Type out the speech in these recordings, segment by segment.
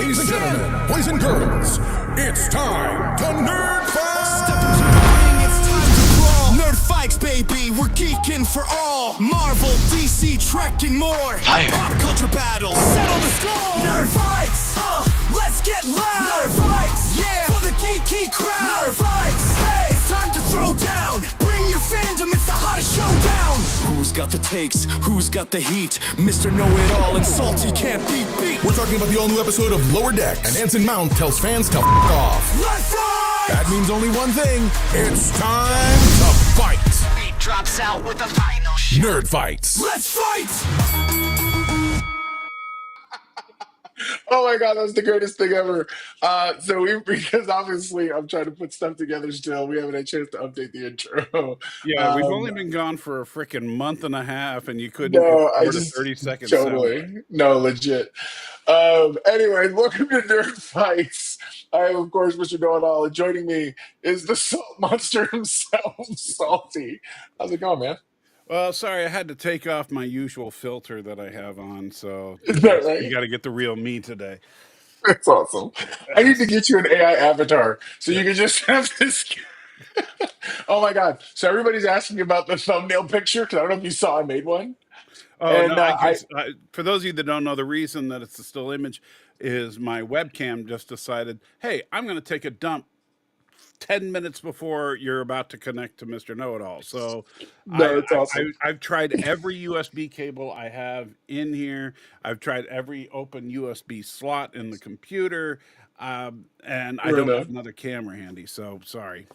Ladies and gentlemen, boys and girls, it's time to Nerd Fight! Step into the ring, it's time to brawl. Nerd fights, baby, we're geeking for all. Marvel, DC, Trek, and more. Pop culture battles, settle the score. Nerd fights, let's get loud. Nerd fights, yeah, for the geeky crowd. Nerd fights, hey, it's time to throw down. Bring your fandom, it's the hottest showdown. Who's got the takes? Who's got the heat? Mr. Know-It-All and Salty can't be beat. We're talking about the all-new episode of Lower Deck, and Anson Mount tells fans to f*** off. Let's fight! That means only one thing. It's time to fight. Beat drops out with a final shot. Nerd Fights. Let's fight! Oh my god, that's the greatest thing ever. Because obviously I'm trying to put stuff together still. We haven't had a chance to update the intro. Yeah, we've only been gone for a freaking month and a half, and you couldn't No, I record a just 30-second totally sound. no legit. Anyway, welcome to Nerd Fights. I am, of course, Mr. Know-It-All, and joining me is the salt monster himself, Salty. How's it going, man? Well, sorry, I had to take off my usual filter that I have on, so Is that you right? got to get the real me today. That's awesome. I need to get you an AI avatar so Yeah. you can just have this. Oh my god! So everybody's asking about the thumbnail picture because I don't know if you saw I made one, Oh, no, and I I guess, for those of you that don't know, the reason that it's a still image is my webcam just decided, hey, I'm going to take a dump 10 minutes before you're about to connect to Mr. Know-It-All. So no, it's awesome. I've tried every USB cable I have in here. I've tried every open USB slot in the computer, and I Fair don't enough. have another camera handy, so sorry.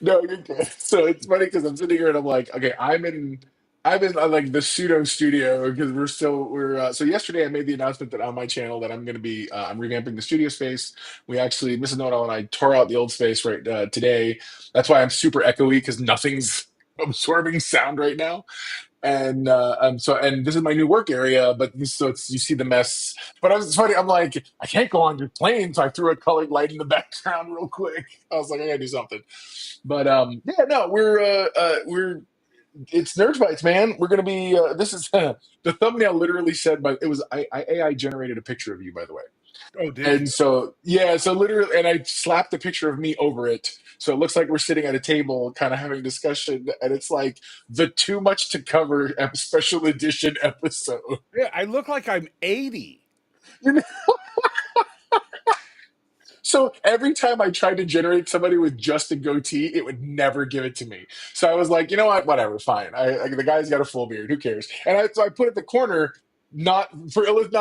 No, you're good. So it's funny because I'm sitting here and I'm like, okay, I'm in like the pseudo studio because so yesterday I made the announcement that on my channel that I'm going to be I'm revamping the studio space. We actually Mrs. Know-It-All and I tore out the old space right today. That's why I'm super echoey because nothing's absorbing sound right now. And this is my new work area, but you see the mess. But it's funny. I'm like, I can't go on your plane, so I threw a colored light in the background real quick. I was like, I gotta do something. But yeah, no, we're it's Nerd Fights, man. We're gonna be. This is the thumbnail literally said, but it was I AI generated a picture of you, by the way. Oh, did And you? so, yeah, so literally, and I slapped a picture of me over it. So it looks like we're sitting at a table kind of having a discussion. And it's like the too much to cover special edition episode. Yeah, I look like I'm 80. You know? So every time I tried to generate somebody with just a goatee, it would never give it to me. So I was like, you know what? Whatever, fine. The guy's got a full beard. Who cares? So I put at the corner, not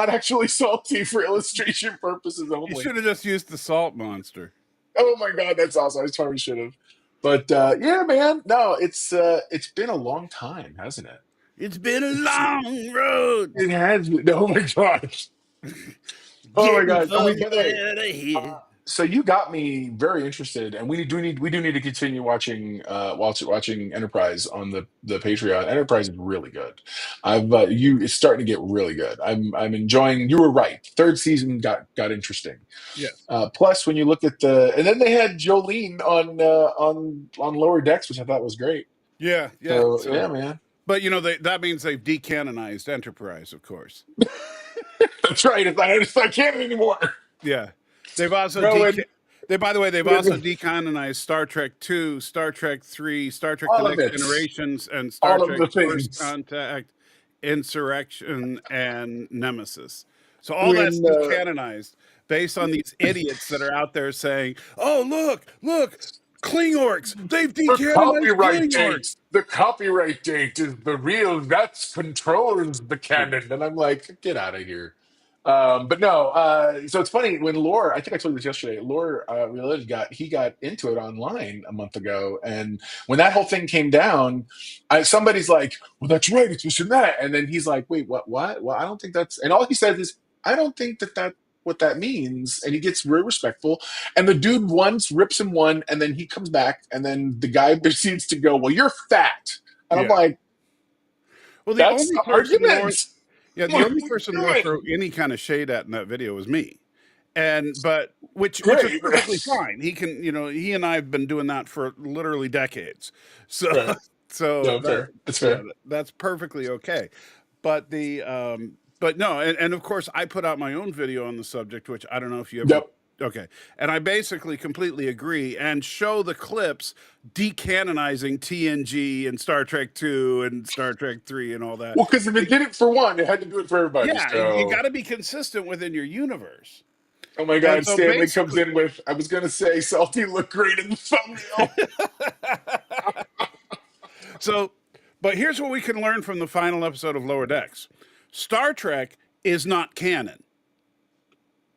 actually salty for illustration purposes You only. should have just used the salt monster. Oh my god, that's awesome! I probably should have. But yeah, man, no, it's been a long time, hasn't it? It's been a It's long road. it has been. Oh my gosh. Oh my Getting god. Oh, by the way, further out of here. so you got me very interested, and we do need to continue watching Enterprise on the Patreon. Enterprise is really good. It's starting to get really good. I'm enjoying. You were right. Third season got interesting. Yes. Plus, when you look at and then they had Jolene on Lower Decks, which I thought was great. Yeah, yeah. So So, yeah, man, but that means they've decanonized Enterprise, of course. that's right. I can't anymore. Yeah, they've also No, and by the way, they've also decanonized Star Trek 2, Star Trek 3, Star Trek: The all of Next it, Generations, and Star all of Trek the First things. Contact, Insurrection, and Nemesis. So all that's When decanonized based on these idiots that are out there saying, "Oh, look, Klingorks! They've decanonized Klingorks." the copyright date is the real that's controls the canon, and I'm like, get out of here. But no, so it's funny when Lore. I think I told you this yesterday. Lore Reloaded got into it online a month ago, and when that whole thing came down, somebody's like, "Well, that's right, it's this and that," and then he's like, "Wait, what? What? Well, I don't think that's." And all he says is, "I don't think that what that means," and he gets very respectful. And the dude once rips him one, and then he comes back, and then the guy proceeds to go, "Well, you're fat," and I'm Yeah. like, Well, "That's the argument." the What are only we person Lore threw doing? any kind of shade at in that video was me. But which is Great. perfectly fine. He can, he and I have been doing that for literally decades. So Right. so No, that fair. That's yeah, fair. that's perfectly okay. But but no, and of course, I put out my own video on the subject, which I don't know if you ever. Yep. Okay, and I basically completely agree and show the clips decanonizing TNG and Star Trek 2 and Star Trek 3 and all that. Well, because if it did it for one, it had to do it for everybody. Yeah, you So, got to be consistent within your universe. oh my And God, so Stanley comes basically, in with, I was going to say, Salty looked great in the thumbnail. so, but here's what we can learn from the final episode of Lower Decks: Star Trek is not canon.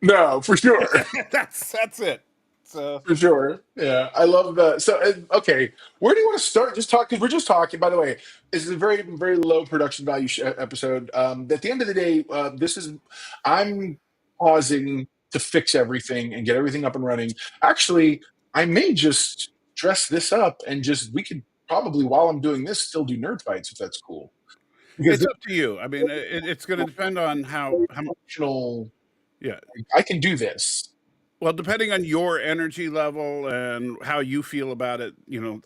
No, for sure. That's it. So For sure. Yeah. I love that. So, okay, where do you want to start? Just talk, because we're just talking, by the way, this is a very, very low production value episode. At the end of the day, I'm pausing to fix everything and get everything up and running. Actually, I may just dress this up and we could probably, while I'm doing this, still do nerd fights if that's cool. Because it's up to you. I mean, it's going to depend on how. emotional, Yeah. I can do this. Well, depending on your energy level and how you feel about it,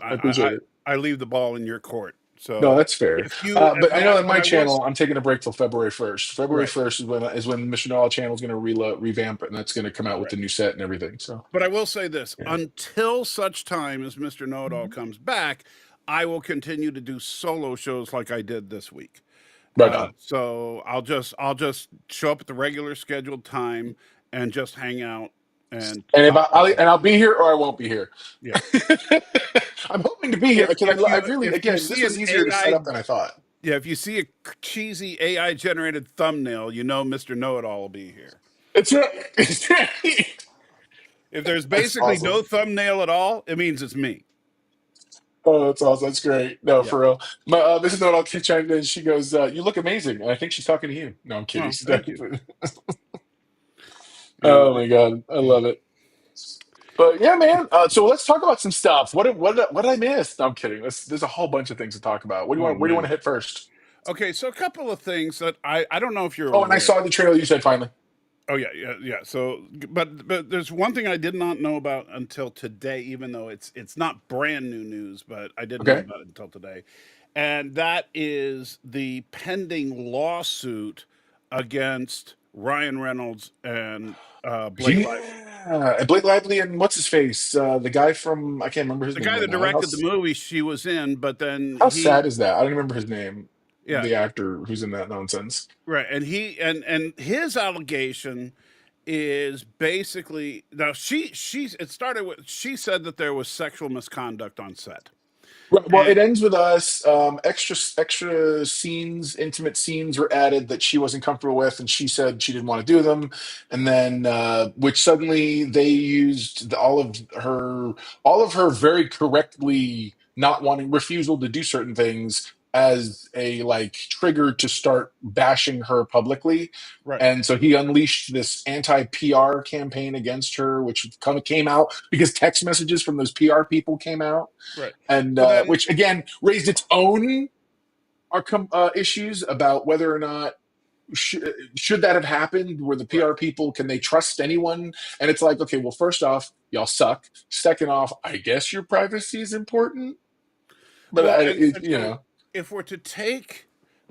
I appreciate it. I leave the ball in your court. No, So that's fair. if you, But I know on but my I will, channel, I'm taking a break till February 1st. February right, 1st is when Mission All channel is going to revamp it, and that's going to come out with right. the new set and everything. So, But I will say this: yeah. until such time as Mr. Know-It-All comes back, I will continue to do solo shows like I did this week. Right on. So I'll just show up at the regular scheduled time and just hang out and And if talk about it. I'll be here or I won't be here. Yeah. I'm hoping to be here because I really, If you again, this see was an easier to set AI, up than I thought. yeah, if you see a cheesy AI generated thumbnail, you know Mr. Know-It-All will be here. It's right. It's right. If there's That's basically no awesome. thumbnail at all, it means it's me. Oh, that's awesome. That's great. No, Yeah. for real. This is what I'll keep chiming in. She goes, "You look amazing," and I think she's talking to you. No, I'm kidding. Oh, thank you. Oh And my God, I love it. But yeah, man. So let's talk about some stuff. What did I miss? No, I'm kidding. There's a whole bunch of things to talk about. oh Where do you want man. to hit first? Okay, so a couple of things that I don't know if you're Oh, and I aware. saw the trailer you said finally. Oh yeah. So, but there's one thing I did not know about until today, even though it's not brand new news, but I didn't know Okay. about it until today, and that is the pending lawsuit against Ryan Reynolds and Blake Lively. Yeah, and Blake Lively and what's his face? The guy from I can't remember his The name guy right that now. directed the movie she was in, but then How sad is that? I don't remember his name. yeah, The actor who's in that nonsense. right, and and his allegation is basically now it started with she said that there was sexual misconduct on set. Right, well, And it ends with us. Extra scenes, intimate scenes were added that she wasn't comfortable with, and she said she didn't want to do them. And then, which suddenly they used all of her very correctly not wanting refusal to do certain things as a like trigger to start bashing her publicly. right, And so he unleashed this anti-PR campaign against her, which kind of came out because text messages from those PR people came out right. and So then which again raised its own issues about whether or not should that have happened. Were the right. PR people, can they trust anyone? And it's like, okay, well, first off, y'all suck. Second off, I guess your privacy is important, but Well, and you so know, if we're to take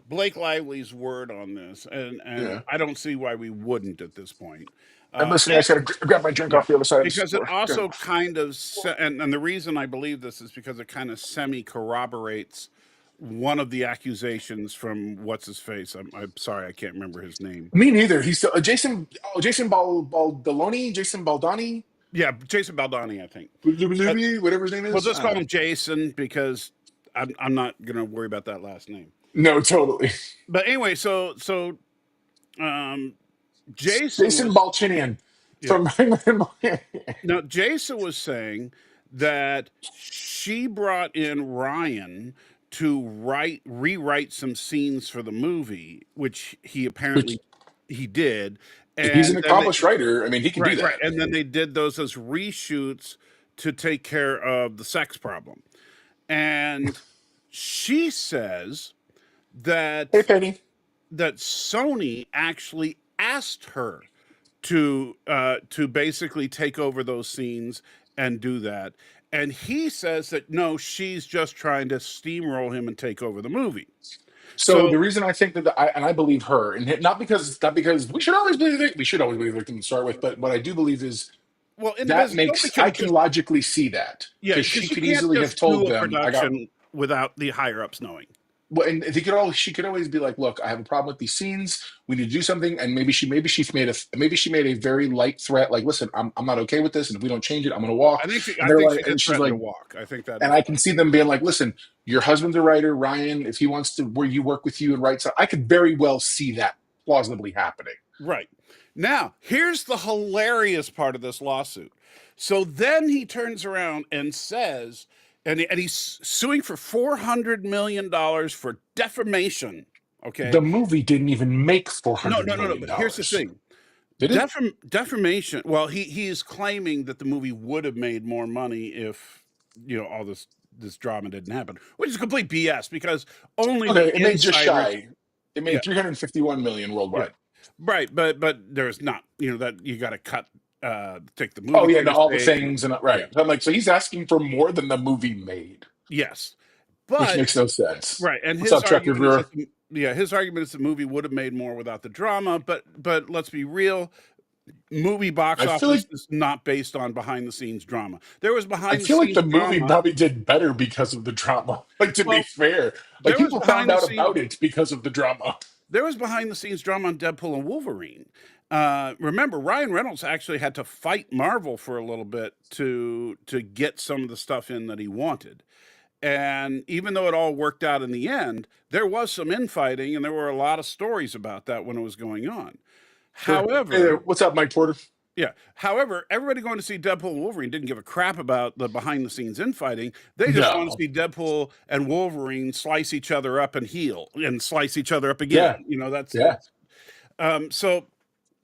Blake Lively's word on this, and yeah. I don't see why we wouldn't at this point. I'm listening. I just got to grab my drink Yeah, off the other side of the because it store. Go ahead. also kind of and the reason I believe this is because it kind of semi corroborates one of the accusations from what's his face. I'm sorry, I can't remember his name. Me neither. He's Jason. Oh, Jason Baldoni. Jason Baldani. Yeah, Jason Baldoni, I think. But Whatever his name we'll is. just call him Jason because I'm not gonna worry about that last name. No, totally. But anyway, um, Jason Jason was Balchinian yeah. from. Now, Jason was saying that she brought in Ryan to rewrite some scenes for the movie, which he Which apparently he did, he's an and then accomplished writer. I mean, he can do right, that. and then they did those as reshoots to take care of the sex problem. And she says Hey, that Penny. Sony actually asked her to basically take over those scenes and do that. And he says that no, she's just trying to steamroll him and take over the movie. So the reason I think that I believe her, and not because we should always believe the victim to start with, but what I do believe is well, in the that business, nobody makes could I have can just logically see that yeah, because she because you could can't easily have just do told a them I got. production without the higher ups knowing. Well, and she could always be like, "Look, I have a problem with these scenes. We need to do something." And maybe she made a very light threat, like, "Listen, I'm not okay with this, and if we don't change it, I'm going to walk." And I they're think like, she did and she's threaten to like, walk. I think that and is I can see them being like, "Listen, your husband's a writer, Ryan. If he wants to, where you work with you and write, so I could very well see that plausibly happening." right. Now, here's the hilarious part of this lawsuit. So then he turns around and says, and he's suing for $400 million for defamation. Okay. The movie didn't even make four No, hundred no, no, no. million But here's the dollars. thing. Did it? Defamation. Well, he is claiming that the movie would have made more money if all this drama didn't happen, which is complete BS because only the Okay, it made just insiders. shy. It Yeah, made 351 million yeah, worldwide. right. But there's not. That you got to cut. Take the Oh movie yeah, no, theaters all the paid. things and Yeah. right. I'm like, so he's asking for more than the movie made, Yes, which but makes no sense. right, and What's his up, truck argument is reviewer? that his argument is the movie would have made more without the drama. But let's be real. Movie box I feel office like is not based on behind the scenes drama. There was I behind the feel like scenes the movie drama. probably did better because of the drama. Like to be Well, fair, like there was people found behind the out scenes about it because of the drama. there was behind the scenes drama on Deadpool and Wolverine. Remember, Ryan Reynolds actually had to fight Marvel for a little bit to get some of the stuff in that he wanted. And even though it all worked out in the end, there was some infighting and there were a lot of stories about that when it was going on. Sure. Hey there, However, what's up, Mike Porter? yeah. However, everybody going to see Deadpool and Wolverine didn't give a crap about the behind the scenes infighting. They just want to No. see Deadpool and Wolverine slice each other up and heal and slice each other up again. Yeah. That's Yeah. so.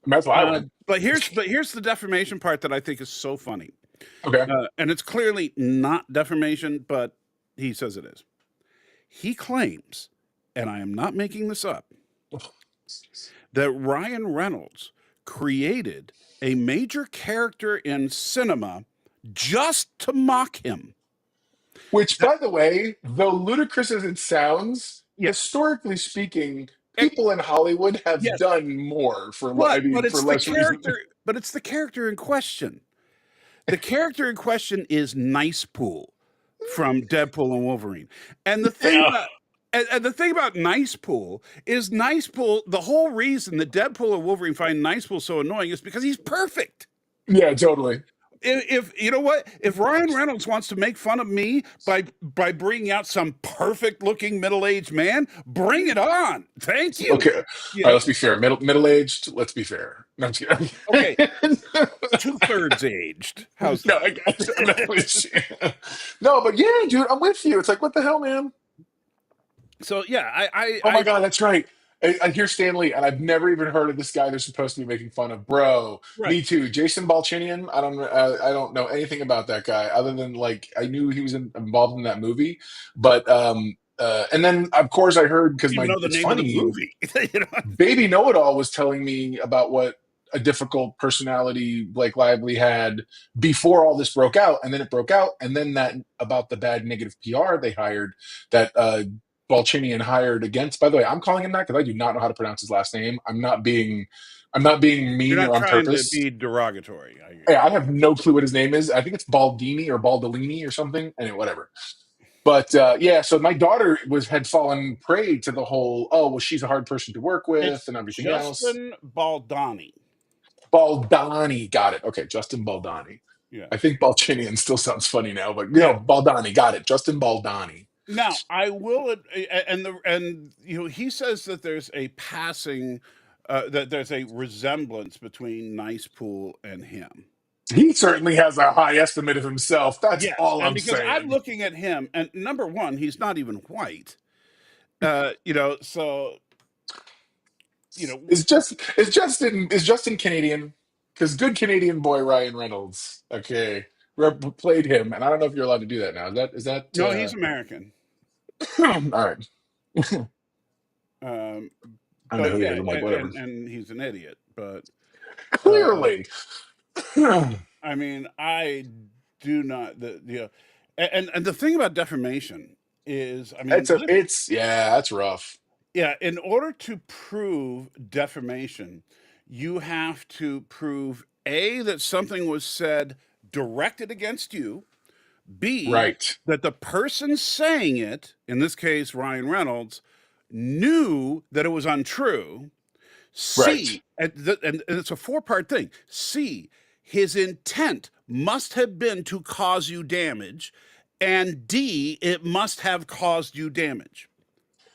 That's why I went. But here's the defamation part that I think is so funny, Okay. and it's clearly not defamation, but he says it is. He claims, and I am not making this up, that Ryan Reynolds created a major character in cinema just to mock him. Which, by the way, though ludicrous as it sounds, Yeah. historically speaking, And- people in Hollywood have yes, done more but for it's the less reason. character. But it's the character in question. The character in question is Nice Pool from Deadpool and Wolverine. And the thing Yeah. about and the thing about Nice Pool is Nice Pool, the whole reason that Deadpool and Wolverine find Nice Pool so annoying is because he's perfect. Yeah, totally. If you know what, if Ryan Reynolds wants to make fun of me by bringing out some perfect looking middle-aged man, bring it on. Thank you. Okay. All right, let's be fair. Middle aged, let's be fair. No, I'm just kidding. Okay. 2/3 aged. How's No, that? I got you. I'm not with you. No, but yeah, dude, I'm with you. It's like, what the hell, man? So yeah, Oh my God, that's right. I hear Stanley, and I've never even heard of this guy they're supposed to be making fun of. Bro, right. me too. Jason Balchinian. I don't know anything about that guy other than like I knew he was involved in that movie, but and then of course I heard because Even my know the it's name of the funny. movie. Baby Know It All was telling me about what a difficult personality Blake Lively had before all this broke out, and then it broke out, and then that about the bad negative PR they hired that Balchinian hired against. By the way, I'm calling him that because I do not know how to pronounce his last name. I'm not being You're mean not or on trying to purpose. be derogatory. Yeah, I have no clue what his name is. I think it's Baldini or Baldellini or something. Anyway, whatever. But yeah, so my daughter had fallen prey to the whole, oh well, she's a hard person to work with It's and everything else. Justin Baldoni. Baldani, got it. Okay, Justin Baldani. Yeah. I think Balchinian still sounds funny now, but Yeah. Baldani, got it. Justin Baldani. Now I will, and he says that there's a passing, that there's a resemblance between Nice Pool and him. He certainly has a high estimate of himself. That's Yes, all and I'm because I'm saying. looking at him, and number one, he's not even white. So Is Justin Canadian? Because good Canadian boy Ryan Reynolds, okay, played him, and I don't know if you're allowed to do that now. Is that no, he's American. all right? Um, I know but who he yeah, is. I'm like, whatever. and he's an idiot. But Clearly, I mean, I do not and the thing about defamation is, I mean, it's yeah, that's rough. Yeah, in order to prove defamation, you have to prove A, that something was said directed against you, B, Right. that the person saying it, in this case, Ryan Reynolds, knew that it was untrue. Right. C, and it's a four-part thing. C, his intent must have been to cause you damage. And D, it must have caused you damage.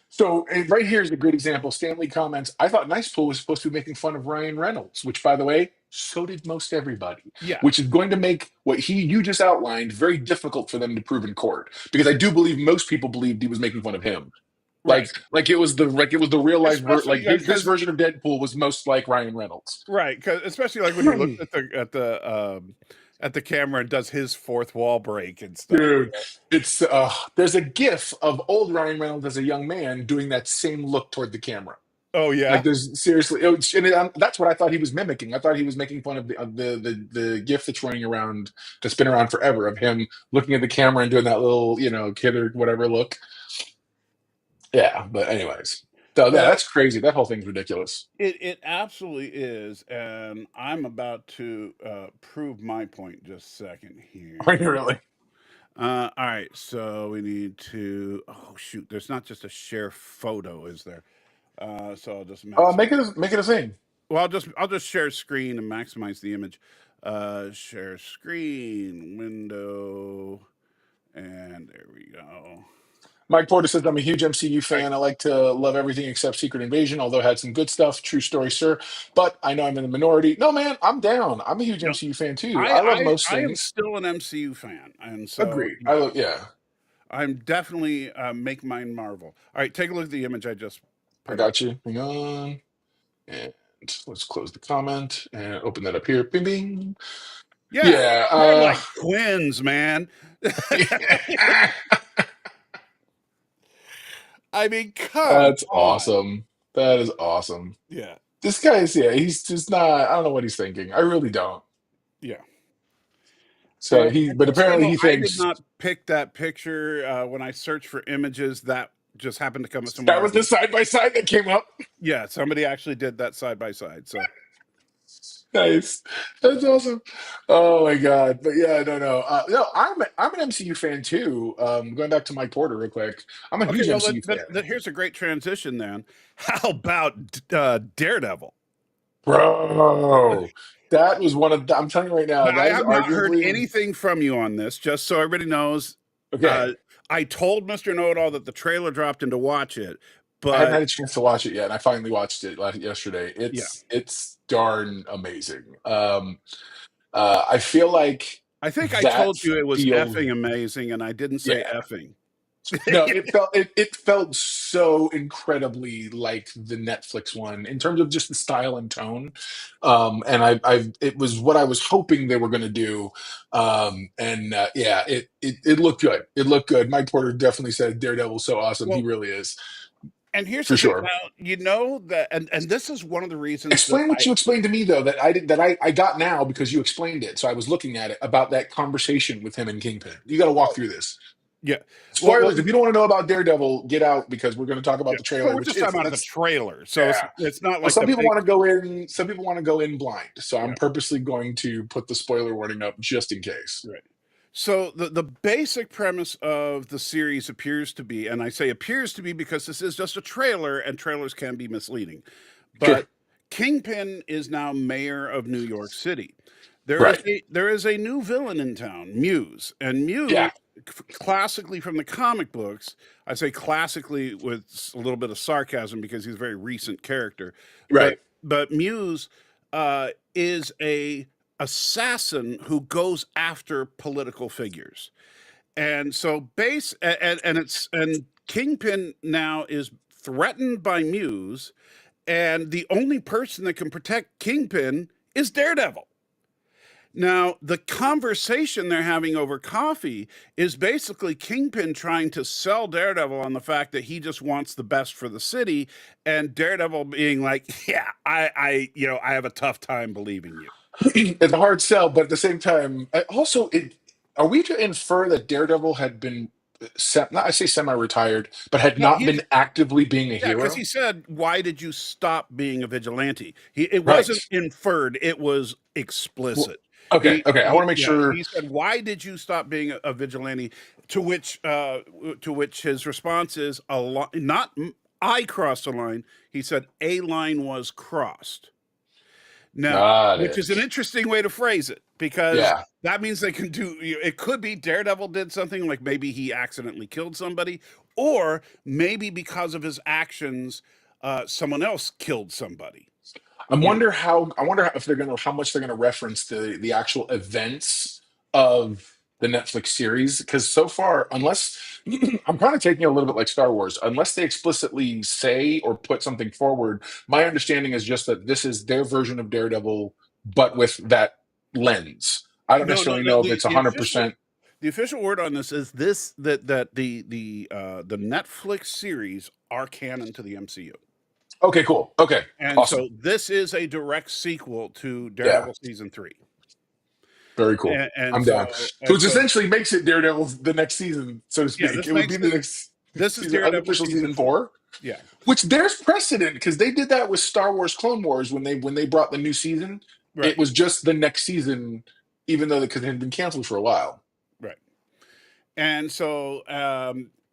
So right here is a great example. Stanley comments, I thought Nice Pool was supposed to be making fun of Ryan Reynolds, which by the way, so did most everybody, Yeah, which is going to make what you just outlined very difficult for them to prove in court. Because I do believe most people believed he was making fun of him. right. Like it was the real life Especially like his this because version of Deadpool was most like Ryan Reynolds. right, because especially like when he looks at the camera and does his fourth wall break and stuff. Dude, it's there's a gif of old Ryan Reynolds as a young man doing that same look toward the camera. Oh Like yeah, there's seriously, that's what I thought he was mimicking. I thought he was making fun of the gif that's running around, that's been around forever, of him looking at the camera and doing that little kid or whatever look. Yeah, but anyways, so yeah, well, that's crazy. That whole thing's ridiculous. it absolutely is, and I'm about to prove my point. Just a second Are here. you really? All right, so we need to. Oh shoot, there's not just a share photo, is there? So I'll just Make it a thing. well, I'll just share screen and maximize the image. Share screen window, and there we go. Mike Porter says, I'm a huge MCU All right. fan. I like to love everything except Secret Invasion, although it had some good stuff. True story, sir. But I know I'm in the minority. No, man, I'm down. I'm a huge You know, MCU fan too. I I love most I am things. still an MCU fan, and so Agreed. yeah, Yeah, I'm definitely make mine Marvel. All right, take a look at the image I just I put up. got you. Hang on. And let's close the comment and open that up here. Bing, bing. Yeah, Yeah. they're like twins, man. I mean, come That's on. awesome. That is awesome. Yeah, This guy's, yeah, he's just not, I don't know what he's thinking. I really don't. yeah. So but Just so you apparently know, he I did thinks not pick that picture. When I searched for images, that just happened to come up. Somebody that was actually, the side by side that came up. yeah, somebody actually did that side by side. So Nice. That's awesome. Oh my God. But yeah, no. No, I'm an MCU fan too. Going back to Mike Porter real quick. I'm a okay, huge well, MCU fan. here's a great transition. Then, how about Daredevil? Bro. That was I'm telling you right now, But I that is have not heard arguably anything from you on this. Just so everybody knows, okay. I told Mister Know It All that the trailer dropped in to watch it, I haven't but had a chance to watch it yet, and I finally watched it yesterday. yeah, It's darn amazing. I feel like I think I that told you it was feels effing amazing, and I didn't say yeah. effing. No, it felt so incredibly like the Netflix one in terms of just the style and tone. And I it was what I was hoping they were going to do. And yeah, it looked good. It looked good. Mike Porter definitely said Daredevil's so awesome. He Well, really is and here's for the thing. sure. Now, you know that, and this is one of the reasons that Explain what you explained to me though that I got now because you explained it. So I was looking at it about that conversation with him and Kingpin. You got to walk oh, through this. yeah, well, Spoilers, if you don't want to know about Daredevil, get out because we're going to talk yeah. about the Well, trailer, we're which just is talking about the that's trailer, so yeah. it's not Well, like the big. some people want to go in blind. So I'm Yeah, purposely going to put the spoiler warning up just in case. right. So the basic premise of the series appears to be, and I say appears to be because this is just a trailer, and trailers can be misleading. Sure. But Kingpin is now mayor of New York City. Right. There is a new villain in town, Muse, and Muse, Yeah. classically from the comic books, I say classically with a little bit of sarcasm because he's a very recent character, but Right. Muse is a assassin who goes after political figures. And so and Kingpin now is threatened by Muse, and the only person that can protect Kingpin is Daredevil. Now, the conversation they're having over coffee is basically Kingpin trying to sell Daredevil on the fact that he just wants the best for the city, and Daredevil being like, "Yeah, I have a tough time believing you." It's a hard sell, but at the same time, also, are we to infer that Daredevil had been I say semi-retired, but had No, not been actively being a because hero. he said, "Why did you stop being a vigilante?" It Right. wasn't inferred; it was Well, explicit. okay. Okay. I want to make Yeah, sure. he said, "Why did you stop being a vigilante?" To which his response is, "A line, not I crossed a line." He said, "A line was crossed." Now, Got which is an it. interesting way to phrase it, because Yeah. that means they can do it. Could be Daredevil did something, like maybe he accidentally killed somebody, or maybe because of his actions, someone else killed somebody. You know, I wonder if they're gonna how much they're gonna reference the actual events of the Netflix series. Because so far, unless I'm kind of taking it a little bit like Star Wars, unless they explicitly say or put something forward, my understanding is just that this is their version of Daredevil, but with that lens. I don't no, no, necessarily know if the, it's 100%. the official word on this is this that the Netflix series are canon to the MCU. Okay, cool. Okay, And awesome. so this is a direct sequel to Yeah, Daredevil season 3. very cool. And I'm so down. and Which so essentially makes it Daredevil the next season, so to yeah, speak. It would be the next this is season, Daredevil unofficial season season 4. 4. Yeah. Which there's precedent because they did that with Star Wars Clone Wars when they brought the new season. It Right. was just the next season, even though because it had been canceled for a while. Right. And so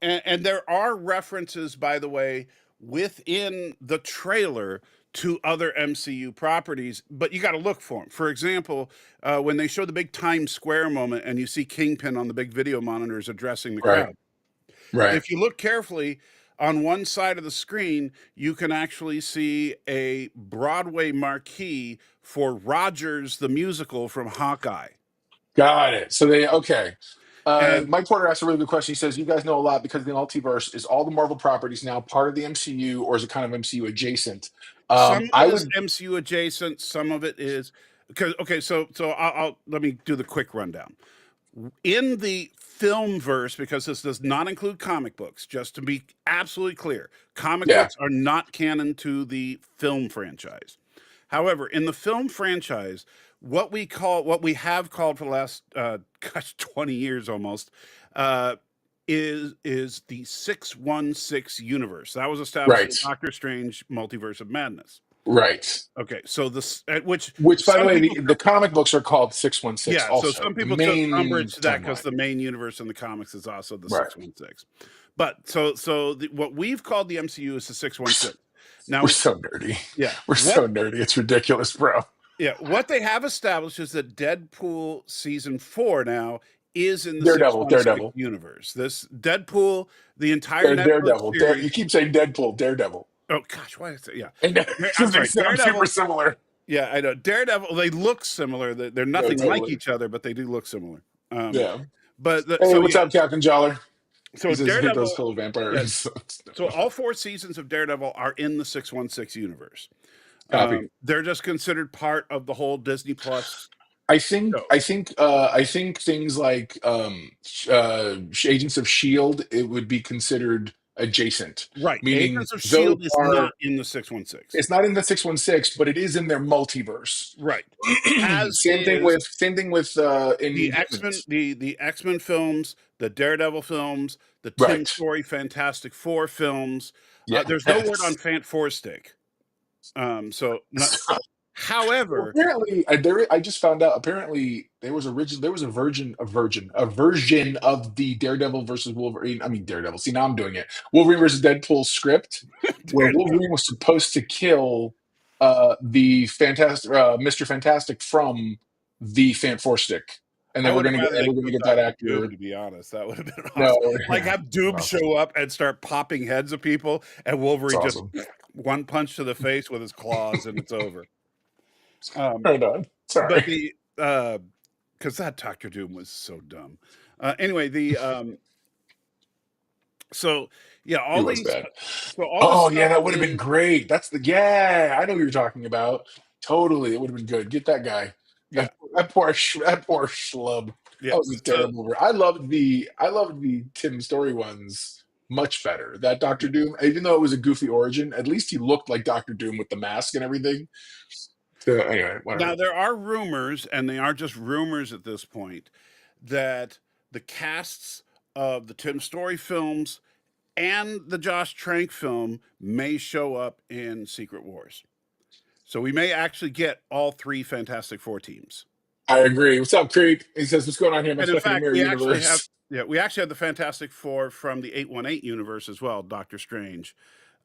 and there are references, by the way, within the trailer to other MCU properties, but you got to look for them. For example, when they show the big Times Square moment and you see Kingpin on the big video monitors addressing the Right. crowd, Right. if you look carefully, on one side of the screen, you can actually see a Broadway marquee for Rogers the musical from Hawkeye. Got it. So they okay. And Mike Porter asked a really good question. He says, "You guys know a lot because the multiverse is all the Marvel properties now part of the MCU, or is it kind of MCU adjacent?" some of I it is would, MCU adjacent, some of it is because okay, so I'll let me do the quick rundown. In the film verse, because this does not include comic books, just to be absolutely clear, comic yeah, books are not canon to the film franchise. However, in the film franchise, what we have called for the last 20 years almost, uh, is the 616 universe. That was established right, in Doctor Strange Multiverse of Madness. right. Okay, so this at which Which, by the some way, people the comic books are called 616. yeah, so some Also, the people took main umbrage to that because timeline. the main universe in the comics is also the Right. 616. But what we've called the MCU is the 616. We're Now, so nerdy. yeah, We're so nerdy. It's ridiculous, bro. what they have established is that Deadpool season 4 now is in the Daredevil, 616 Daredevil, universe. This Deadpool, the entire Netflix Daredevil. You series. keep saying Deadpool, Daredevil. Oh gosh, why did I say yeah? And I'm because they sorry, sound super Daredevil. similar. Yeah, I know. Daredevil, they look similar. They're No, nothing like totally. each other, but they do look similar. Um, Yeah. but Hey, so what's yeah, up, Captain Jollar? He so says he hate those Daredevil, fellow yeah. vampires. So all 4 seasons of Daredevil are in the 616 universe. Copy. They're just considered part of the whole Disney Plus show. I think things like Agents of Shield it would be considered adjacent, Right. meaning Agents of those Shield is are not in the 616. it's not in the 616, but it is in their multiverse. Right. As Same thing with the Inhumans. The X-Men films, the Daredevil films, the Tim Right. Story Fantastic Four films. There's no word on Yes. Fant Four Stick. So not, however, Apparently, I just found out. Apparently, there was a version of the Daredevil versus Wolverine. I mean, Daredevil. See, now I'm doing it. Wolverine versus Deadpool script where Daredevil, Wolverine was supposed to kill the fantastic Mr. Fantastic from the Fan Four Stick, I would have rather and they we're gonna killed get that Dr. Doom, actor. to be honest. That would have been No, awesome. Like yeah, have Doom well, show up and start popping heads of people, and it's Wolverine just awesome. one punch to the face with his claws, and it's over. Um, Right on. but Sorry, the because that Doctor Doom was so dumb. Anyway, the so yeah, he all was these bad. so all this Oh stuff yeah, that would have been in great. That's the yeah. I know what you're talking about. Totally, it would have been good. Get that guy. yeah That poor schlub. yeah That was a so terrible. I loved the Tim Story ones much better. That Doctor Doom, even though it was a goofy origin, at least he looked like Doctor Doom with the mask and everything. So anyway, now whatever. there are rumors, and they are just rumors at this point, that the casts of the Tim Story films and the Josh Trank film may show up in Secret Wars. So we may actually get all three Fantastic Four teams. I agree. What's up, Creep? He says, "What's going on here? My And in stuck in the fact, mirror universe." we actually have the Fantastic Four from the 818 universe as well, Doctor Strange.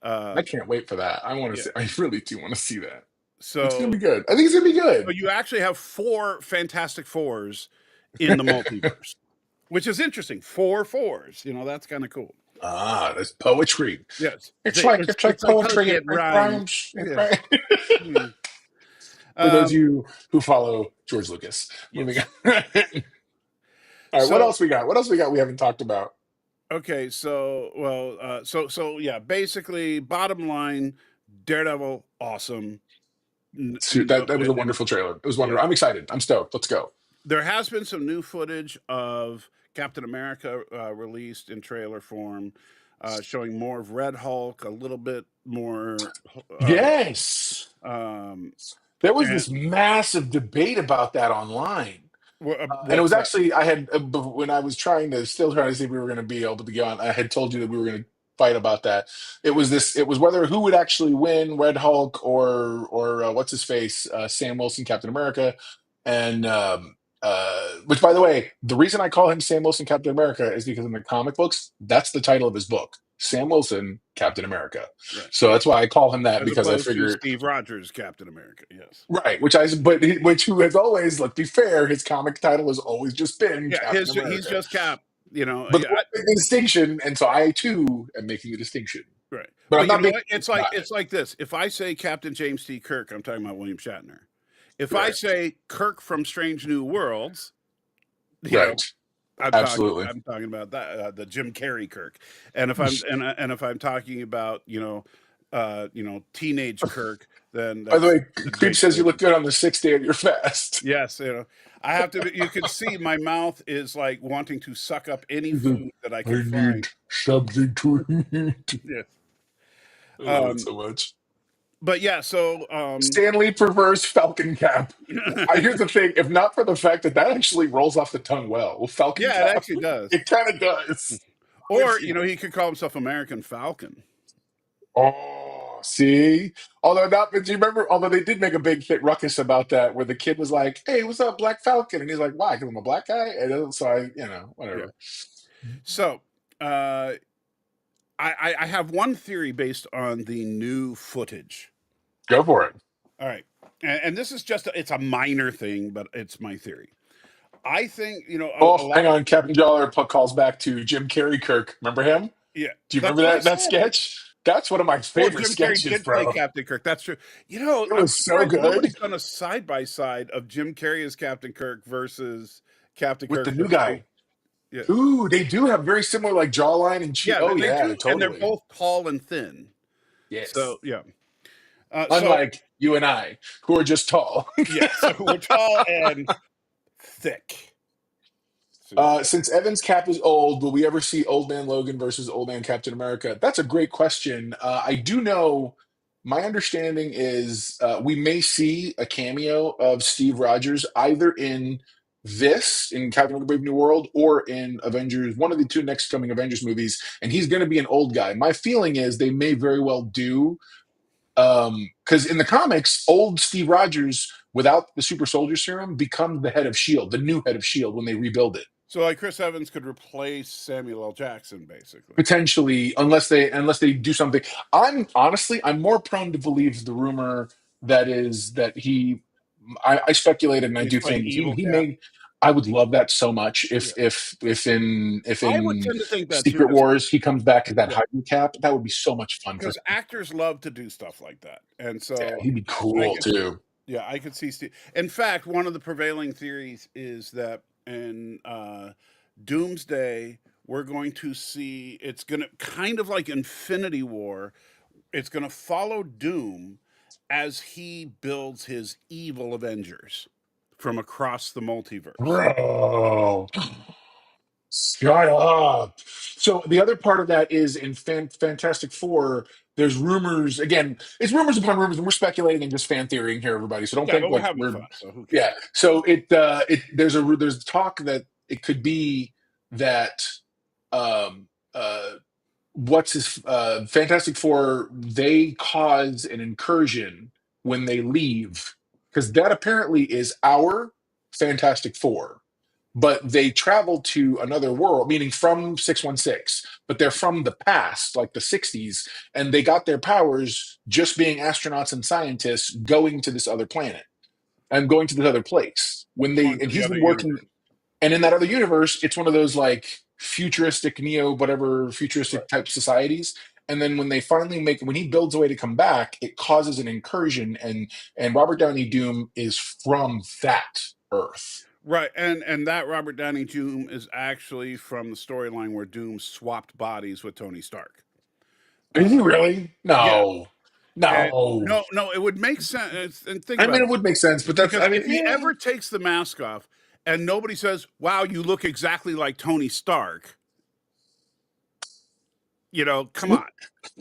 I can't wait for that. I want to Yeah. see. I really do want to see that. It's gonna So, be good. I think it's gonna be good. you actually have 4 Fantastic Fours in the multiverse, which is interesting. 4 fours, that's kind of cool. That's poetry. Yes, It's like poetry. it It rhymes. rhymes. It Yeah. rhymes. For those of you who follow George Lucas. Moving Yes. on. All right, what So, else we got? What else we got we haven't talked about? okay, yeah, basically, bottom line, Daredevil, awesome. That was a wonderful trailer. It was wonderful. Yeah. I'm excited. I'm stoked. Let's go. There has been some new footage of Captain America released in trailer form, showing more of Red Hulk, a little bit more. Yes. There was And this massive debate about that online. And it what's was that? actually I had when I was trying to see if we were going to be able to get on. I had told you that we were going to fight about that. It was this. It was whether who would actually win, Red Hulk or what's his face, Sam Wilson, Captain America, and which by the way, the reason I call him Sam Wilson, Captain America is because in the comic books, that's the title of his book, Sam Wilson, Captain America. Right. So that's why I call him that As because I opposed to figured. Steve Rogers, Captain America. Yes. Right, which who has always, let's be fair, his comic title has always just been Yeah, Captain America. he's just Cap. But the distinction, and so I too am making the distinction. Right. But I'm not you know making what? It's like this. If I say Captain James T. Kirk, I'm talking about William Shatner. If I Right. say Kirk from Strange New Worlds, Right. Absolutely. I'm talking about that the Jim Carrey Kirk. And if I'm and if I'm talking about teenage Kirk, then By the way, the Creep Jake says you Kirk. look good on the 6th day of your fast. Yes, I have to. You can see my mouth is like wanting to suck up any food that I can find. Something to eat. Yes. I love it so much. But yeah, so Stanley prefers Falcon Cap. Here's the thing: if not for the fact that actually rolls off the tongue well, Falcon yeah, Cap, it actually does. it kind of does. Or he could call himself American Falcon. Oh, see. But do you remember? Although they did make a big hit ruckus about that, where the kid was like, "Hey, what's up, Black Falcon?" And he's like, "Why? Because I'm a black guy." And then, so whatever. Yeah. So, I have one theory based on the new footage. Go for it. All right, and this is it's a minor thing, but it's my theory. I think hang on. Captain Dollar calls back to Jim Carrey Kirk. Remember him? Yeah. Do you remember that sketch? That's one of my favorite Jim sketches, Carrey did bro. play Captain Kirk. That's true. It I'm was so surprised good. nobody's done a side by side of Jim Carrey as Captain Kirk versus Captain with Kirk the new guy. Yeah. Ooh, they do have very similar like jawline and cheek. Yeah, they do. Totally. And they're both tall and thin. Yes. So yeah. Unlike you and I, who are just tall. Yes, we're tall and thick. Since Evan's cap is old, will we ever see Old Man Logan versus Old Man Captain America? That's a great question. I do know. My understanding is we may see a cameo of Steve Rogers either in Captain America: Brave New World, or in Avengers, one of the two next coming Avengers movies, and he's going to be an old guy. My feeling is they may very well do, because in the comics, old Steve Rogers, without the super soldier serum, becomes the head of S.H.I.E.L.D., the new head of S.H.I.E.L.D. when they rebuild it. So like Chris Evans could replace Samuel L. Jackson, basically. Potentially, unless they do something. I'm more prone to believe the rumor that he. I speculated, and I do think he may. I would love that so much if in I would tend to think that Secret too, Wars he comes back as that Hydra Cap. That would be so much fun because actors love to do stuff like that, and so he'd be cool too. Yeah, I could see Steve. In fact, one of the prevailing theories is that in Doomsday, we're going to see it's going to kind of like Infinity War. It's going to follow Doom as he builds his evil Avengers from across the multiverse. Bro, shut up. So the other part of that is in Fantastic Four. There's rumors. Again, it's rumors upon rumors, and we're speculating and just fan theorying here, everybody. So don't think but we're like having we're fun. So who cares? yeah. So there's talk that it could be that um, uh, what's his Fantastic Four, they cause an incursion when they leave, because that apparently is our Fantastic Four, but they travel to another world, meaning from 616, but they're from the past, like the 60s, and they got their powers just being astronauts and scientists going to this other planet and going to this other place. When they Going and to the he's other been working, universe. and in that other universe, it's one of those like futuristic neo whatever Right. futuristic type societies. And then when they finally make when he builds a way to come back, it causes an incursion, and Robert Downey Doom is from that Earth. Right, and that Robert Downey Doom is actually from the storyline where Doom swapped bodies with Tony Stark. Is he Uh, really? yeah, No, and no. no, it would make sense. And think I about mean, it, it would make sense, but that's because I mean, if he yeah. ever takes the mask off and nobody says, "Wow, you look exactly like Tony Stark," come on.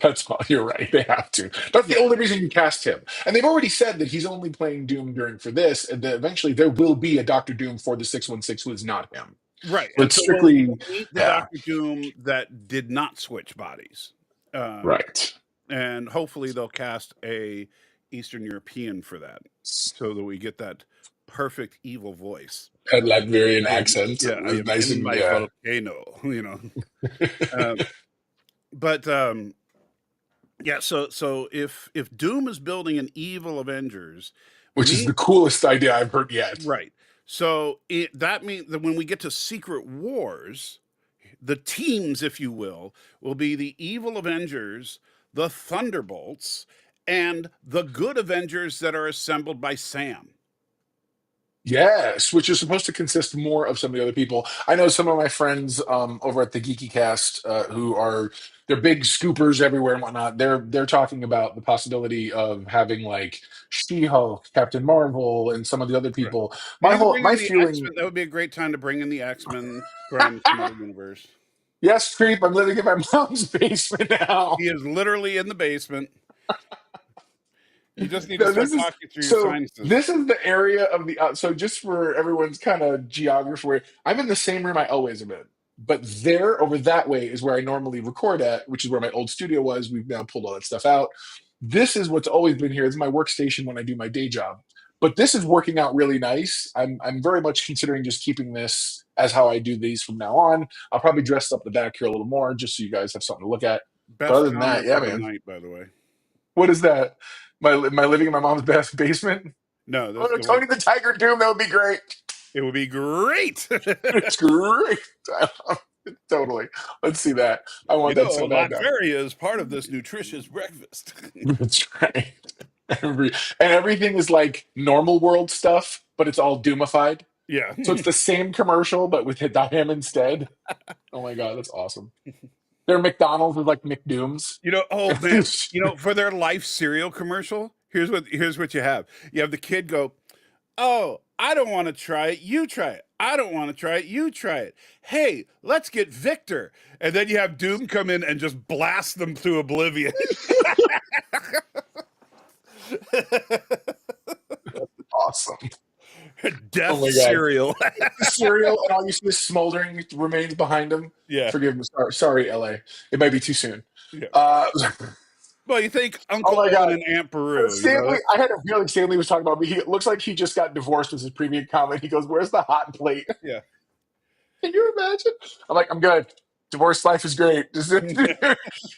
That's all. You're right. They have to. That's the Yeah, only reason you cast him. And they've already said that he's only playing Doom during for this, and that eventually there will be a Doctor Doom for the 616 who is not him. right. So And it's so we'll strictly, meet the yeah, Doctor Doom that did not switch bodies, um, right. and hopefully they'll cast a Eastern European for that, so that we get that perfect evil voice. Had Latvian I am, accent. yeah, It I was am nice in and my yeah. volcano. Um, but yeah. So if Doom is building an evil Avengers, Which is me the coolest idea I've heard yet. right. So that means that when we get to Secret Wars, the teams, if you will be the evil Avengers, the Thunderbolts, and the good Avengers that are assembled by Sam. Yes, which is supposed to consist more of some of the other people. I know some of my friends over at the Geeky Cast who are they're big scoopers everywhere and whatnot. They're talking about the possibility of having like She-Hulk, Captain Marvel, and some of the other Right. people. You want to bring My in the X feeling, Men? That would be a great time to bring in the X Men from some other universe. yes, creep. I'm living in my mom's basement now. He is literally in the basement. You just need to No, start this is talking through your so. sinuses. This is the area of the so just for everyone's kind of geography. I'm in the same room I always am in, but there over that way is where I normally record at, which is where my old studio was. We've now pulled all that stuff out. This is what's always been here. It's my workstation when I do my day job. But this is working out really nice. I'm very much considering just keeping this as how I do these from now on. I'll probably dress up the back here a little more just so you guys have something to look at. But Best other than that, comment yeah, of the man. night, by the way. What is that? My living in my mom's best basement? No, Oh, no, the one. Tony the Tiger Doom, that would be great. It would be great. It's great. I love it. Totally. Let's see that. I want that so bad now. Latveria is part of this nutritious breakfast. That's right. Every, and everything is like normal world stuff, but it's all Doomified. Yeah. So it's the same commercial, but with him instead. Oh my God, that's awesome. Their McDonald's is like McDooms. Oh man, for their life cereal commercial, here's what you have. You have the kid go, "Oh, I don't want to try it. You try it. I don't want to try it. You try it. Hey, let's get Victor." And then you have Doom come in and just blast them to oblivion. Awesome. Death Oh my God. cereal. The cereal and all you see is smoldering remains behind him. Yeah. Forgive me. Sorry, LA. It might be too soon. Yeah. Uh, Well, you think oh Uncle my Owen God. and Aunt Beru, Stanley, I had a feeling Stanley was talking about me. He it looks like he just got divorced with his previous comment. He goes, "Where's the hot plate?" Yeah. Can you imagine? I'm like, I'm good. Divorce life is great.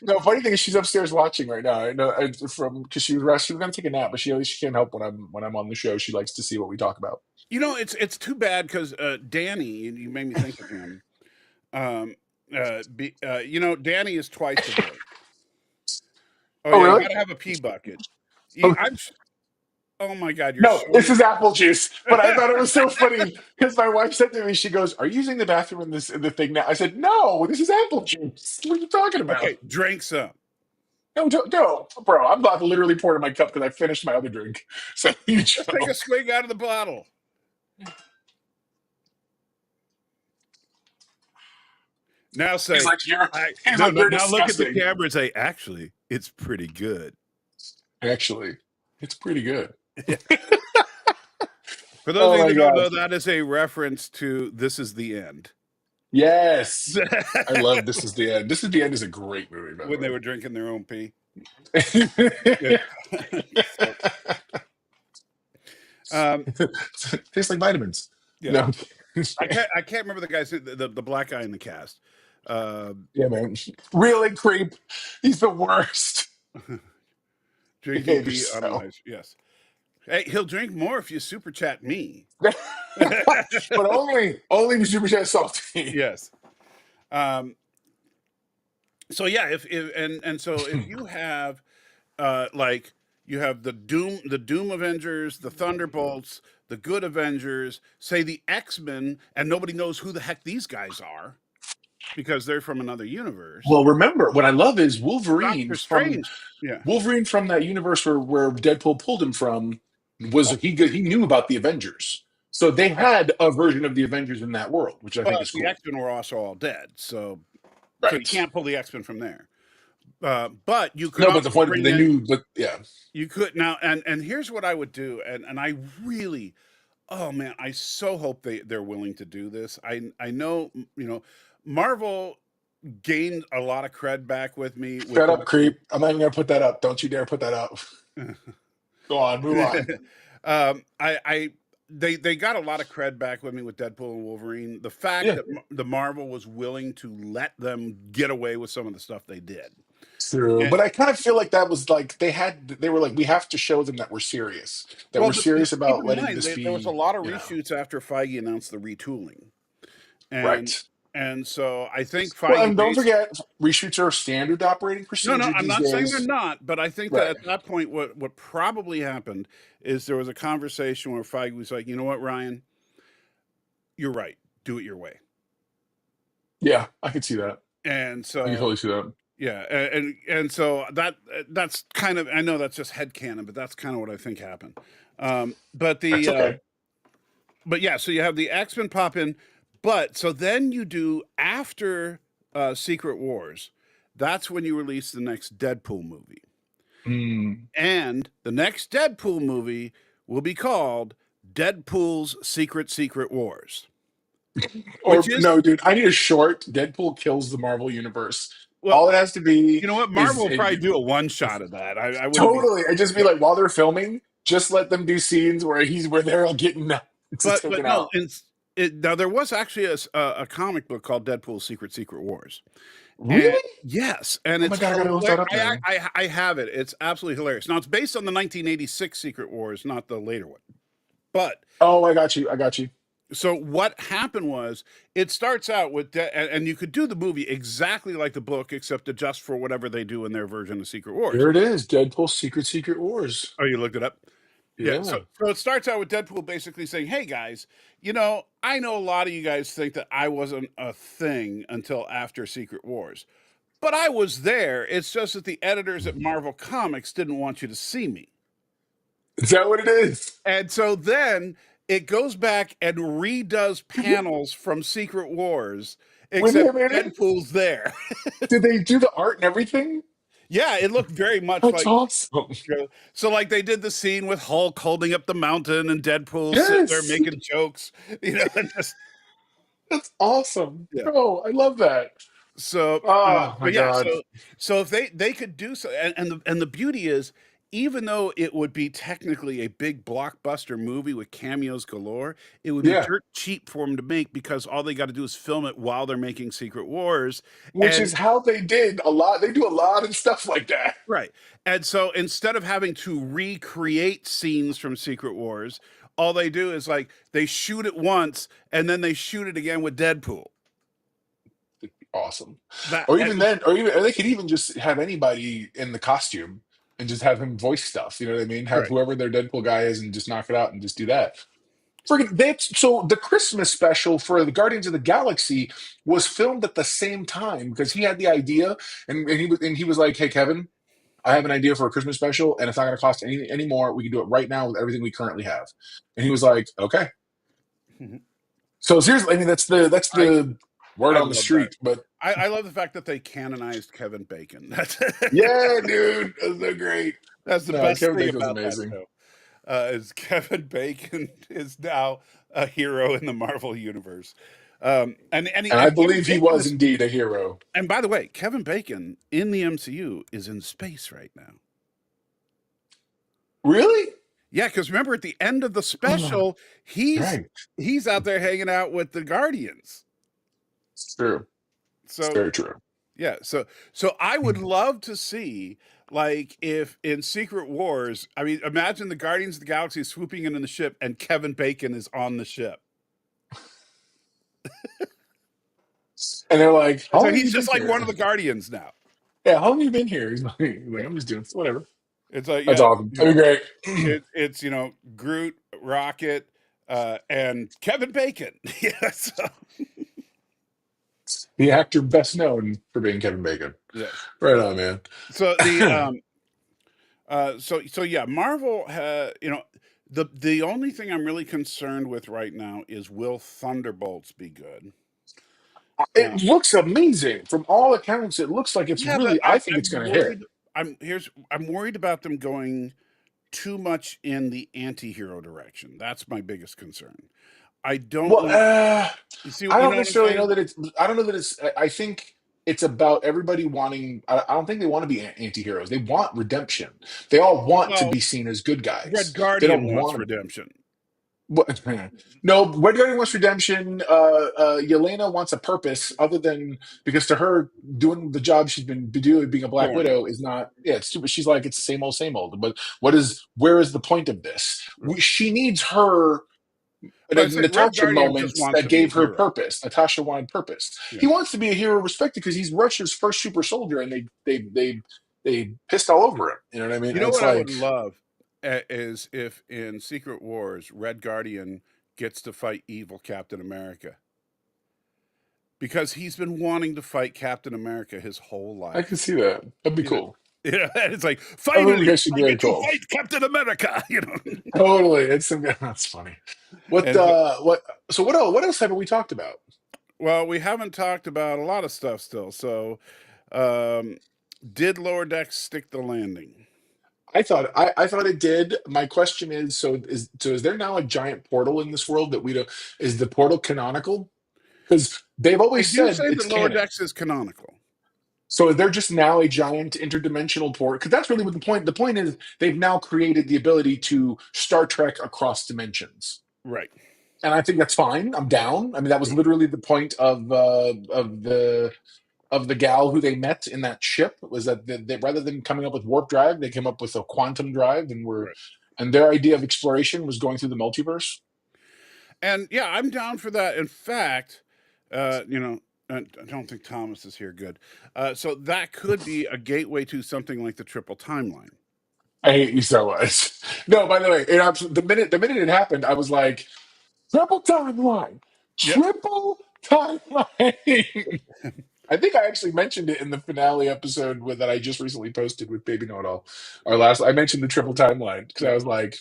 No, funny thing is, she's upstairs watching right now. I know from because she was going to take a nap, but she can't help when I'm on the show. She likes to see what we talk about. It's too bad because Danny, you made me think of him. Danny is twice a day. Oh Oh, yeah, you really? gotta have a pee bucket. Oh, Oh my God, you're no, so. this is apple juice. But I thought it was so funny because my wife said to me, she goes, "Are you using the bathroom in the thing now?" I said, "No, this is apple juice. What are you talking about?" Okay, drink some. No, don't, bro. I'm about to literally pour it in my cup because I finished my other drink. So you Just take a swig out of the bottle. Now say, He's like, you're no, now look at the disgusting. camera and say, actually, it's pretty good. Actually, it's pretty good. For those Oh of you my who don't gosh. know, that is a reference to This Is the End. Yes. I love This Is the End. This Is the End is a great movie, by the When they way. were drinking their own pee. Yeah. So, um, Tastes like vitamins. yeah. No. I can't remember the guy's the black guy in the cast. Yeah, man. Really creep. He's the worst. Drinking Behave pee on yourself. ice. Yes. Hey, he'll drink more if you super chat me. But only if Super Chat salty. Yes. Um, so yeah, if so if you have like you have the Doom Avengers, the Thunderbolts, the Good Avengers, say the X-Men, and nobody knows who the heck these guys are because they're from another universe. Well, remember what I love is Wolverine Doctor from Strange. Yeah. that universe where Deadpool pulled him from was he knew about the Avengers. So they had a version of the Avengers in that world, which I think But is the cool. X-Men were also all dead, so you Right. can't pull the X-Men from there. But you could No, but the also point bring they in knew, but yeah. you could now and here's what I would do, and I really, oh man, I so hope they're willing to do this. I know, Marvel gained a lot of cred back with me with Shut up, Deadpool. creep. I'm not even gonna put that up. Don't you dare put that up. Go on, move on. I they got a lot of cred back with me with Deadpool and Wolverine. The fact Yeah. that the Marvel was willing to let them get away with some of the stuff they did. True. And But I kind of feel like that was like they were like, we have to show them that we're serious. That well, we're serious keep about in letting mind this there was a be, lot of reshoots after Feige announced the retooling, and right. and so I think Well, Feige and don't based. forget, reshoots are a standard operating No, procedure I'm these not saying they're days. not, but I think that Right. at that point, what probably happened is there was a conversation where Feige was like, you know what, Ryan, you're right, do it your way, Yeah, I can see that. and I can so totally see that. yeah, and so that's kind of, I know that's just headcanon, but that's kind of what I think happened. But That's okay. but yeah, so you have the X-Men pop in, but so then you do after Secret Wars, that's when you release the next Deadpool movie. Mm. And the next Deadpool movie will be called Deadpool's Secret Wars, which Or is, no, dude, I need a short. Deadpool kills the Marvel universe. well, All it has to be you know what? Marvel is will probably do a one shot of that. I wouldn't be, totally. I just be but like, while they're filming, just let them do scenes where they're all getting but taken no. out. Now there was actually a comic book called Deadpool's Secret Wars, and Really? yes, and Oh my it's god, I gotta look that hilarious. up now. I have it. It's absolutely hilarious. Now it's based on the 1986 Secret Wars, not the later one. But Oh, I got you. I got you. so what happened was it starts out with and you could do the movie exactly like the book except adjust for whatever they do in their version of Secret Wars. Here it is. Deadpool Secret Wars. Oh, you looked it up? Yeah. So Yeah. so it starts out with Deadpool basically saying, "Hey guys, I know a lot of you guys think that I wasn't a thing until after Secret Wars, but I was there. It's just that the editors at Marvel Comics didn't want you to see me." Is that what it is? And so then it goes back and redoes panels from Secret Wars, Wait except a minute. Deadpool's there. Did they do the art and everything? Yeah, it looked very much That's like. awesome. So, like, they did the scene with Hulk holding up the mountain and Deadpool sitting there Yes. making jokes, and just That's awesome. yeah. Oh, I love that. So, Oh my but yeah, god. so if they could do so, and the beauty is, even though it would be technically a big blockbuster movie with cameos galore, it would be Yeah. dirt cheap for them to make because all they got to do is film it while they're making Secret Wars, Which and is how they did a lot. They do a lot of stuff like that. right, and so instead of having to recreate scenes from Secret Wars, all they do is like they shoot it once and then they shoot it again with Deadpool. Awesome. That Or even then, or they could even just have anybody in the costume and just have him voice stuff. You know what I mean? Have right. whoever their Deadpool guy is and just knock it out and just do that. Friggin' that's so the Christmas special for the Guardians of the Galaxy was filmed at the same time because he had the idea and he was like, "Hey Kevin, I have an idea for a Christmas special and it's not going to cost any more. We can do it right now with everything we currently have." And he was like, "Okay." Mhm. So seriously, I mean that's I the word I on the love that. street. But I love the fact that they canonized Kevin Bacon. yeah, dude, that's so great. That's the No, best Kevin thing Bacon's about that amazing. show. Is Kevin Bacon is now a hero in the Marvel universe. And I Kevin believe he Bacon was is. indeed a hero. And by the way, Kevin Bacon in the MCU is in space right now. Really? Yeah, because remember at the end of the Oh, special, he's right. he's out there hanging out with the Guardians. It's true. It's So very true. yeah, so I would love to see like if in Secret Wars, I mean, imagine the Guardians of the Galaxy swooping in the ship and Kevin Bacon is on the ship. And they're like, how So long have he's you been just like one of here? the Guardians now. Yeah, how long have you been here? He's like, I'm just doing whatever. It's like, That's yeah, awesome. That'd be great. it's Groot, Rocket, and Kevin Bacon. Yeah, so, The actor best known for being Kevin Bacon. yes. Right on, man. So so yeah, Marvel. The only thing I'm really concerned with right now is will Thunderbolts be good? Uh, It looks amazing. From all accounts, it looks like it's yeah, but really, I think it's I'm going to hit. worried. I'm worried about them going too much in the anti-hero direction. That's my biggest concern. I don't Well, want. You see, I you don't know what I'm necessarily know saying? that it's, I don't know that it's, I think it's about everybody wanting, I don't think they want to be anti-heroes. They want redemption. They all want to Well, be seen as good Red guys. They Guardian don't wants want, redemption. what, no, Red Guardian wants redemption. Yelena wants a purpose other than, because to her, doing the job she's been doing, being a Black Boring. Widow is not, yeah, it's stupid. She's like, it's the same old, same old. But where is the point of this? She needs her But I say Red Natasha Guardian just moments wants that to be a gave her hero. purpose. Natasha wanted purpose. Yeah. He wants to be a hero respected because he's Russia's first super soldier, and they pissed all over him. You know what I mean? You And know it's what I would like, love is if in Secret Wars, Red Guardian gets to fight evil Captain America because he's been wanting to fight Captain America his whole I can life. see that. That'd be You know, cool. yeah, it's like I think finally that should be I very get to cool. fight Captain America. Totally, it's some, that's funny. What And what? So what else haven't we talked about? well, we haven't talked about a lot of stuff still. So, um, did Lower Decks stick the landing? I thought it did. My question is, is there now a giant portal in this world that we don't? Is the portal canonical? Because they've They always do said say it's that Lower canon. Decks is canonical, So is there just now a giant interdimensional port? Because that's really what the point. The point is they've now created the ability to Star Trek across dimensions, right? and I think that's fine. I'm down. I mean, that was literally the point of the gal who they met in that ship was that rather than coming up with warp drive, they came up with a quantum drive, Right. and their idea of exploration was going through the multiverse. And yeah, I'm down for that. In fact, I don't think Thomas is here. Good. So that could be a gateway to something like the triple timeline. I hate you so much. No, by the way, the minute it happened, I was like, triple timeline, Yep. triple timeline. I think I actually mentioned it in the finale episode that I just recently posted with Baby Know It All. Our last, I mentioned the triple timeline because I Yep. was like,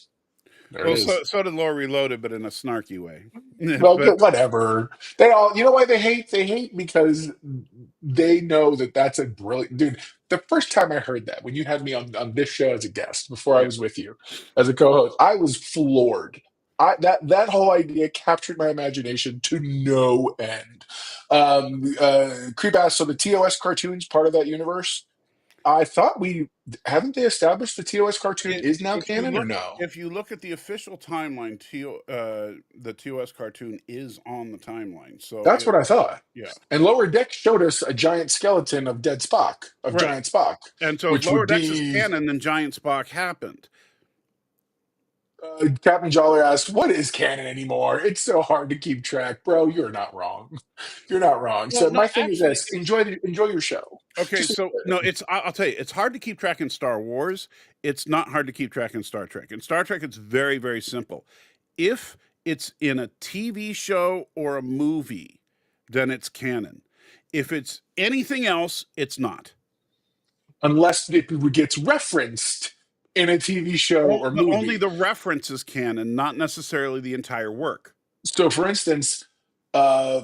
there it Well, is. so did Lore Reloaded, but in a snarky way. Well, But whatever. They all, you know why they hate? They hate because they know that that's a brilliant dude. The first time I heard that, when you had me on this show as a guest, before I yeah, was with you as a co-host, I was floored. That whole idea captured my imagination to no end. Creep asked, so the TOS cartoon's part of that universe? I thought we haven't they established the TOS cartoon it, is now if you canon or look no? if you look at the official timeline, the TOS cartoon is on the timeline. So That's what I thought. yeah, And Lower Deck showed us a giant skeleton of dead Spock, of right. giant Spock, And so if which Lower would Decks is be canon, then Giant Spock happened. Captain Jolly asks, "What is canon anymore? It's so hard to keep track, bro. You're not wrong. You're not wrong." Well, So no, my thing is actually, this: enjoy your show. okay. Just So no, I'll tell you, it's hard to keep track in Star Wars. It's not hard to keep track in Star Trek. In Star Trek, it's very, very simple. If it's in a TV show or a movie, then it's canon. If it's anything else, it's not. unless it gets referenced in a TV show or Only movie. the reference is canon, not necessarily the entire work. So, for instance,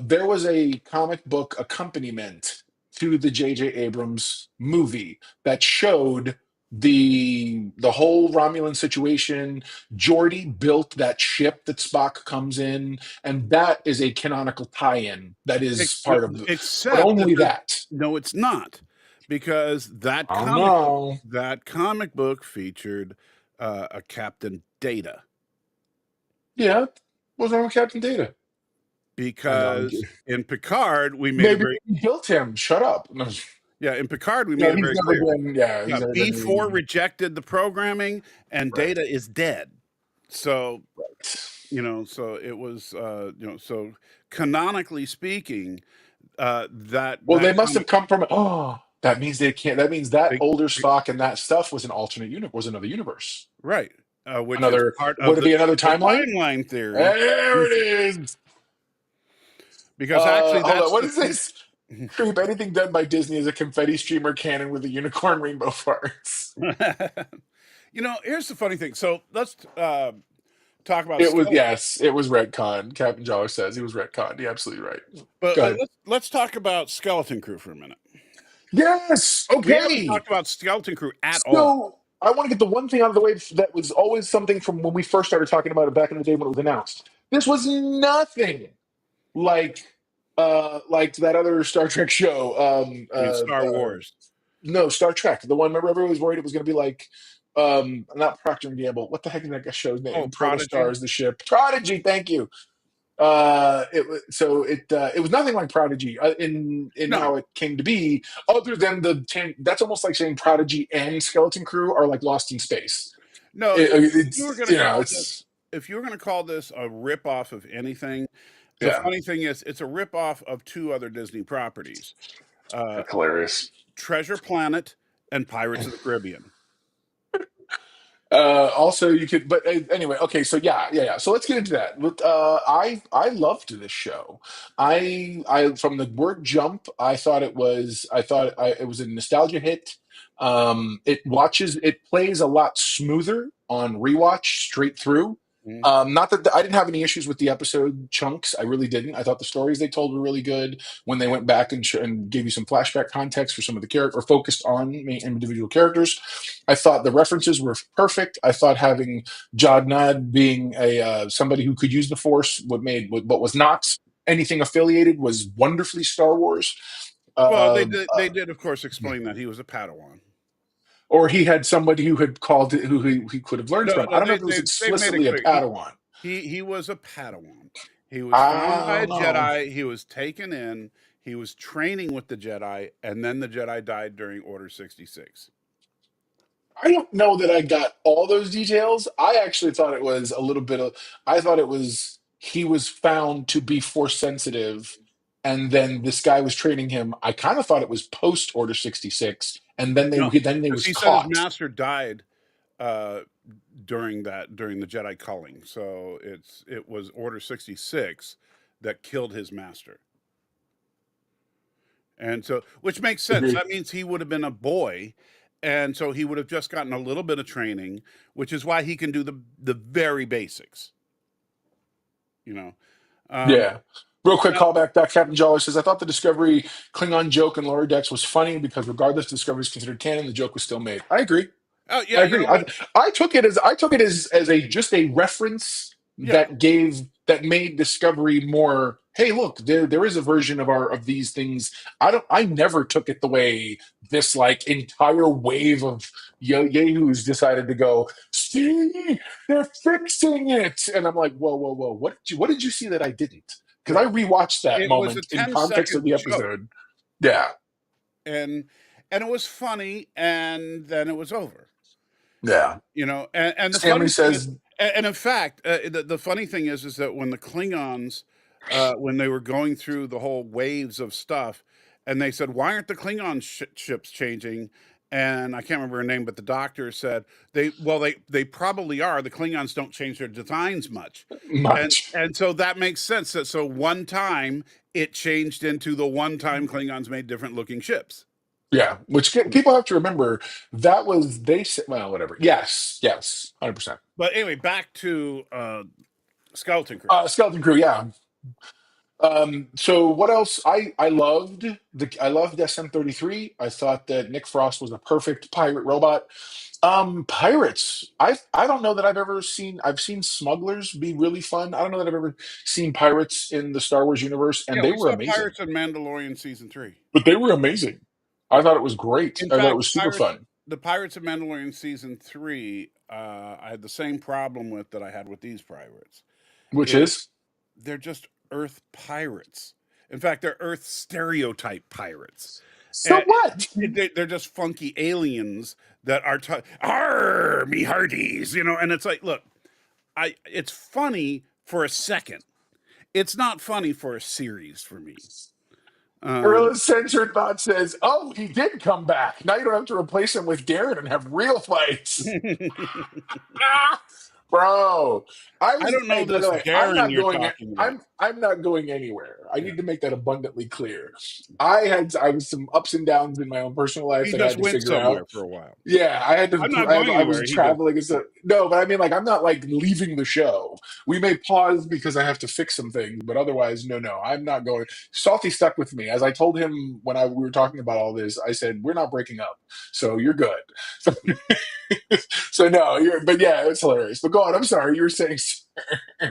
there was a comic book accompaniment to the J.J. Abrams movie that showed the whole Romulan situation. Geordi built that ship that Spock comes in, and that is a canonical tie-in. That is part of the, but Except that only that. no, it's not, because I don't know. that comic book featured a Captain Data. Yeah, what's wrong with Captain Data? I know. Because in Picard we made it Maybe very he built him. Shut up. No, in Picard we no, made it he's very never clear. been. Yeah, Yeah, he's never B4 been. rejected the programming, and Right. Data is dead. So Right. so it was so canonically speaking, Well, they that must comic have come from. Oh, that means they can't. That means that they, older Spock and that stuff was an alternate universe. Was another universe. right, which is Another. part of Would it the be another triple timeline? timeline theory. There it is. Because actually Hold on. that's What the is this? Creep. Anything done by Disney is a confetti streamer cannon with a unicorn rainbow farts. Here's the funny thing. So let's talk about It was, skeleton. yes, it was retcon. Captain Jolly says he was retcon. You're absolutely right. But Go ahead. let's talk about Skeleton Crew for a minute. Yes. We haven't Okay. talked about Skeleton Crew at all. So I want to get the one thing out of the way that was always something from when we first started talking about it back in the day when it was announced. This was nothing like like that other Star Trek show. I mean, Star Wars. No, Star Trek. The one, remember, everyone was worried it was going to be like not Procter and Gamble. What the heck is that show's Oh, name? Prodigy. Protostar is the ship. Prodigy. Thank you. It was nothing like Prodigy in No, how it came to be, other than that's almost like saying Prodigy and Skeleton Crew are like lost in space. no. If you were It's going to call this, if you were going to call this a rip off of anything, the yeah, funny thing is, it's a rip off of two other Disney properties: uh, that's hilarious. Treasure Planet and Pirates of the Caribbean. Also, you could, but anyway, okay. So yeah. So let's get into that. I loved this show. I from the word jump, it was a nostalgia hit. It plays a lot smoother on rewatch straight through. Mhm. Not that I didn't have any issues with the episode chunks. I really didn't. I thought the stories they told were really good when they went back and gave you some flashback context for some of the character or focused on individual characters. I thought the references were perfect. I thought having Jodnad being a somebody who could use the Force, what was not anything affiliated, was wonderfully Star Wars. Well, Uh, they did, of course, explain that he was a Padawan. or he had somebody who had called it, who he could have learned No, from. I no, don't know if it was they made it explicitly a clear. Padawan. He was a Padawan. He was found I by a don't know. Jedi. He was taken in. He was training with the Jedi, and then the Jedi died during Order 66. I don't know that I got all those details. I actually thought it was a little bit of. I thought it was he was found to be force sensitive, and then this guy was training him. I kind of thought it was post Order 66, and No, then they because was he said his caught. master died uh, during the Jedi culling. So it was Order 66 that killed his master. And so, which makes sense. Agreed. That means he would have been a boy, and so he would have just gotten a little bit of training, which is why he can do the very basics. You know, um, Yeah. Real quick now, callback. That Captain Jolly says, I thought the Discovery Klingon joke in Lower Decks was funny because regardless Discovery is considered canon, the joke was still made. I agree. oh I yeah, you agree. know what? I took it as a just a reference Yeah, that made Discovery more. Hey, look, there is a version of these things. I never took it the way this like entire wave of yahoos decided to go. See, they're fixing it, and I'm like, whoa! What did you see that I didn't? Because I right. rewatched that It was a moment in context of 10-second the joke, episode. Yeah, and it was funny, and then it was over. yeah. And the Stanley funny thing is, says, and in fact, the funny thing is that when the Klingons, when they were going through the whole waves of stuff, and they said, "Why aren't the Klingon ships changing?" And I can't remember her name, but the doctor said they probably are. The Klingons don't change their designs much, much. and so that makes sense. That so one time it changed into the one time Klingons made different looking ships. Yeah, people have to remember that was they said. Well, whatever. Yes, 100%. But anyway, back to Skeleton Crew. Skeleton Crew. Yeah, So what else? I loved SM-33. I thought that Nick Frost was a perfect pirate robot. Pirates. I don't know that I've seen smugglers be really fun. I don't know that I've ever seen pirates in the Star Wars universe, Yeah, and they we were saw amazing. Pirates and Mandalorian season 3. But they were amazing. I thought it was great. In I thought it fact, was super fun. the Pirates of Mandalorian season 3, I had the same problem with that I had with these pirates. Which Is is they're just Earth pirates. In fact, they're Earth stereotype pirates. so And what? they're just funky aliens that are "Arr, me hearties," and it's like, look, it's funny for a second. It's not funny for a series for me. Um, Gorilla's censored thought says, "Oh, he did come back. Now you don't have to replace him with Darren and have real fights." Ah, bro, I don't know hey, by the this way, Darren you're talking about. I'm not going anywhere. I Yeah. need to make that abundantly clear. I was some ups and downs in my own personal life He that I had just to went figure out. somewhere for a while. Yeah, I had to. I'm not going I was anywhere. He just traveling and stuff. No, but I mean, like, I'm not like leaving the show. We may pause because I have to fix some things, but otherwise, no, I'm not going. Salty stuck with me, as I told him when we were talking about all this. I said, "We're not breaking up, so you're good." So no, but yeah, it's hilarious. But go on. I'm sorry, you were saying,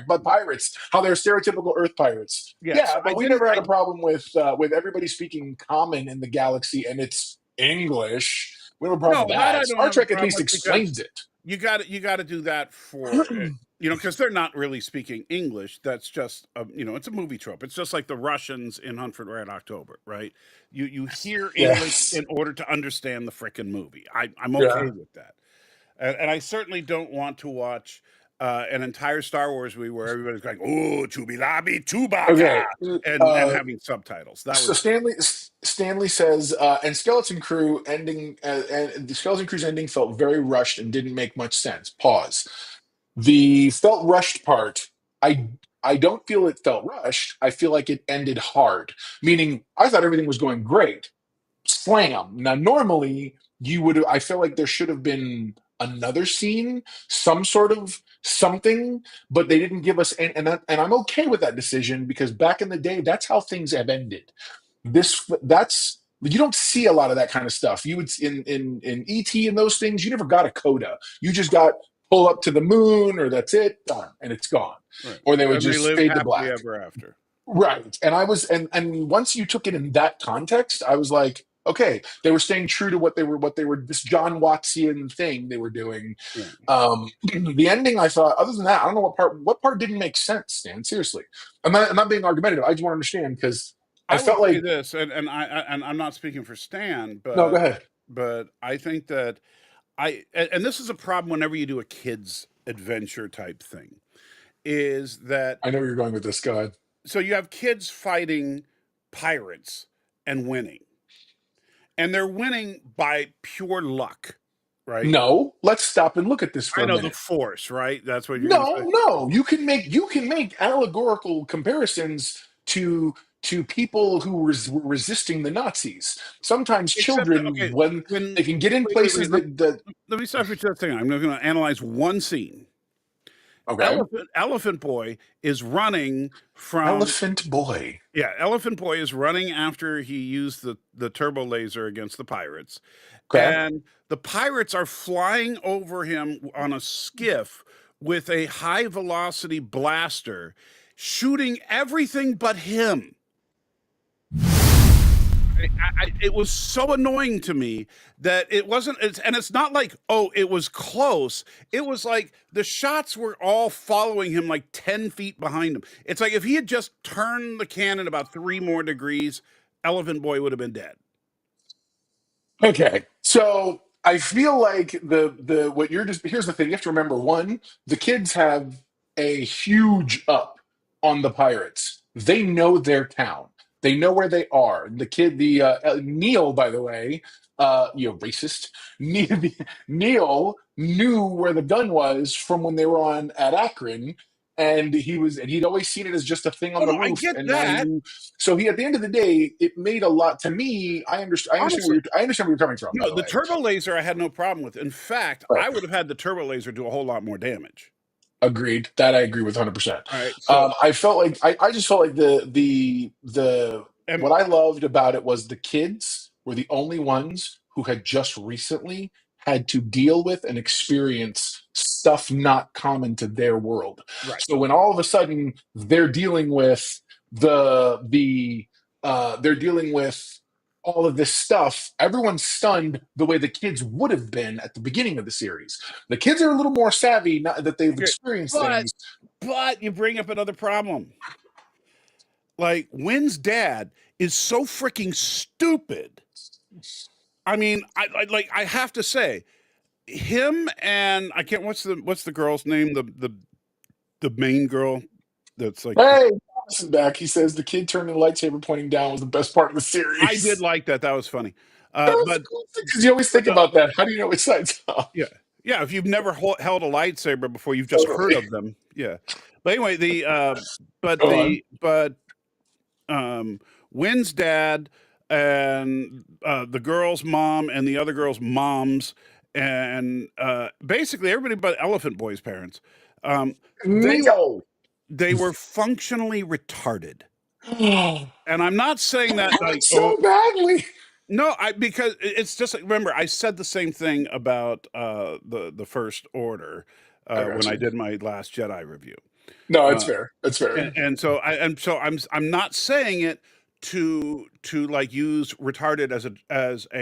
but pirates, how they're stereotypical Earth pirates. yeah. So Yeah, but we never had a problem with everybody speaking common in the galaxy, and it's English. We have a problem No, with that I that. don't Star have a Trek at problem least with, because explains it. you got to do that for because they're not really speaking English. That's just it's a movie trope. It's just like the Russians in Hunt for Red October, right? You hear English Yes. in order to understand the frickin' movie. I'm okay Yeah. with that, and I certainly don't want to watch an entire Star Wars movie where everybody's going, "Oh, Chubilabi Chewbacca," Okay. and having subtitles. That So was Stanley says, and Skeleton Crew ending, and the Skeleton Crew's ending felt very rushed and didn't make much sense. Pause. The felt rushed part, I I don't feel it felt rushed. I feel like it ended hard. Meaning, I thought everything was going great. Slam. Now, normally I feel like there should have been another scene, some sort of something, but they didn't give us, and I'm okay with that decision because back in the day, that's how things have ended. That's you don't see a lot of that kind of stuff. You would in ET and those things, you never got a coda. You just got pull up to the moon, or that's it, done, and it's gone. right. Or they would And they just lived fade to happily black. ever after. Right. And I was and once you took it in that context, I was like, okay, they were staying true to what they were this John Wattsian thing they were doing. Right. The ending, I thought, other than that, I don't know what part didn't make sense, Stan. Seriously. I'm not being argumentative. I just want to understand because I I will felt say like this, and I'm not speaking for Stan, no, go ahead. but I think that and this is a problem whenever you do a kids adventure type thing, is that I know where you're going with this. Go ahead. so you have kids fighting pirates and winning, and they're winning by pure luck, right? No, let's stop and look at this I for a know the minute. force, right? That's what you're going to No, say. no, you can make allegorical comparisons to people who were resisting the Nazis. Sometimes Except that, children, okay, when when they can get in wait, places that let me stop for just a second. I'm going to analyze one scene. okay, Elephant Boy is running from Elephant Boy. Yeah, Elephant Boy is running after he used the turbo laser against the pirates. Okay, And the pirates are flying over him on a skiff with a high velocity blaster, shooting everything but him. It was so annoying to me that it wasn't, and it's not like, oh, it was close. It was like the shots were all following him like 10 feet behind him. It's like if he had just turned the cannon about 3 more degrees, Elephant Boy would have been dead. okay. So I feel like the what you're just here's the thing. You have to remember one, the kids have a huge up on the pirates. They know their town. They know where they are. The Neil, by the way, you racist. Neil knew where the gun was from when they were on at Akron, and he'd always seen it as just a thing Oh on the no, I roof, get and now he that. knew. So he, at the end of the day, it made a lot to me. I understand. Honestly, I understand where you're coming from. By no, the the way, turbo laser I had no problem with. In fact, right? I would have had the turbo laser do a whole lot more damage. Agreed. That I agree with 100%. All right. So, I felt like I just felt like the and what I loved about it was the kids were the only ones who had just recently had to deal with and experience stuff not common to their world. right. So when all of a sudden they're dealing with they're dealing with all of this stuff, everyone's stunned the way the kids would have been at the beginning of the series. The kids are a little more savvy now that they've Okay. experienced But things. but you bring up another problem. Like Wynn's dad is so freaking stupid. I mean, I have to say, him and I can't. What's the girl's name? The main girl that's like. Hey, Thomas is back. He says the kid turning the lightsaber pointing down was the best part of the I did series. like that. That was funny. That was But cool because you always think the, about that. How do you know which side's up? yeah, yeah. If you've never held a lightsaber before, you've just heard Totally. of them. Yeah. But anyway, Go on. but Wynn's dad and the girl's mom and the other girl's moms and basically everybody but Elephant Boy's parents. They Neo. they were functionally retarded, Oh, and I'm not saying that like so badly. no, because it's just like, remember I said the same thing about the First Order I when got I you. did my Last Jedi review. No, it's Uh, fair. It's fair. and so I'm not saying it to like use retarded as a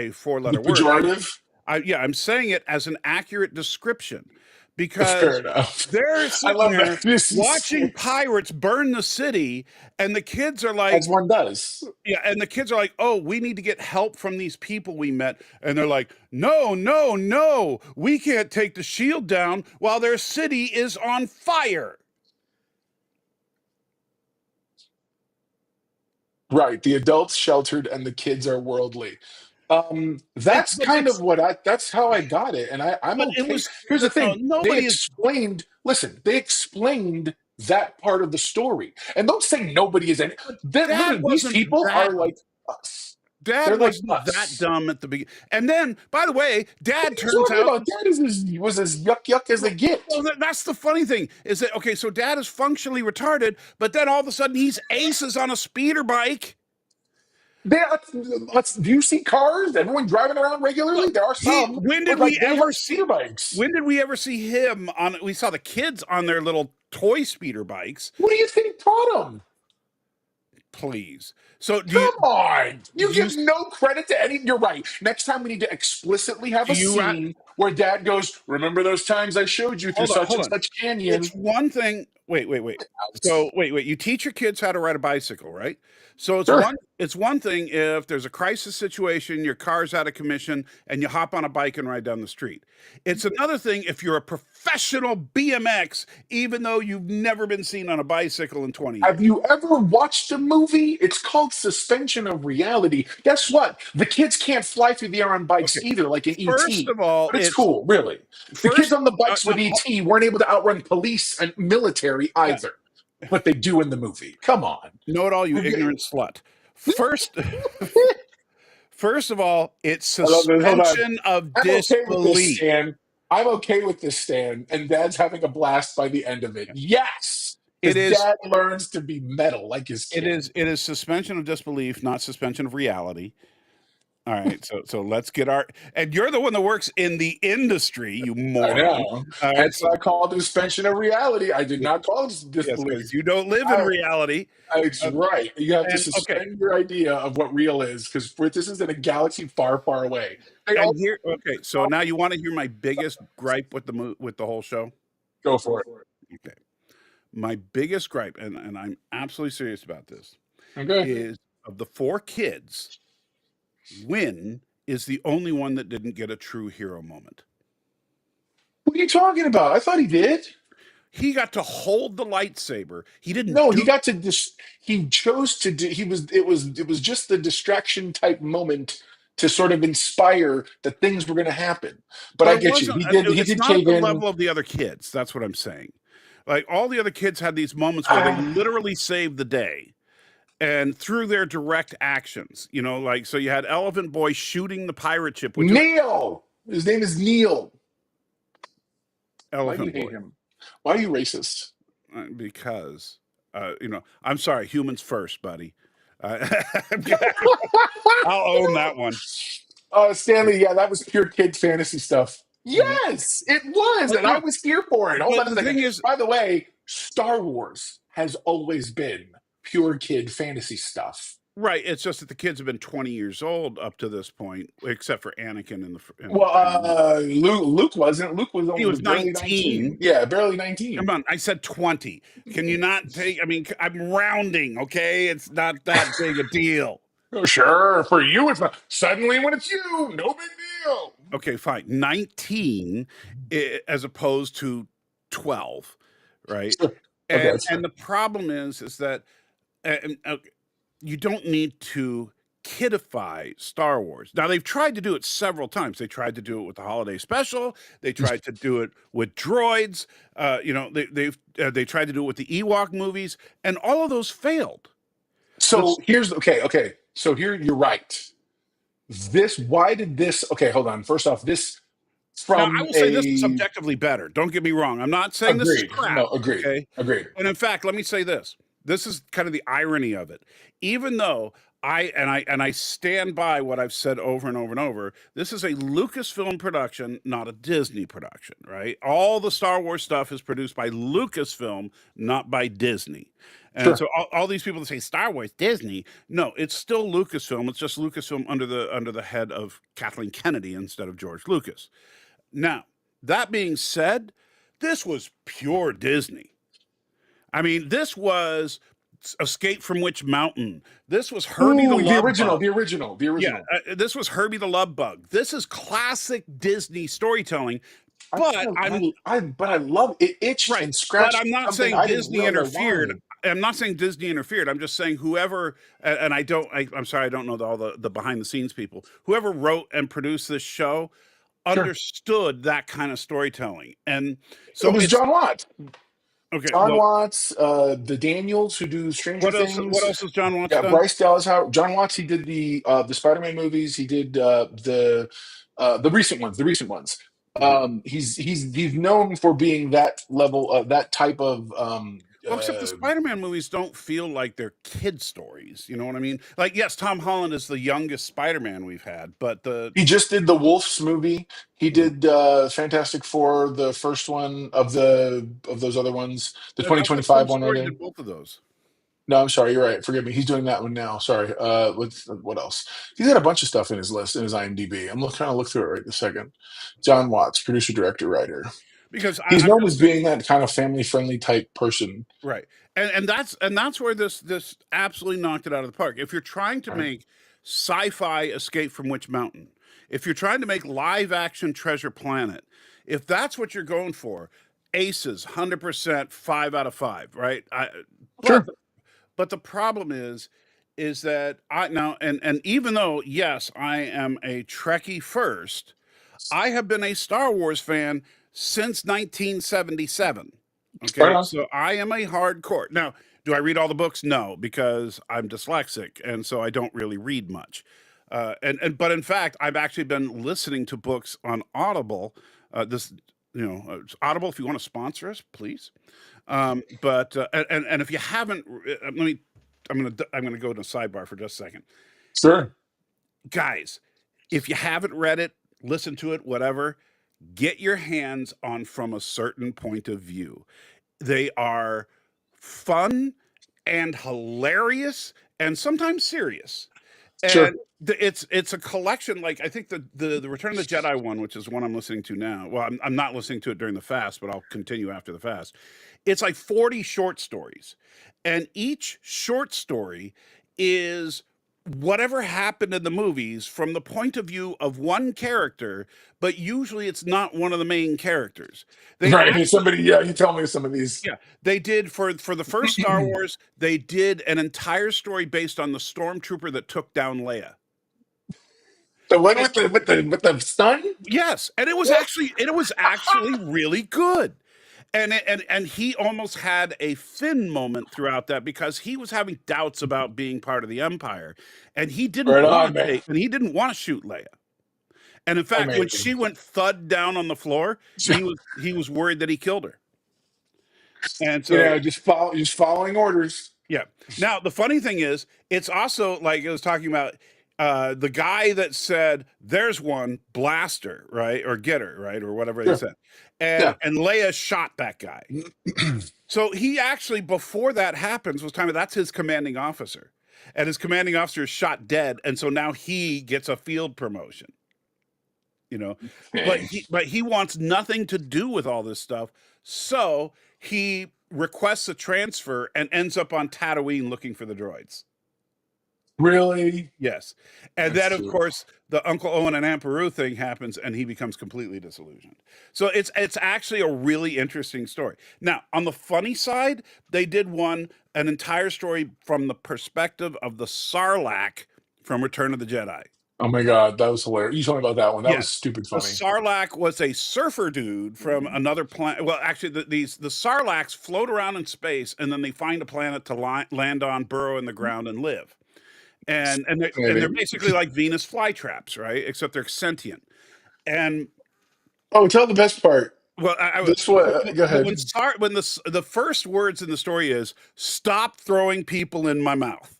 The 4-letter word. pejorative. I'm saying it as an accurate description Fair because enough. they're I sitting love there that. This watching is pirates burn the city, and the kids are as like, one does. yeah, and the kids are like, oh, we need to get help from these people we met, and they're like, no, no, no, we can't take the shield down while their city is on fire. Right. The adults sheltered and the kids are worldly. It, That's but kind of it's that's how I got it. And I'm but it okay. was Here's the no thing. They nobody is. explained, listen, they explained that part of the story. And don't say nobody is in But that Dad literally these wasn't people that. are like us. They're Dad like wasn't that us. dumb at the beginning. And then, by the way, What Dad are you turns talking out. about? Dad was as yuck yuck as they get. Well, that's the funny thing is that okay, so Dad is functionally retarded, but then all of a sudden he's aces on a speeder bike. They, do you see cars? Everyone driving around Well, regularly? There are he some, when but did like we they have ever see? speeder bikes. When did we ever see him on? We saw the kids on their little toy speeder bikes. What do you think taught them? Please. So Come on. do You you give no credit to any. You're right. Next time we need to explicitly have do a you scene where dad goes, remember those times I showed you through hold on, such hold and on. such canyon? It's one thing. Wait. So wait. You teach your kids how to ride a bicycle, right? So Sure. it's one thing if there's a crisis situation, your car's out of commission, and you hop on a bike and ride down the street. It's another thing if you're a professional BMX, even though you've never been seen on a bicycle in 20 years. Have you ever watched a movie? It's called Suspension of Reality. Guess what? The kids can't fly through the air on bikes Okay. either, like in First ET. of all, But it's it's cool, really. The kids first. on the bikes No, with ET weren't able to outrun police and military yeah. either, but they do in the movie. Come on. Know it all, you We're getting- ignorant slut. First, first of all, it's I love this. Hold on. suspension of I'm okay with this, disbelief. Stan. I'm okay with this, Stan. And Dad's having a blast by the end of it. Yes, It because is. Dad learns to be metal like his It kid. is. It is suspension of disbelief, not suspension of reality. All right, so let's get our. And you're the one that works in the industry, you I moron. know. All right, That's why I called it suspension of reality. I did not call it yes, disbelief. because you don't live in reality. It's right. You have to And suspend okay, your idea of what real is because this is in a galaxy far, far away. They all and here, okay. So now you want to hear my biggest gripe with with the whole show? go for it. Okay, my biggest gripe, and I'm absolutely serious about this, Okay. is of the 4 kids, Wynn is the only one that didn't get a true hero moment. What are you talking about? I thought he did. He got to hold the lightsaber. He didn't No, he do. got to he chose to do it was just the distraction type moment to sort of inspire that things were going to happen. But But I it get you. wasn't. He It's did not at cave the in. level of the other kids. That's what I'm saying. Like all the other kids had these moments where they literally saved the day, and through their direct actions, like so you had Elephant Boy shooting the pirate ship, which was Neil. His name is Neil. Why do you Elephant hate Boy. him? Why are you racist? Because I'm sorry, humans first, buddy. Uh, I'll own that one. Stanley, yeah, that was pure kid fantasy stuff. Mhm. Yes, it was, But and I no, was here for it. Hold but on a the second. thing is, By the way, Star Wars has always been pure kid fantasy stuff. right? It's just that the kids have been 20 years old up to this point, except for Anakin in Well, the Luke wasn't. Luke was he only was barely 19. 19. Yeah, barely Come 19. on, I said 20. Can you not take? I mean, I'm rounding, okay? It's not that big a deal. Oh, sure, for you it's not. Suddenly, when it's you, no big deal. Okay, fine. 19 as opposed to 12, right? Sure. Okay, And that's and fair. the problem is that okay, you don't need to kidify Star Wars. Now they've tried to do it several times. They tried to do it with the holiday special. They tried to do it with droids. They tried to do it with the Ewok movies, and all of those failed. So This here's okay. So here you're right. Why did this? Okay, hold on. First off, this Now I from will say this is a objectively better. Don't get me wrong. I'm not saying this is agreed. crap. No, agreed. Okay, Agreed. and in fact, let me say this. This is kind of the irony of it. Even though I stand by what I've said over and over and over, this is a Lucasfilm production, not a Disney production, right? All the Star Wars stuff is produced by Lucasfilm, not by Disney. And Sure. so all these people that say Star Wars Disney, no, it's still Lucasfilm. It's just Lucasfilm under the head of Kathleen Kennedy instead of George Lucas. Now, that being said, this was pure Disney. I mean, this was Escape from Witch Mountain. This was Herbie the Ooh, the Love original, Bug. the original, the Yeah, original. this was Herbie the Love Bug. This is classic Disney storytelling, I but kind I'm of, but I love it. Itched right. and But scratched I'm not something saying I didn't Disney realize interfered. why. I'm not saying Disney interfered. I'm just saying whoever, and I'm sorry, I don't know all the behind the scenes people. Whoever wrote and produced this show Sure. understood that kind of storytelling, and It so was it's John Watts. okay. John Well, Watts, the Daniels who do Stranger what else? What Things. else has John Watts Yeah, done? Bryce Dallas Howard. John Watts. He did the Spider-Man movies. He did the recent ones. The recent ones. Mhm. He's known for being that level of that type of Well, except the Spider-Man movies don't feel like they're kid stories. You know what I mean? Like, yes, Tom Holland is the youngest Spider-Man we've had, but the he just did the Wolves movie. He Mhm. did Fantastic Four, the first one of those other ones, the I thought Tim 2025 one, Story rather. did both of those. No, I'm sorry, you're right. Forgive me. He's doing that one now. Sorry. What else? He's got a bunch of stuff in his list in his IMDb. Trying to look through it right this second. John Watts, producer, director, writer. Because He's I'm known just as being that kind of family friendly type person. right, and that's where this absolutely knocked it out of the park. If you're trying to Right. make sci-fi Escape from Witch Mountain, if you're trying to make live action Treasure Planet, if that's what you're going for, aces, 100%, 5 out of 5, right? But Sure. but the problem is that I now and even though yes, I am a Trekkie first, I have been a Star Wars fan since 1977. Right Okay, on. so I am a hardcore. Now, do I read all the books? No, because I'm dyslexic, and so I don't really read much. But in fact, I've actually been listening to books on Audible. It's Audible. If you want to sponsor us, please. But if you haven't, let me. I'm gonna go to a sidebar for just a second, Sure. guys. If you haven't read it, listen to it, whatever. Get your hands on From a Certain Point of View. They are fun and hilarious and sometimes serious. Sure. And it's a collection. Like I think the Return of the Jedi one, which is one I'm listening to now. Well, I'm not listening to it during the fast, but I'll continue after the fast. It's like 40 short stories, and each short story is whatever happened in the movies from the point of view of one character, but usually it's not one of the main characters. They Right. actually Somebody, yeah, you tell me some of these. yeah, they did for the first Star Wars, they did an entire story based on the stormtrooper that took down Leia. The one And- with the stun? yes, and it was actually really good. And he almost had a Finn moment throughout that because he was having doubts about being part of the Empire, and he didn't Right want on, to man. shoot Leia. And in fact, when Amazing. she went thud down on the floor, he was worried that he killed her. And so, just following orders. yeah. Now, the funny thing is, it's also like it was talking about the guy that said, "There's one blaster, right, or get her, right, or whatever they Sure. said," and Yeah. Leia shot that guy. So he actually, before that happens, was talking about that's his commanding officer, and his commanding officer is shot dead, and so now he gets a field promotion. You know, Dang. but he wants nothing to do with all this stuff, so he requests a transfer and ends up on Tatooine looking for the droids. Really? Yes. And That's then, of cute. course, the Uncle Owen and Aunt Beru thing happens, and he becomes completely disillusioned. So it's actually a really interesting story. Now, on the funny side, they did an entire story from the perspective of the Sarlacc from Return of the Jedi. Oh my God, that was hilarious. You told me about that one. That was Yes. stupid The funny. Sarlacc was a surfer dude from another planet. Well, actually, the Sarlaccs float around in space, and then they find a planet to land on, burrow in the ground, and live. And they're Fascinating. basically like Venus flytraps, right? Except they're sentient. And Oh, tell the best part. well, This what? Go but ahead. when the first words in the story is "Stop throwing people in my mouth,"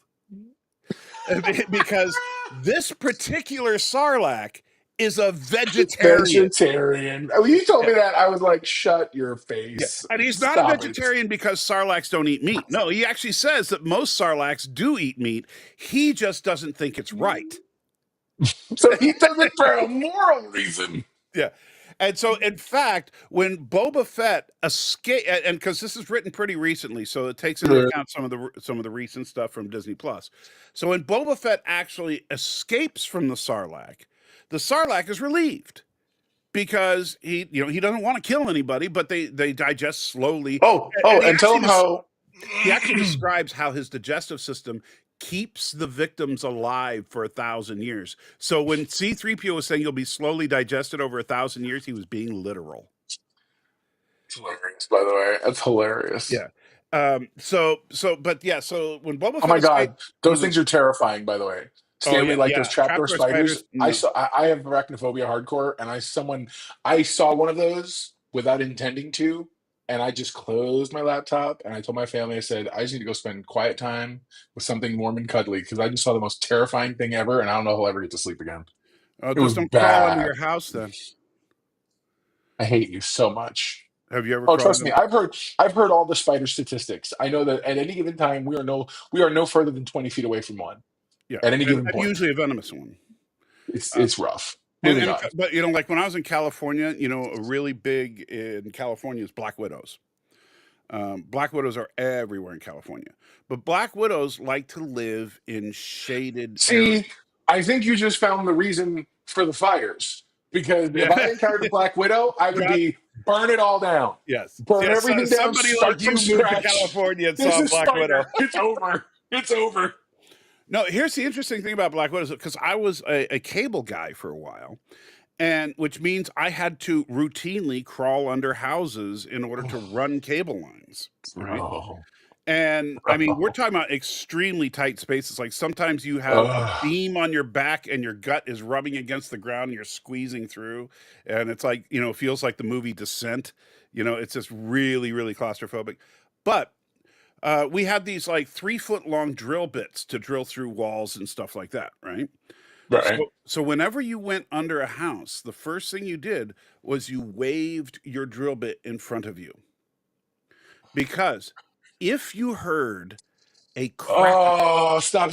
because this particular Sarlacc is a It's vegetarian. vegetarian. When you told Yeah. me that, I was like, "Shut your Yeah, face! and he's not a Stop it!" vegetarian because Sarlaccs don't eat meat. No, he actually says that most Sarlaccs do eat meat. He just doesn't think it's right. So he does it for a moral reason. Yeah. And so, in fact, when Boba Fett escaped, and because this is written pretty recently, so it takes into Sure. account some of the recent stuff from Disney Plus. So when Boba Fett actually escapes from the Sarlacc is relieved because he doesn't want to kill anybody, but they digest slowly, and And tell him how. he actually describes how his digestive system keeps the victims alive for 1,000 years. So when C-3PO was saying you'll be slowly digested over 1,000 years, he was being literal. It's hilarious, by the way. That's hilarious. Yeah. But yeah. So when Boba Oh Fett my escaped, God, he those was. things are terrifying. By the way, Oh Stanley, yeah, like yeah. those trapdoor Trapdoor spiders. spiders. No. I have arachnophobia hardcore, and I saw one of those without intending to, and I just closed my laptop and I told my family, I said, I just need to go spend quiet time with something warm and cuddly because I just saw the most terrifying thing ever, and I don't know if I'll ever get to sleep again. It was Just don't crawl under your bad. house then. I hate you so much. Have you ever Oh, crawled trust me, under? I've heard all the spider statistics. I know that at any given time we are no further than 20 feet away from one Yeah, at any given and point. usually a venomous one. It's Uh, it's rough. Moving on. but like when I was in California, really big in California is black widows. Black widows are everywhere in California, but black widows like to live in shaded areas. See, I think you just found the reason for the fires. Because if I Yeah, encountered a black widow, I would got be burn it all down. yes, Burn yes. everything down, Somebody like start from you moved to scratch. California and This saw a is black widow. spider. It's over. It's over. No, here's the interesting thing about black widows because I was a cable guy for a while, and which means I had to routinely crawl under houses in order to run cable lines, right? Bro. And I mean, we're talking about extremely tight spaces. Like sometimes you have a Ugh. beam on your back and your gut is rubbing against the ground and you're squeezing through. And it's like, it feels like the movie Descent. It's just really, really claustrophobic. But we had these like 3-foot long drill bits to drill through walls and stuff like that, right? Right. So whenever you went under a house, the first thing you did was you waved your drill bit in front of you. Because if you heard a crackle. Oh, stop.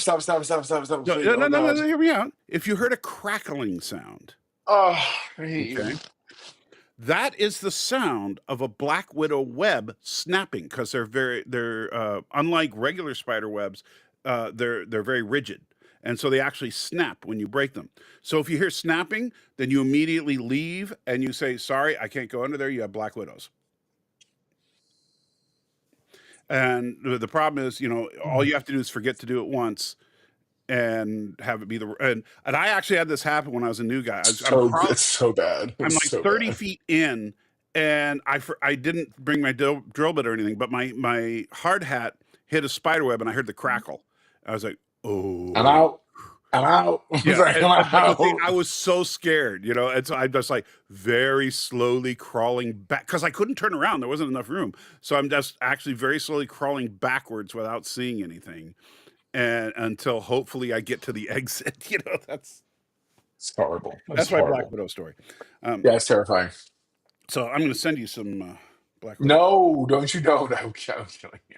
No, Please. no, Oh no, no, God. no, hear me out. If you heard a crackling sound, Oh, I hate okay, you. that is the sound of a black widow web snapping because they're unlike regular spider webs, they're very rigid. And so they actually snap when you break them. So if you hear snapping, then you immediately leave and you say, sorry, I can't go under there. You have black widows. And the problem is, all you have to do is forget to do it once and have it be and I actually had this happen when I was a new guy. It's so bad. I'm It's like so 30 bad. feet in, and I didn't bring my drill bit or anything, but my hard hat hit a spider web, and I heard the crackle. I was like, I'm oh, out. I'm out. It's Yeah, like, I'm but see, out. I was so scared, and so I'm just like very slowly crawling back because I couldn't turn around. There wasn't enough room, so I'm just actually very slowly crawling backwards without seeing anything, and until hopefully I get to the exit. It's horrible. It's That's my Black horrible. Widow story. Um, Yeah, it's terrifying. so I'm going to send you some Black Widow. No, don't. I'm killing you.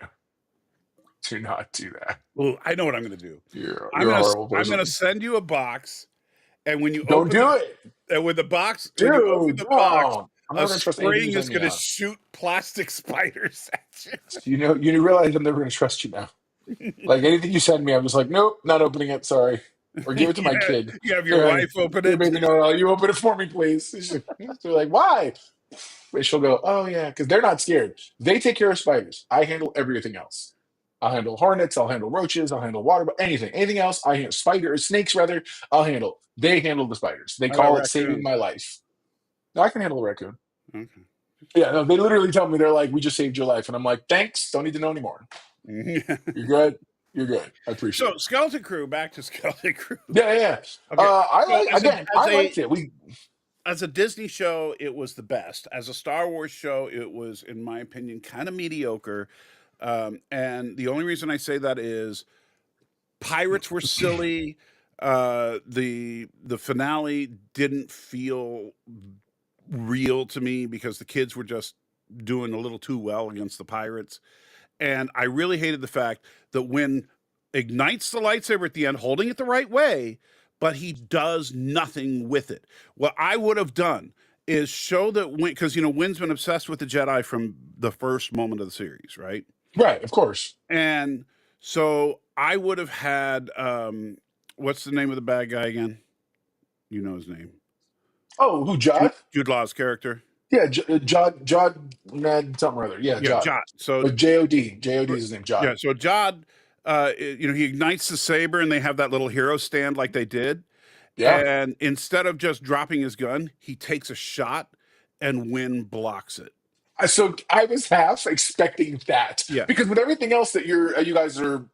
Do not do that. Well, I know what I'm going to do. You're a horrible I'm going to person. send you a box, and when you Don't open do it, when you open dude. the box, Don't. I'm a not gonna trust anything you spring is send me going to now. shoot plastic spiders at you. You realize I'm never gonna trust you now. Like anything you send me, I'm just like, nope, not opening it. Sorry. Or give it to my Yeah, kid. you have your Here, honey. wife open Here, it. baby, no, you open it for me, please. They're like, why? And she'll go, oh yeah, because they're not scared. They take care of spiders. I handle everything else. I'll handle hornets. I'll handle roaches. I'll handle water, anything else. I handle snakes rather. I'll handle. They handle the spiders. They How about call it saving raccoons? my life. No, I can handle a raccoon. Okay. Yeah, no, they literally tell me they're like, we just saved your life, and I'm like, thanks. Don't need to know anymore. You're good. You're good. I appreciate So it. Skeleton Crew, back to Skeleton Crew. Yeah, yeah. Okay. So I liked it. as a Disney show, it was the best. As a Star Wars show, it was, in my opinion, kind of mediocre. And the only reason I say that is pirates were silly. The finale didn't feel real to me because the kids were just doing a little too well against the pirates. And I really hated the fact that when ignites the lightsaber at the end, holding it the right way, but he does nothing with it. What I would have done is show that Win, because Win's been obsessed with the Jedi from the first moment of the series, right? Right, of course. And so I would have had what's the name of the bad guy again? You know his name. Oh, who, Jod? Jude Law's character. Yeah, Jod, something or other. Yeah, Yeah, Jod. Jod. So But Jod. Jod is his name, yeah, Jod. so Jod, he ignites the saber, and they have that little hero stand like they did. Yeah. And instead of just dropping his gun, he takes a shot, and Win blocks it. So I was half expecting that Yeah. because with everything else that you guys are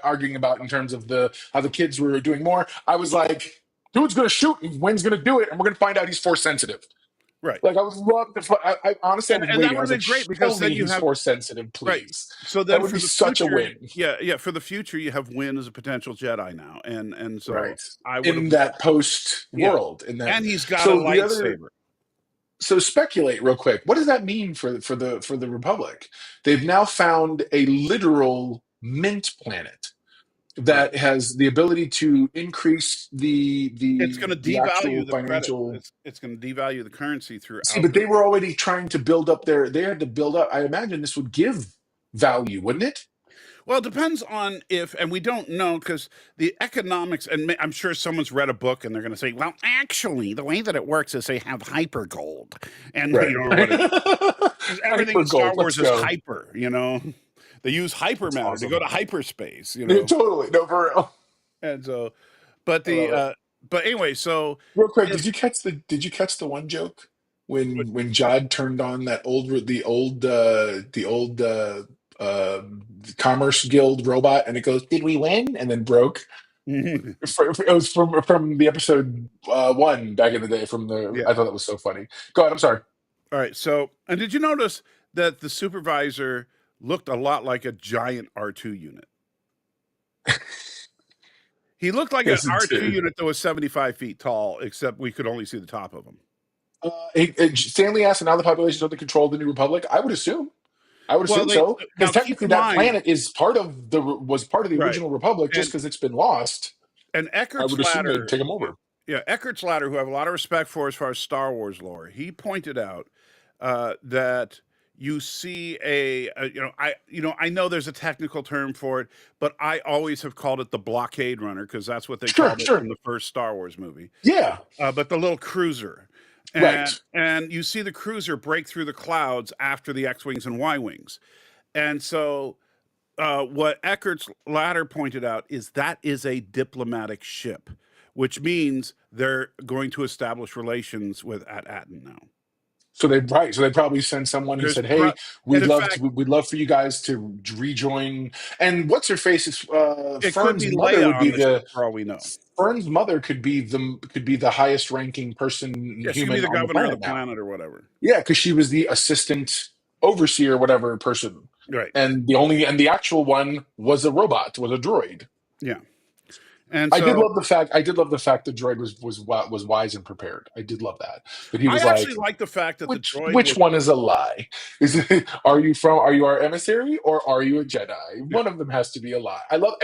arguing about in terms of how the kids were doing more, I was like, dude's gonna shoot and Wynn's gonna do it, and we're gonna find out he's force sensitive. Right. Like I was love to. I honestly I was And that waiting. I would was have like, been great tell because me then you he's have force sensitive, right. please. So That then would for be the such a future, win. yeah, for the future, you have Win as a potential Jedi now, and so Right. I would In have, that post yeah, world, in that. and he's got a So the other. lightsaber. So speculate real quick. What does that mean for the Republic? They've now found a literal mint planet Right. that has the ability to increase the It's the going to the actual devalue the credit. financial. It's going to devalue the currency See, throughout but the. they were already trying to build up their. They had to build up. I imagine this would give value, wouldn't it? Well, it depends on if, and we don't know because the economics, and I'm sure someone's read a book and they're going to say, well, actually, the way that it works is they have hyper gold, and Right. or whatever. Because everything Hyper in Star gold. Wars Let's is go. hyper. They use hyper That's matter to go awesome. to hyperspace. Yeah, totally. No, for real. And so, but I love it. but anyway, so Real quick, if did you catch the one joke when Jod turned on that uh Commerce Guild robot and it goes, "Did we win?" and then broke. It was from the episode one back in the day. yeah. I thought that was so funny. Go ahead. I'm sorry. All right. So, and did you notice that the supervisor looked a lot like a giant R2 unit? He looked like an Yes, it R2 did. unit that was 75 feet tall, except we could only see the top of him. Stanley asked, "Now the population is under control of the New Republic." I would assume. I would Well, assume so now because keep technically in that mind, planet is was part of the right? original Republic. Just And because it's been lost, I Eckert's would assume they'd ladder, take them over. yeah, Eckert's ladder, who I have a lot of respect for as far as Star Wars lore, he pointed out that you see I know there's a technical term for it, but I always have called it the blockade runner because that's what they Sure, called it in sure. the first Star Wars movie. Yeah, But the little cruiser, right. and you see the cruiser break through the clouds after the X-wings and Y-wings, and so what Eckert's ladder pointed out is that is a diplomatic ship, which means they're going to establish relations with At-Aten now. So they probably sent someone and There's said, "Hey, and in fact, we'd love for you guys to rejoin." And what's her face is it could Fern's be mother Leia would be on the ship the for all we know. Fern's mother could be the highest ranking person Yeah, she could be human the on the governor of the planet now. planet or whatever. Yeah, because she was the assistant overseer, whatever person, Right. and the actual one was a robot, was a droid. Yeah. And so I did love the fact the droid was wise and prepared. I did love that. But he I was like, actually like the fact that the droid which was one is a lie? Are you our emissary or are you a Jedi? yeah, One of them has to be a lie. I love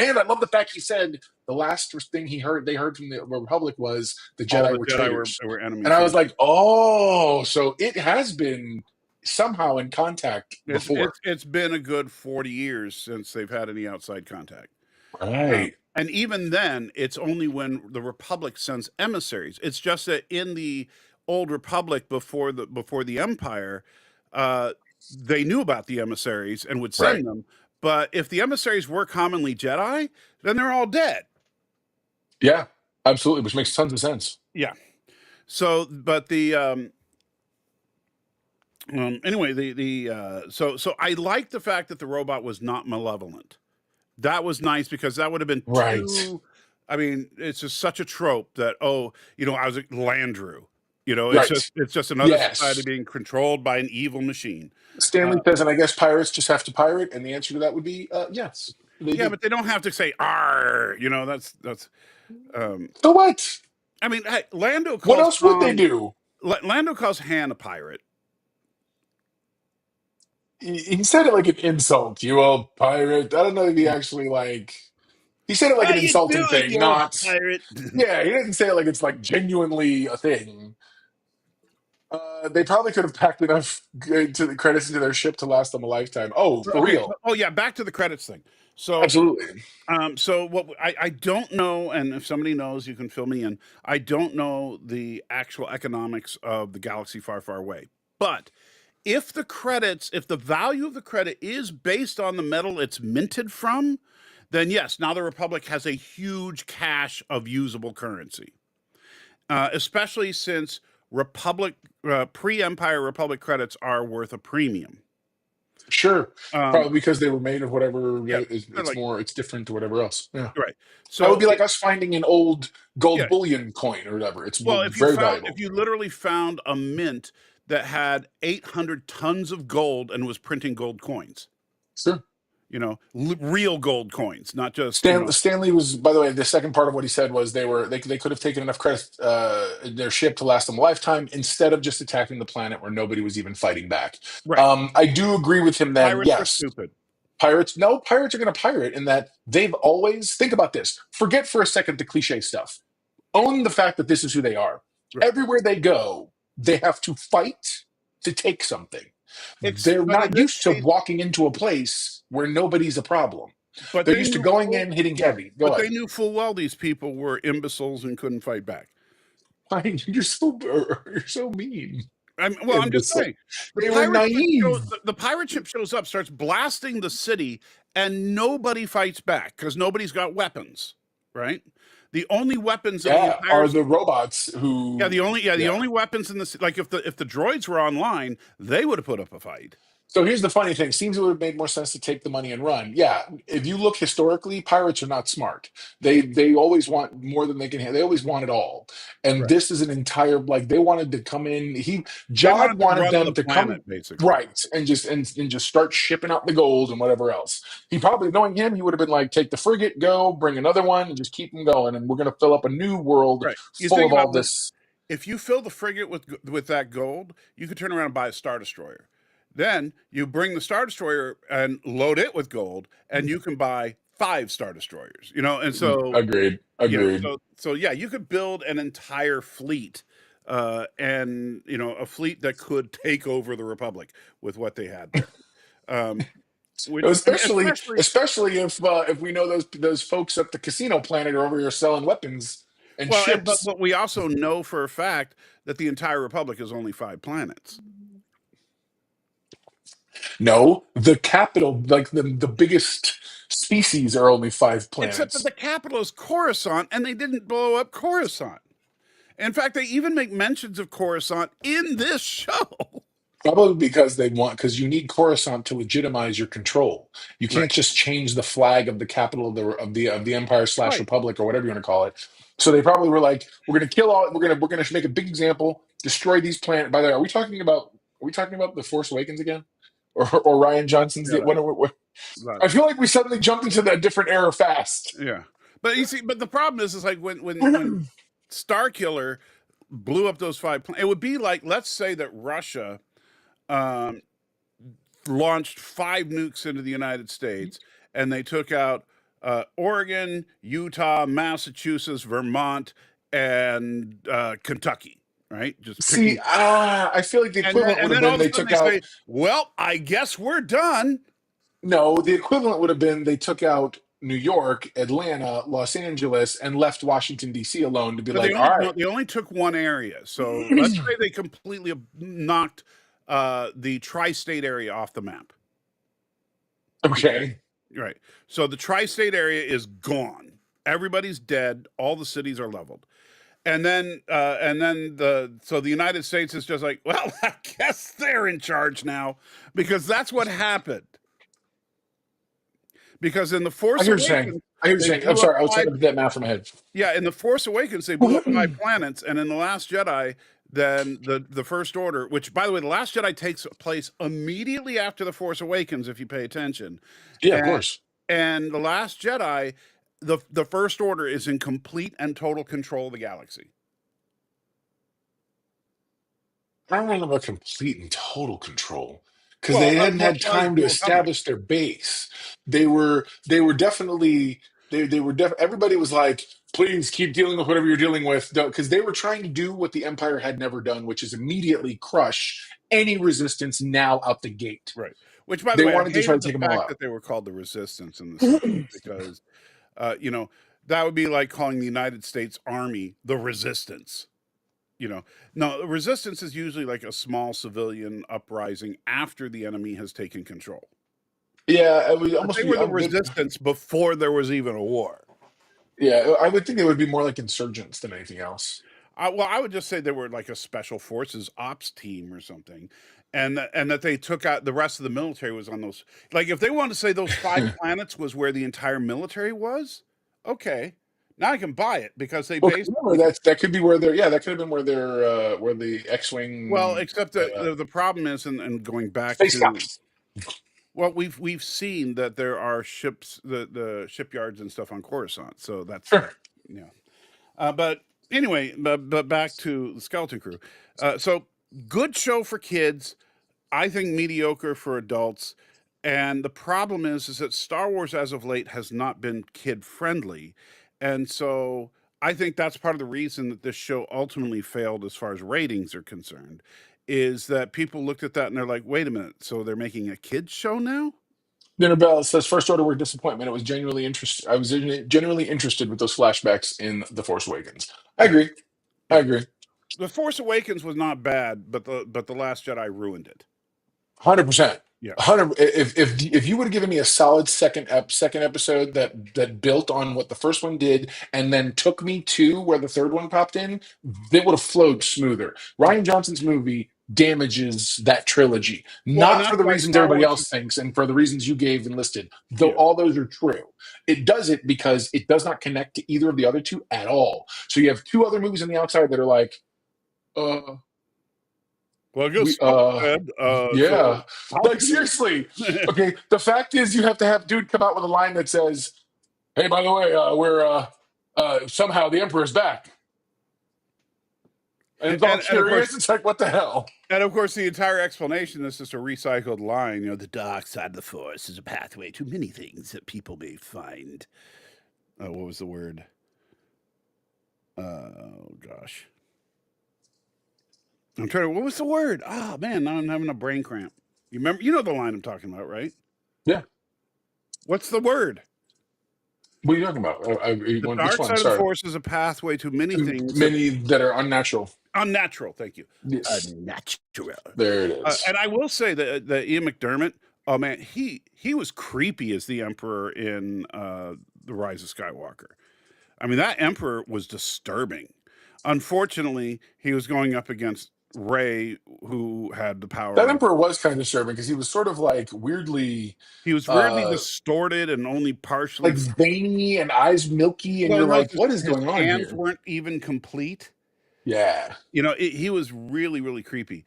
the fact he said the last thing they heard from the Republic was the all Jedi the were Jedi traitors. were And enemies. I Yeah. was like, oh, so it has been somehow in contact before. It's been a good 40 years since they've had any outside contact. Right. And even then, it's only when the Republic sends emissaries. It's just that in the old Republic before the Empire, they knew about the emissaries and would Right. send them. But if the emissaries were commonly Jedi, then they're all dead. Yeah, absolutely, which makes tons of sense. Yeah. So, but the anyway, so I like the fact that the robot was not malevolent. That was nice because that would have been Right. too. I mean, it's just such a trope that I was like Landrew. Right. It's just another society Yes. being controlled by an evil machine. Stanley says, and I guess pirates just have to pirate, and the answer to that would be yes. They Yeah, do. but they don't have to say "R." That's. So what? I mean, hey, Lando What calls else would they do? Lando calls Han a pirate. He said it like an insult. You old pirate. I don't know if he actually like. He said it like How an you insulting doing, thing, you old not. pirate? Yeah, he didn't say it like it's like genuinely a thing. They probably could have packed enough to the credits into their ship to last them a lifetime. Oh, for Okay. real? Oh yeah, back to the credits thing. So Absolutely. So what I don't know, and if somebody knows, you can fill me in. I don't know the actual economics of the galaxy far, far away. But if the value of the credit is based on the metal it's minted from, then yes, now the Republic has a huge cache of usable currency. Especially since pre-Empire Republic credits are worth a premium. Sure. Um, Probably because they were made of whatever yeah, they're it's like more, it's different or whatever else. Yeah. right. That would So be like us finding an old yeah, gold bullion coin or whatever. It's well, very valuable. if you literally found a mint that had 800 tons of gold and was printing gold coins, Sure. real gold coins, not just Stanley was, by the way, the second part of what he said was they could have taken enough credit in their ship to last them a lifetime instead of just attacking the planet where nobody was even fighting back. right. I do agree with him then. Pirates are Yes, stupid. pirates. No, pirates are going to pirate in that they've always think about this. Forget for a second the cliche stuff. Own the fact that this is who they are. Right. Everywhere they go, they have to fight to take something. They're But in not this used to case, walking into a place where nobody's a problem. but They're they used to knew going full, in, hitting heavy. Go they ahead. knew full well these people were imbeciles and couldn't fight back. Why you're so mean. I'm just Imbecile. saying. They were naive. The pirate ship shows up, starts blasting the city, and nobody fights back because nobody's got weapons, right? The only weapons in the Yeah, entire are the robots who? the only weapons in the like if the droids were online, they would have put up a fight. So here's the funny thing. Seems it would have made more sense to take the money and run. Yeah, if you look historically, pirates are not smart. They always want more than they can handle. They always want it all. And Right. this is an entire like they wanted to come in. They Jod wanted to wanted run them the to planet, come basically. right and just start shipping out the gold and whatever else. He probably knowing him, he would have been like, take the frigate, go, bring another one, and just keep them going. And we're gonna fill up a new world Right. You full think of all about this. this. If you fill the frigate with that gold, you could turn around and buy a Star Destroyer. Then you bring the Star Destroyer and load it with gold, and you can buy 5 Star Destroyers. And so Agreed. Agreed. so yeah, you could build an entire fleet, and a fleet that could take over the Republic with what they had there. Especially, Especially especially if we know those folks at the casino planet are over here selling weapons and well, but ships. we also know for a fact that the entire Republic is only 5 planets. No, the capital, like the biggest species, are only 5 Except that planets. the capital is Coruscant, and they didn't blow up Coruscant. In fact, they even make mentions of Coruscant in this show. Probably because you need Coruscant to legitimize your control. You Right. can't just change the flag of the capital of the empire slash Right. republic or whatever you want to call it. So they probably were like, we're going to kill all. We're going to make a big example, destroy these planets. By the way, are we talking about the Force Awakens again, or Ryan Johnson's? Yeah. I feel like we suddenly jumped into that different era fast. Yeah. But you see, but the problem is like when Starkiller blew up those 5 planets, it would be like, let's say that Russia um, launched 5 nukes into the United States, and they took out Oregon, Utah, Massachusetts, Vermont, and Kentucky. Right? Just See, picking, I feel like the equivalent would have and then all been of a they sudden took they out. say, "Well, I guess we're done." No, the equivalent would have been they took out New York, Atlanta, Los Angeles, and left Washington D.C. alone to be But they like, only all no, right, they only took one area. So let's say they completely knocked the tri-state area off the map. Okay, okay. right. So the tri-state area is gone. Everybody's dead. All the cities are leveled. And then the United States is just like, well, I guess they're in charge now, because that's what happened. Because in the I Force hear what you're saying. Awakens, I hear what they you're saying. I'm blew up sorry, I was trying 5. to put that math in my head. Yeah, in the Force Awakens, they blew up 5 planets, and in the Last Jedi, then the First Order, which, by the way, the Last Jedi takes place immediately after the Force Awakens, if you pay attention, Yeah, of and course. the Last Jedi, the First Order is in complete and total control of the galaxy. I don't know about complete and total control because Well, they hadn't not, had not as time to the Republic. establish their base. They were definitely everybody was like, please keep dealing with whatever you're dealing with, because they were trying to do what the Empire had never done, which is immediately crush any resistance now out the gate. Right. Which, by the They way, I wanted to try to hated the take them all fact out. that they were called the Resistance in the series, because, you know, that would be like calling the United States Army the Resistance. No, resistance is usually like a small civilian uprising after the enemy has taken control. Yeah, it would But almost they be. were the resistance before there was even a war. Yeah, I would think it would be more like insurgents than anything else. Well, I would just say they were like a special forces ops team or something, and that they took out the rest of the military was on those. Like, if they wanted to say those 5 planets was where the entire military was, okay, now I can buy it, because they Well, 'cause remember, basically. that could be where they're. Yeah, that could have been where the Well, X-wing except that the problem is, and going back space to. cops. Well, we've seen that there are ships, the shipyards and stuff on Coruscant, so that's Sure. yeah. But anyway, but back to the Skeleton Crew. So good show for kids. I think mediocre for adults. And the problem is that Star Wars as of late has not been kid friendly, and so I think that's part of the reason that this show ultimately failed as far as ratings are concerned. Is that people looked at that and they're like, wait a minute, so they're making a kids show now? Dinner Bell says first order were disappointment. It was genuinely interested. I was genuinely interested with those flashbacks in The Force Awakens. I Yeah, agree. I yeah. agree. The Force Awakens was not bad, but the Last Jedi ruined it. 100%. Yeah. 100. If you would have given me a solid second episode that built on what the first one did and then took me to where the third one popped in, it would have flowed smoother. Ryan Johnson's movie damages that trilogy, Well, and not for that's the why reasons Star everybody Wars else thinks and for the reasons you gave and listed, though yeah. all those are true. It does it because it does not connect to either of the other two at all. So you have two other movies on the outside that are like, uh, Well, I guess we Snoke said, yeah, so how like could you? seriously. Okay, the fact is you have to have dude come out with a line that says, hey, by the way, we're somehow the Emperor's back, and it's all And of course, curious. It's like, what the hell? the entire explanation is just a recycled line. The dark side of the Force is a pathway to many things that people may find. What was the word? Oh gosh, I'm trying to. What was the word? Oh man, now I'm having a brain cramp. You remember? You know the line I'm talking about, right? Yeah. What's the word? What are you talking about? The Which dark one? side of the Sorry. Force is a pathway to many things that Many that are unnatural. unnatural. Thank you. Yes, Unnatural. there it is. And I will say that Ian McDermott, oh man, he was creepy as the Emperor in The Rise of Skywalker. I mean, that Emperor was disturbing. Unfortunately, he was going up against Ray, who had the power That of. emperor was kind of disturbing because he was sort of like weirdly, He was weirdly uh, distorted and only partially. like veiny and eyes milky, and Well, you're like, notice what is his going on hands here? weren't even complete. Yeah. He was really, really creepy.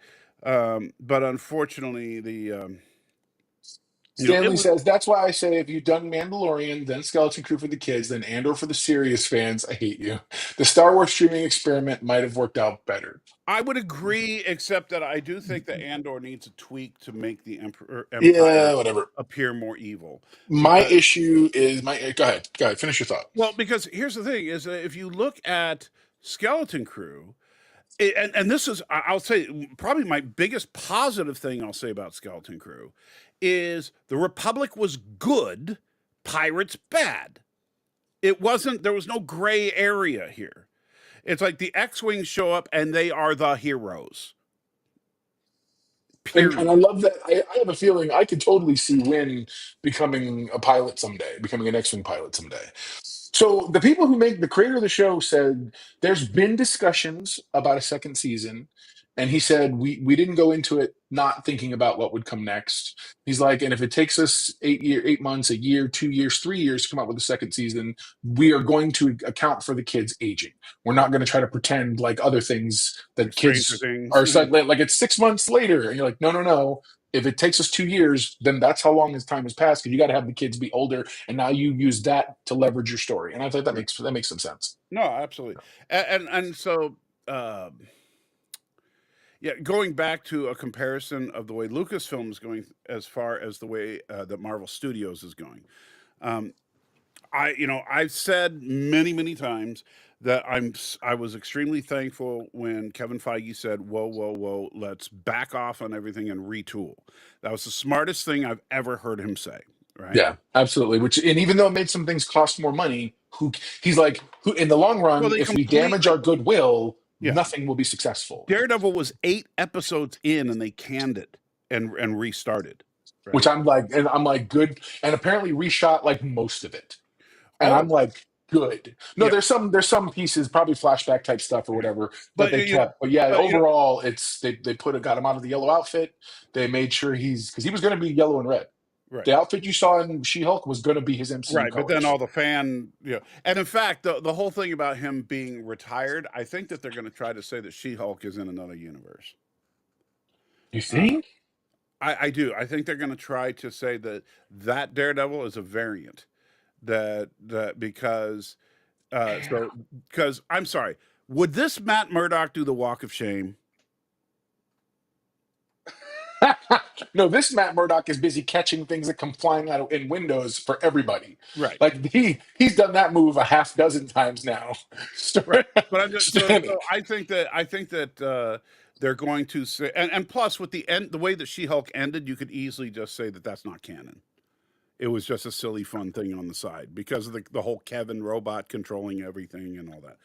But unfortunately, it Stanley was. says, that's why I say if you've done Mandalorian, then Skeleton Crew for the kids, then Andor for the serious fans, I hate you. The Star Wars streaming experiment might have worked out better. I would agree, except that I do think that Andor needs a tweak to make the Empire Yeah, whatever. appear more evil. My Because issue is my. Go ahead. Go ahead. Finish your thought. because here's the thing: is that if you look at Skeleton Crew, and this is, I'll say, probably my biggest positive thing I'll say about Skeleton Crew is the Republic was good, pirates bad. It wasn't. There was no gray area here. It's like the X-wings show up and they are the heroes. And Period. I love that. I have a feeling I could totally see Win becoming a pilot someday, becoming an X-wing pilot someday. So the people who make the creator of the show said there's been discussions about a second season, and he said we didn't go into it not thinking about what would come next. He's like, and if it takes us 8 months, a year, 2 years, 3 years to come up with a second season, we are going to account for the kids aging. We're not going to try to pretend like other things that Stranger kids Things. are like it's 6 months later, and you're like, no, no, no. If it takes us 2 years, then that's how long his time has passed. Because you got to have the kids be older, and now you use that to leverage your story. And I think that makes some sense. No, absolutely. And so yeah, going back to a comparison of the way Lucasfilm is going as far as the way that Marvel Studios is going. Um, I've said many, many times that I was extremely thankful when Kevin Feige said, "Whoa, whoa, whoa, let's back off on everything and retool." That was the smartest thing I've ever heard him say. Right? Yeah, absolutely. And even though it made some things cost more money, he's like, who in the long Well, run, they if we damage completely. our goodwill, Yeah. nothing will be successful. Daredevil was 8 episodes in and they canned it and restarted. Which Right? I'm like, good, and apparently reshot like most of it. And I'm Oh, like, good. No, yeah. there's some pieces, probably flashback type stuff or whatever, that But they kept. But yeah, but overall, it's they got him out of the yellow outfit. They made sure because he was going to be yellow and red. right. The outfit you saw in She-Hulk was going to be his MCU Right, but then colors. all the and in fact, the whole thing about him being retired, I think that they're going to try to say that She-Hulk is in another universe. You Uh, think? I do. I think they're going to try to say that Daredevil is a variant. That because I'm sorry, would this Matt Murdock do the Walk of Shame? No, this Matt Murdock is busy catching things that come flying out in windows for everybody. Right. Like he's done that move a half dozen times now. Right, but I'm just, Standing. so I think that they're going to say, and plus with the way that She-Hulk ended, you could easily just say that that's not canon. It was just a silly, fun thing on the side because of the whole Kevin robot controlling everything and all that.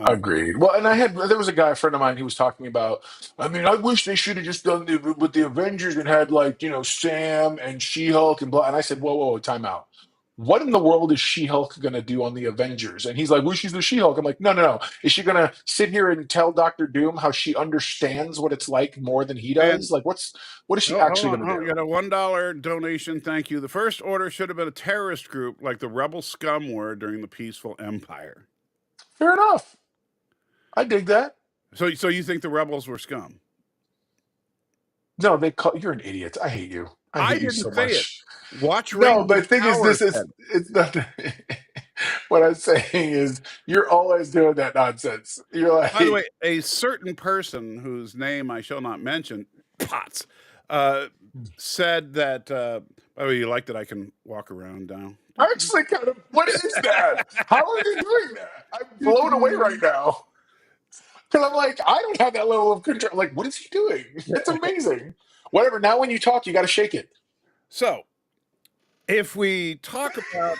Agreed. Well, and there was a friend of mine, who was talking about, I mean, I wish they should have just done with the Avengers and had like, Sam and She-Hulk and blah. And I said, whoa, whoa, time out. What in the world is She-Hulk going to do on the Avengers? And he's like, well, she's the She-Hulk. I'm like, no, no, no. Is she going to sit here and tell Doctor Doom how she understands what it's like more than he And does? Like, what is she oh, hold actually on, going to you do? got a $1 donation. Thank you. The First Order should have been a terrorist group like the rebel scum were during the peaceful empire. Fair enough. I dig that. So you think the rebels were scum? No, you're an idiot. I hate you. I I hate you didn't so say it. much. Watch No, Rings but of the thing is, Power. it's not. What I'm saying is, you're always doing that nonsense. You're By the like, way, a certain person whose name I shall not mention, Potts, said that. By the way, you like that I can walk around now. actually, kind of, what is that? How are you doing that? I'm blown away right now because I'm like, I don't have that level of control. Like, what is he doing? It's amazing. Whatever. Now, when you talk, you got to shake it. So, if we talk about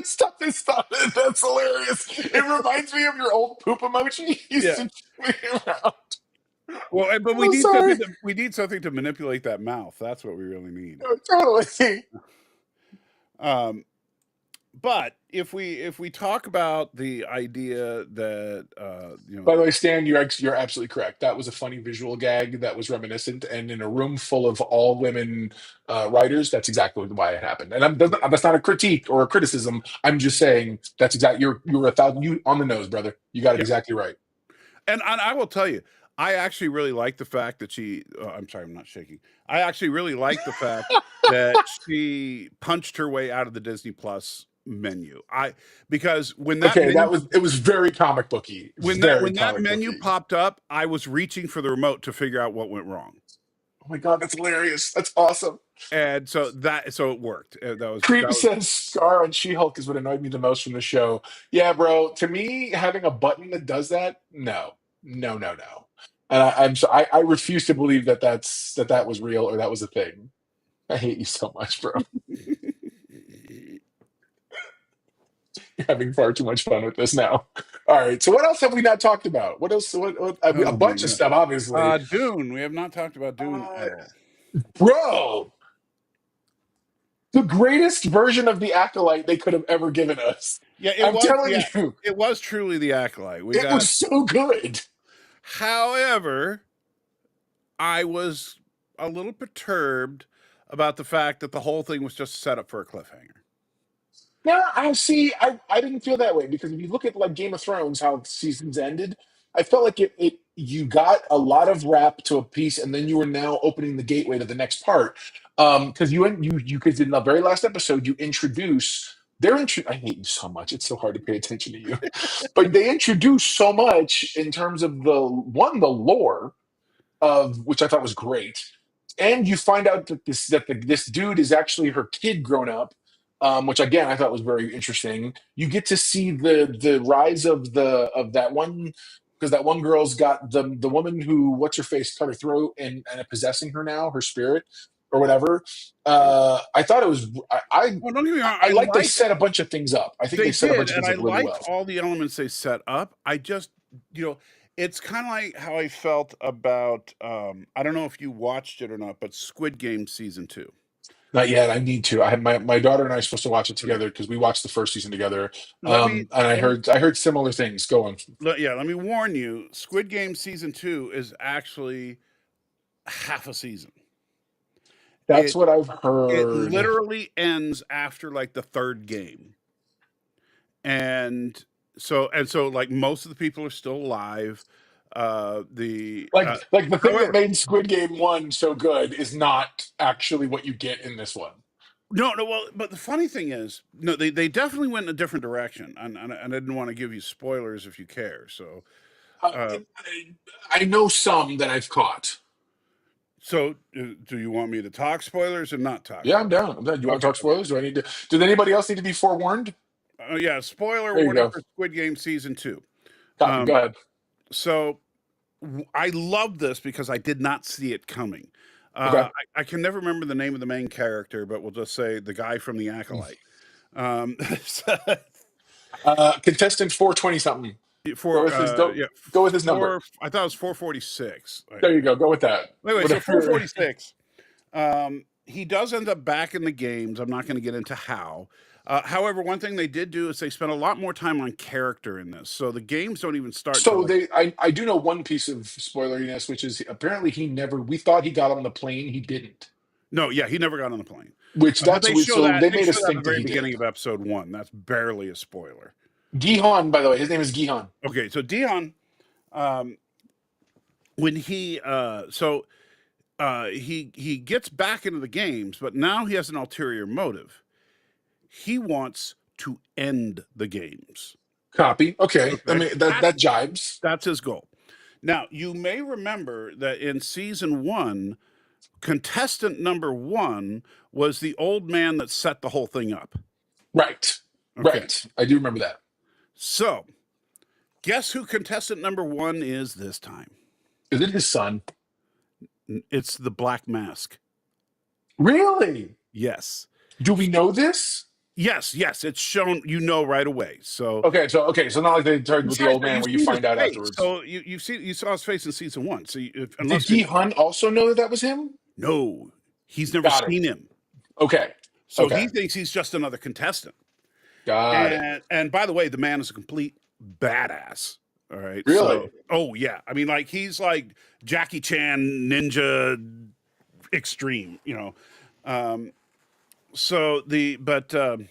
Stop it, stop it. That's hilarious. It reminds me of your old poop emoji. You used yeah, to tweet around. well, but we I'm need sorry. something to manipulate that mouth. That's what we really need. Totally. Um, but if we talk about the idea that By the way, Stan, you're absolutely correct. That was a funny visual gag that was reminiscent, and in a room full of all women writers, that's exactly why it happened. And that's not a critique or a criticism. I'm just saying that's exactly you're 1,000 you on the nose, brother. You got it yeah. exactly right. And I will tell you, I actually really like the fact that she. I'm sorry, I'm not shaking. I actually really like the fact that she punched her way out of the Disney Plus menu. Because when that Okay, menu it was very comic booky, very when that comic menu booky. popped up, I was reaching for the remote to figure out what went wrong. Oh my god, that's hilarious. That's awesome. And so it worked. Creep says Scar on She-Hulk is what annoyed me the most from the show. Yeah, bro. To me, having a button that does that, no, no, no, no. And I refuse to believe that was real or that was a thing. I hate you so much, bro. You're having far too much fun with this now. All right. So what else have we not talked about? What else? A Oh my bunch of god. stuff, obviously. Dune. We have not talked about Dune Uh, at all. bro, the greatest version of the Acolyte they could have ever given us. Yeah, I'm telling you, it was truly the Acolyte. it was so good. However, I was a little perturbed about the fact that the whole thing was just set up for a cliffhanger. No, I see. I didn't feel that way because if you look at like Game of Thrones, how seasons ended, I felt like it you got a lot of wrap to a piece, and then you were now opening the gateway to the next part. Because because in the very last episode you introduce I hate you so much. It's so hard to pay attention to you, but they introduce so much in terms of the lore of which I thought was great, and you find out that this dude is actually her kid grown up, which again I thought was very interesting. You get to see the rise of that one because that one girl's got the woman who what's her face cut her throat and possessing her now her spirit or whatever. I thought it was Well, don't get me wrong. I like they set a bunch of things up. I think they set a bunch of and things I up really liked well. all the elements they set up. I just, it's kind of like how I felt about. I don't know if you watched it or not, but Squid Game season 2. Not yet. I need to. I had my daughter and I are supposed to watch it Okay. together because we watched the first season together. Let me And let me I heard similar things. Go on. let me warn you. Squid Game season 2 is actually half a season. That's It what I've it heard. literally ends after like the third game, and so like most of the people are still alive. The Like the thing that However, made Squid Game 1 so good is not actually what you get in this one. no, well, but the funny thing is, no, they definitely went in a different direction, and I didn't want to give you spoilers if you care. So, uh, I know some that I've caught. do you want me to talk spoilers or not talk Yeah, I'm spoilers? down. I'm down. You want to Okay, talk spoilers? Do I need to? Does anybody else need to be forewarned? yeah, spoiler There you warning go. for Squid Game season 2. Copy. Um, Go ahead. so I love this because I did not see it coming. Okay. I can never remember the name of the main character, but we'll just say the guy from the Acolyte. Contestant 420 something. Go For with his go with his number. I thought it was 446. There you go. Go with that. Wait, so Whatever. 446. He does end up back in the games. I'm not going to get into how. However, one thing they did do is they spent a lot more time on character in this. So the games don't even start till So like, I do know one piece of spoileriness, which is apparently we thought he got on the plane, he didn't. no, yeah, he never got on the plane. Which But that's so they they made us show that at the think that very he did. beginning of episode 1. That's barely a spoiler. Gihan, by the way, his name is Gihan. Okay, so Dion, when he gets back into the games, but now he has an ulterior motive. He wants to end the games. Copy. Okay. Okay. I mean that jibes. That's his goal. Now, you may remember that in season 1, contestant number 1 was the old man that set the whole thing up. Right. Okay. Right. I do remember that. So, guess who contestant number 1 is this time? Is it his son? It's the Black Mask. Really? Yes. Do we know this? Yes, it's shown, right away. So So not like they started with the old man you've where you seen find his out face. afterwards. So you saw his face in season 1. So Did Gihan also know that was him? no, he's never Got it. seen him. Okay. So Okay. he thinks he's just another contestant. Got it. And by the way, the man is a complete badass. All right. Really? So, oh yeah. I mean, like he's like Jackie Chan ninja extreme, you know. Um, so the but The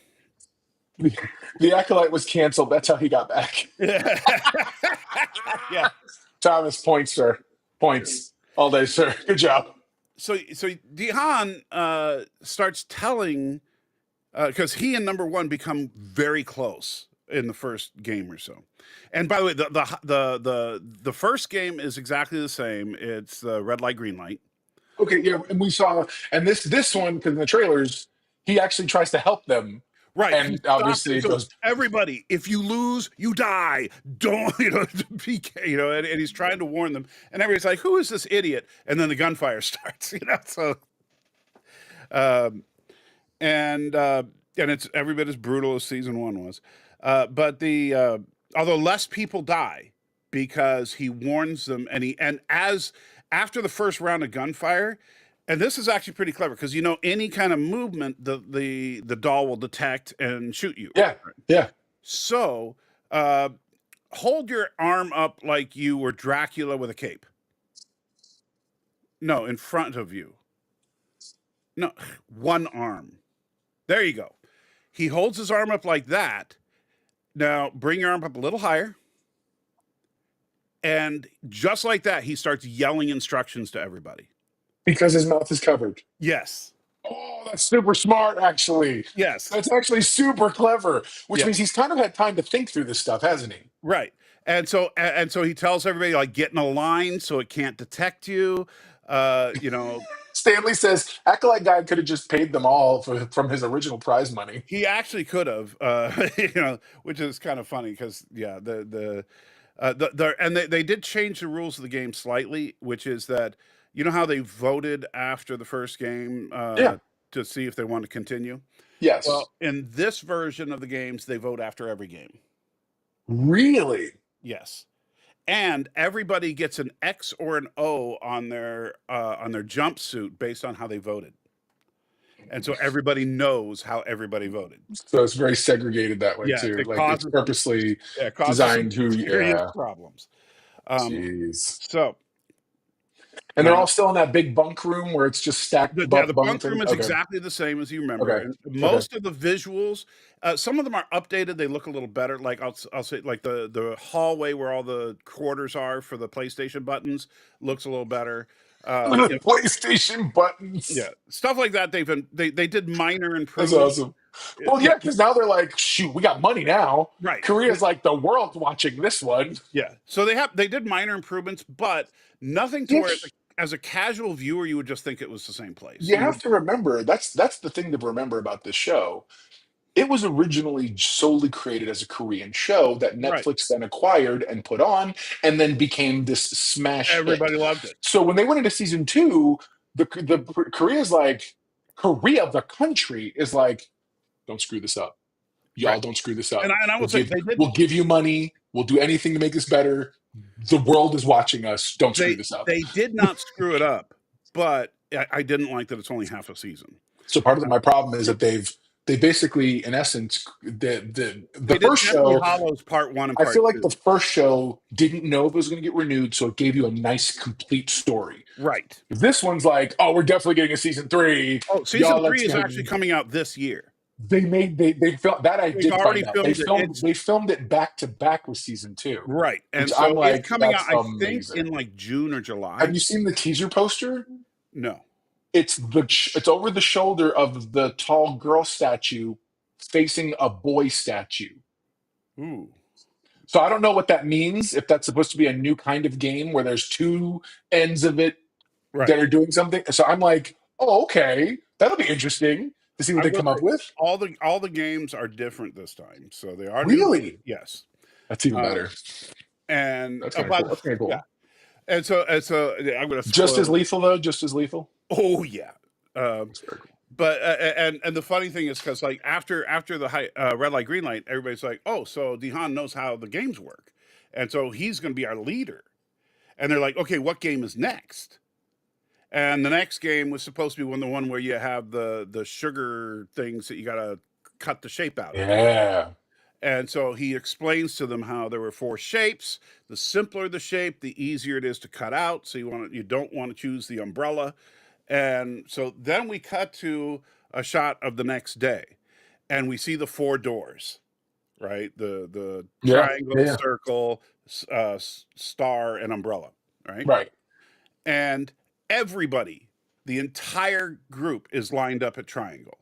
Acolyte was canceled. That's how he got back. yeah. Thomas, points, sir. Points all day, sir. Good job. So Dihan starts telling because he and number one become very close in the first game or so. And by the way, the first game is exactly the same. It's the red light, green light. Okay, yeah, and we saw, and this one, because in the trailers, he actually tries to help them, Right. He and stops obviously it. it So goes. everybody, if you lose, you die. Don't, PK, and he's trying to warn them. And everybody's like, who is this idiot? And then the gunfire starts, so and it's every bit as brutal as season one was. But although less people die because he warns them and as after the first round of gunfire, and this is actually pretty clever because any kind of movement the doll will detect and shoot you. Yeah, yeah. So hold your arm up like you were Dracula with a cape. No, in front of you. No, one arm. There you go. He holds his arm up like that. Now bring your arm up a little higher. And just like that, he starts yelling instructions to everybody. Because his mouth is covered. Yes. Oh, that's super smart, actually. Yes. That's actually super clever, which Yeah. means he's kind of had time to think through this stuff, hasn't he? Right. And so he tells everybody, like, get in a line so it can't detect you. Stanley says Acolyte guy could have just paid them all from his original prize money. He actually could have, which is kind of funny because they did change the rules of the game slightly, which is that how they voted after the first game Yeah. to see if they want to continue. Yes. Well, in this version of the games, they vote after every game. Really? Yes. And everybody gets an X or an O on their jumpsuit based on how they voted. And so everybody knows how everybody voted. So it's very segregated that way too. It Like causes it's purposely causes designed some who. serious Yeah. problems. Jeez. So, And they're all still in that big bunk room where it's just stacked the above bunk bunk room things. is Okay. exactly the same as you remember. Okay. And most of the visuals, some of them are updated. They look a little better. Like I'll say, like the hallway where all the quarters are for the PlayStation buttons looks a little better. PlayStation buttons. Yeah, stuff like that. They did minor That's improvements. awesome. Well, yeah, because now they're like, shoot, we got money now. Right. Korea's like the world's watching this one. Yeah. So they did minor improvements, but nothing to where as a casual viewer you would just think it was the same place. You have to remember that's the thing to remember about this show. It was originally solely created as a Korean show that Netflix then acquired and put on, and then became this smash hit. Everybody loved it. So when they went into season 2, the Korea's like, Korea, the country, is like, don't screw this up. Y'all don't screw this up. And I will say we'll give you money. We'll do anything to make this better. The world is watching us. Don't screw this up. They did not screw it up, but I didn't like that it's only half a season. So part of my problem is that they basically, in essence, the first show, Hollows Part 1 and I Part feel like 2. the first show didn't know if it was going to get renewed, so it gave you a nice, complete story. Right. This one's like, oh, we're definitely getting a season 3. Oh, season 3 is actually coming out this year. They filmed that. I did find out. They filmed it back to back with season 2. Right, and so I'm like, it's coming out. amazing. I think in like June or July. Have you seen the teaser poster? No. It's over the shoulder of the tall girl statue facing a boy statue. Ooh. So I don't know what that means. If that's supposed to be a new kind of game where there's two ends of it that are doing something. So I'm like, oh, okay, that'll be interesting to see what they come up with. All the games are different this time, so they are really new. Yes, that's even better. And that's kind of cool. Yeah. And so I'm going to just as lethal though. Just as lethal. Oh yeah. That's very cool. But and the funny thing is because like after the red light green light, everybody's like, oh, so Dihan knows how the games work, and so he's going to be our leader. And they're like, okay, what game is next? And the next game was supposed to be the one where you have the sugar things that you got to cut the shape out of it. Yeah. And so he explains to them how there were 4 shapes. The simpler the shape, the easier it is to cut out. So you don't want to choose the umbrella. And so then we cut to a shot of the next day, and we see the 4 doors, right? The Yeah. triangle, Yeah. circle, star, and umbrella, right? Right. And everybody, the entire group, is lined up at triangle,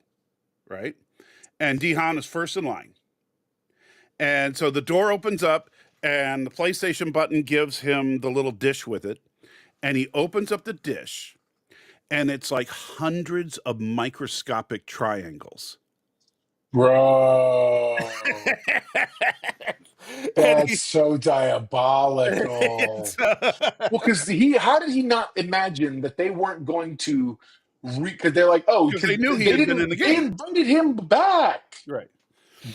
right? And Dihan is first in line. And so the door opens up, and the PlayStation button gives him the little dish with it. And he opens up the dish, and it's like hundreds of microscopic triangles. Bro. And he- That's so diabolical. Well, because how did he not imagine that they weren't going to because they're like, oh, because because they knew he they had been in the didn't, they game. invited him back. Right.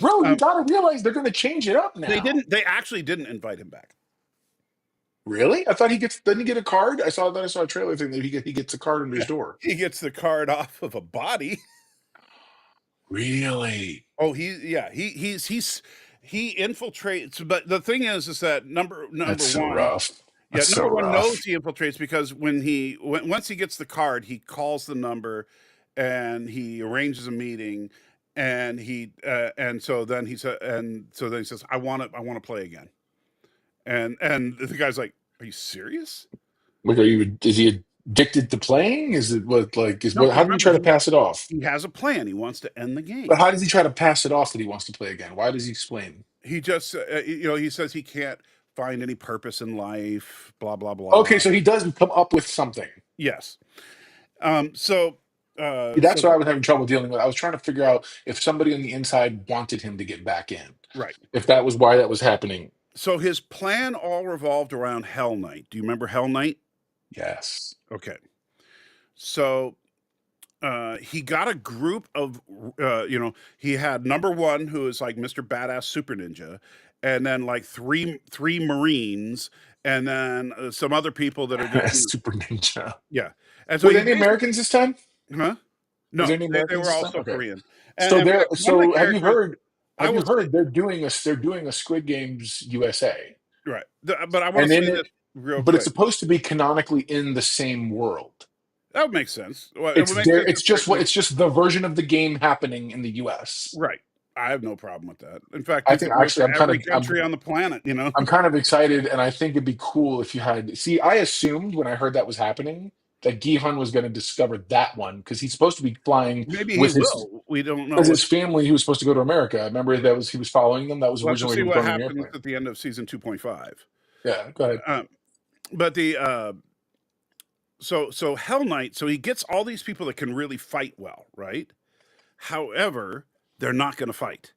Bro, you got to realize they're going to change it up now. They actually didn't invite him back. Really? I thought didn't he get a card? I saw a trailer thing that he gets a card under his door. He gets the card off of a body. Really? Oh, he infiltrates. But the thing is that number That's so one, rough. yeah, That's number so one rough. knows he infiltrates because once he gets the card, he calls the number and he arranges a meeting, and so then he says, I want to play again. And the guy's like, "Are you serious?" Like, is he addicted to playing? Is it No, how did he try to pass it off? he has a plan. He wants to end the game. But how does he try to pass it off that he wants to play again? Why does he explain? He just, he says he can't find any purpose in life, blah, blah, blah. Okay, so he does come up with something. Yes. That's what I was having trouble dealing with. I was trying to figure out if somebody on the inside wanted him to get back in. Right. If that was why that was happening. So his plan all revolved around Hell Knight. Do you remember Hell Knight? Yes. Okay. So he got a group of, he had number 1, who is like Mr. Badass Super Ninja, and then like three Marines, and then some other people that are just Super Ninja. Yeah. And so Were there any Americans this time? Huh? No, Was there any they Americans were this also time? Okay. Korean. So And they're one of the have you heard? I Have you will heard they're doing a Squid Games USA? right. But I want to say this real But it's quick. supposed to be canonically in the same world. That would make sense. Well, it It's would make there. sense It's just it's just the version of the game happening in the U.S. right. I have no problem with that. In fact, I think actually every country on the planet, I'm kind of excited, and I think it'd be cool if you had. See, I assumed when I heard that was happening that Gihan was going to discover that one because he's supposed to be flying maybe he with will. We don't know. because his family. He was supposed to go to America. Remember he was following them. That was We'll have to originally see he was what going on the happens airplane. at the end of season 2.5. Yeah, go ahead. But the so Hell Knight, so he gets all these people that can really fight well, right? However, they're not going to fight.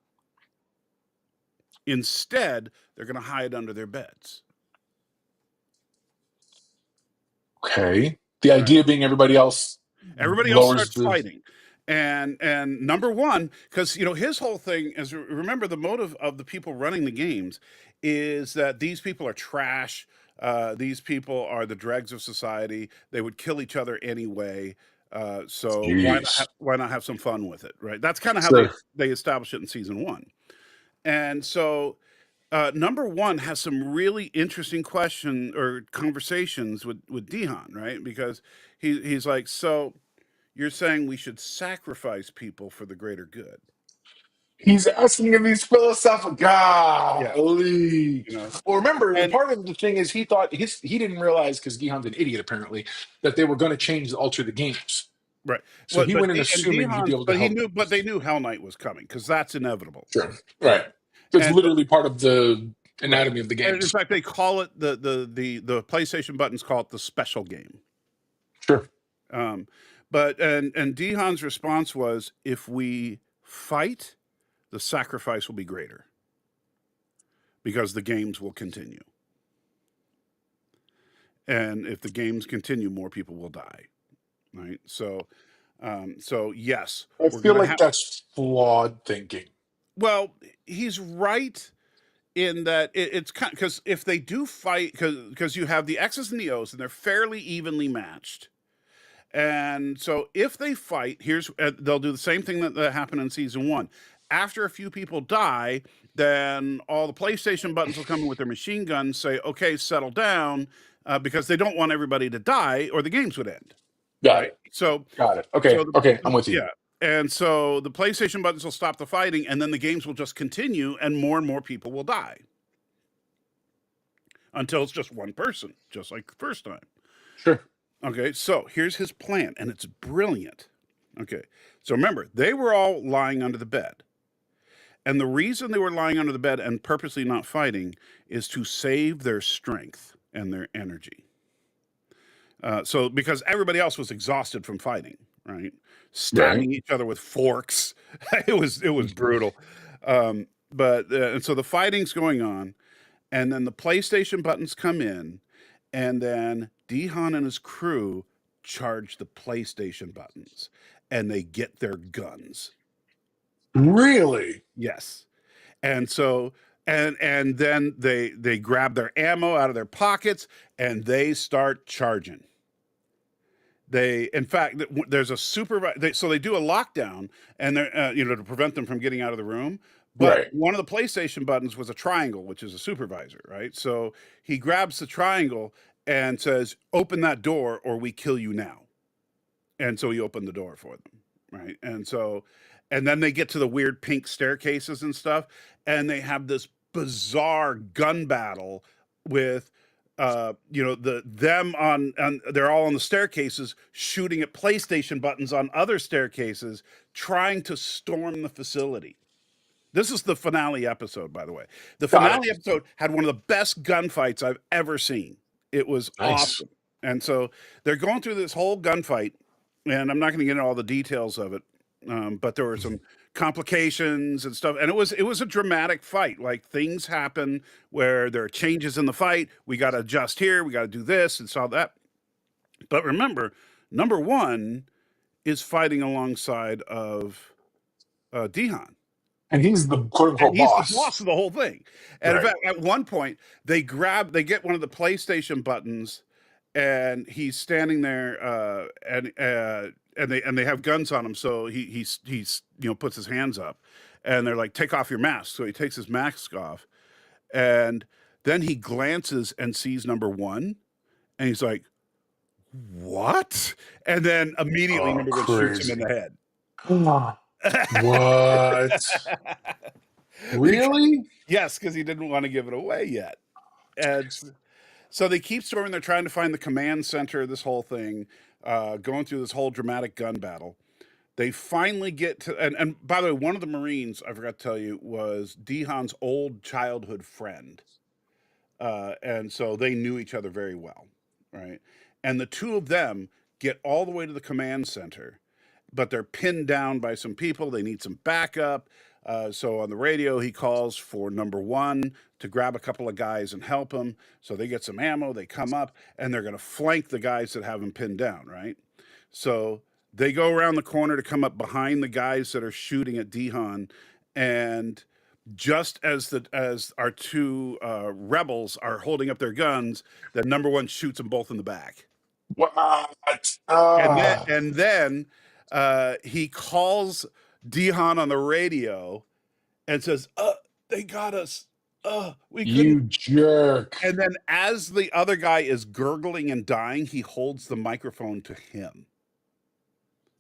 Instead, they're going to hide under their beds. Okay. The idea being everybody else starts fighting. And number 1, because his whole thing is, remember, the motive of the people running the games is that these people are trash. These people are the dregs of society. They would kill each other anyway. So why not have some fun with it, right? That's kind of how they establish it in season 1. And so number 1 has some really interesting question or conversations with Dihan, right? Because he's like, so you're saying we should sacrifice people for the greater good. He's asking him these philosophical. Yeah. Golly. Well, remember, part of the thing is he thought he didn't realize, because Gihan's an idiot apparently, that they were going to alter the games. Right. So he went in assuming he'd be able to help. But they knew Hell Knight was coming because that's inevitable. Sure. Right. It's literally part of the anatomy of the game. In fact, they call it the PlayStation buttons call it the special game. Sure. But Dihan's response was, if we fight, the sacrifice will be greater because the games will continue. And if the games continue, more people will die. Right. So yes. I feel like that's flawed thinking. Well, he's right in that it's kind because if they do fight, because you have the X's and the O's and they're fairly evenly matched. And so if they fight, they'll do the same thing that happened in season 1. after a few people die, then all the PlayStation buttons will come in with their machine guns, say, okay, settle down, because they don't want everybody to die or the games would end. Got Right. it. So, Got it. Okay. I'm with you. yeah. And so the PlayStation buttons will stop the fighting, and then the games will just continue, and more people will die until it's just one person, just like the first time. Sure. Okay. So here's his plan, and it's brilliant. Okay. So remember, they were all lying under the bed. And the reason they were lying under the bed and purposely not fighting is to save their strength and their energy. So because everybody else was exhausted from fighting, right? Stabbing each other with forks. it was brutal. And so the fighting's going on, and then the PlayStation buttons come in, and then Dihan and his crew charge the PlayStation buttons, and they get their guns. Really? Yes. And so and then they grab their ammo out of their pockets and they start charging. In fact, there's a supervisor. So they do a lockdown, and they're to prevent them from getting out of the room. But one of the PlayStation buttons was a triangle, which is a supervisor, right? So he grabs the triangle and says, "Open that door, or we kill you now." And so he opened the door for them, right? And then they get to the weird pink staircases and stuff, and they have this bizarre gun battle with they're all on the staircases shooting at PlayStation buttons on other staircases, trying to storm the facility. This is the finale episode, by the way. The finale episode had one of the best gunfights I've ever seen. It was awesome. And so they're going through this whole gunfight, and I'm not going to get into all the details of it, but there were some complications and stuff, and it was a dramatic fight. Like, things happen where there are changes in the fight. We got to adjust here. We got to do this and all that. But remember, number one is fighting alongside of Dihan. And he's the quote unquote boss. He's the boss of the whole thing. And in fact, at one point, they get one of the PlayStation buttons, and he's standing there, and they have guns on him. So he's puts his hands up, and they're like, "Take off your mask." So he takes his mask off, and then he glances and sees number one, and he's like, "What?" And then immediately number one shoots him in the head. What? Really? Yes, because he didn't want to give it away yet. And so they keep storming. They're trying to find the command center of this whole thing, going through this whole dramatic gun battle. They finally get to, and by the way, one of the Marines, I forgot to tell you, was Dihan's old childhood friend. And so they knew each other very well, right? And the two of them get all the way to the command center, but they're pinned down by some people. They need some backup. So on the radio, he calls for number one to grab a couple of guys and help him. So they get some ammo. They come up, and they're going to flank the guys that have him pinned down, right? So they go around the corner to come up behind the guys that are shooting at Dihan. And just as our two rebels are holding up their guns, the number one shoots them both in the back. What? And then he calls Dihan on the radio and says, "They got us. You jerk." And then as the other guy is gurgling and dying, he holds the microphone to him,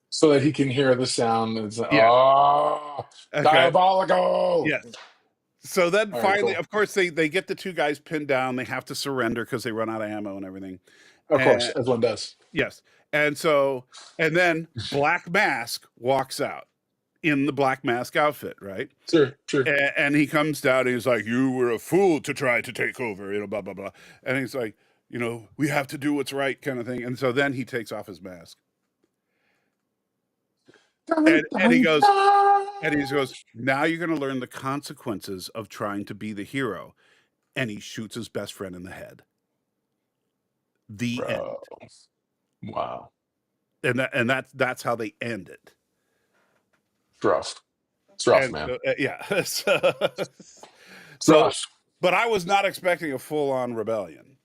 so that he can hear the sound. It's diabolical. Yes. So then finally, cool. Of course, they get the two guys pinned down. They have to surrender because they run out of ammo and everything. Of course, as one does. Yes. And then Black Mask walks out in the Black Mask outfit, right? Sure. And he comes down and he's like, "You were a fool to try to take over," blah, blah, blah. And he's like, "We have to do what's right," kind of thing. And so then he takes off his mask. And he goes, "Now you're going to learn the consequences of trying to be the hero." And he shoots his best friend in the head. The end. Wow. And that's how they end it. It's rough. It's rough, man. Yeah. Rough. But I was not expecting a full-on rebellion.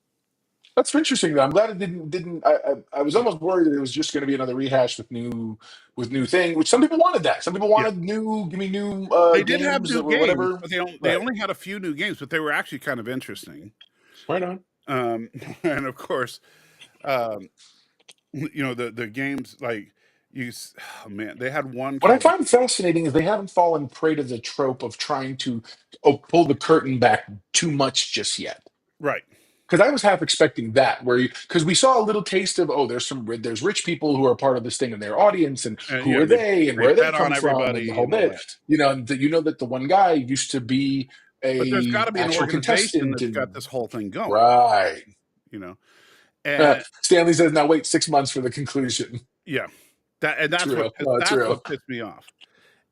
That's interesting though. I'm glad it didn't. I was almost worried that it was just going to be another rehash with new thing. Which some people wanted that. Some people Yeah. wanted new. Give me new They did have games new or games, whatever. but they Right. only had a few new games, but they were actually kind of interesting. Right on. And of course, um, the games like oh man, they had one What I called find fascinating is they haven't fallen prey to the trope of trying to pull the curtain back too much just yet. right. Because I was half expecting that, where because we saw a little taste of, oh, there's rich people who are part of this thing in their audience, and And who yeah, are they they, and they where they bet on come from, and the everybody whole and all bit. that. And that the one guy used to be But there's got a to be an actual organization contestant, that's got and this whole thing going, right. you know. And Stanley says, "Now wait 6 months for the conclusion." yeah, that's True, no, that's true, what pissed me off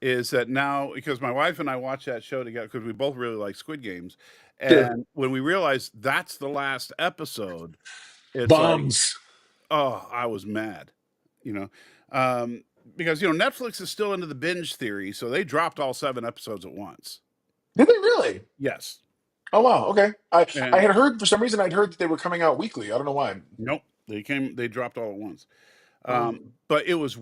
is that now because my wife and I watched that show together because we both really like Squid Games, sure. and when we realized that's the last episode, it's like, Bombs. oh, I was mad, you know, um, because Netflix is still into the binge theory, so they dropped all 7 episodes at once. Did they really? Yes, Oh wow. Okay. I and had heard for some reason I'd heard that they were coming out weekly. I don't know why. nope, they dropped all at once. Oh, But it was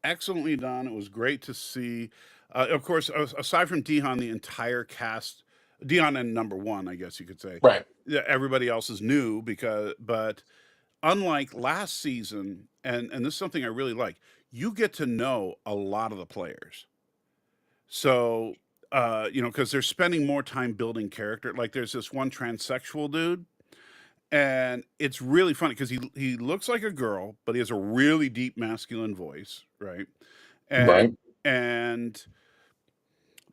excellently done. It was great to see. Of course, aside from Dion, the entire cast, Dion and number one, I guess you could say, right. yeah, everybody else is new but unlike last season, and this is something I really like, you get to know a lot of the players. So, because they're spending more time building character. Like there's this one transsexual dude and it's really funny because he looks like a girl, but he has a really deep masculine voice, right? Right. And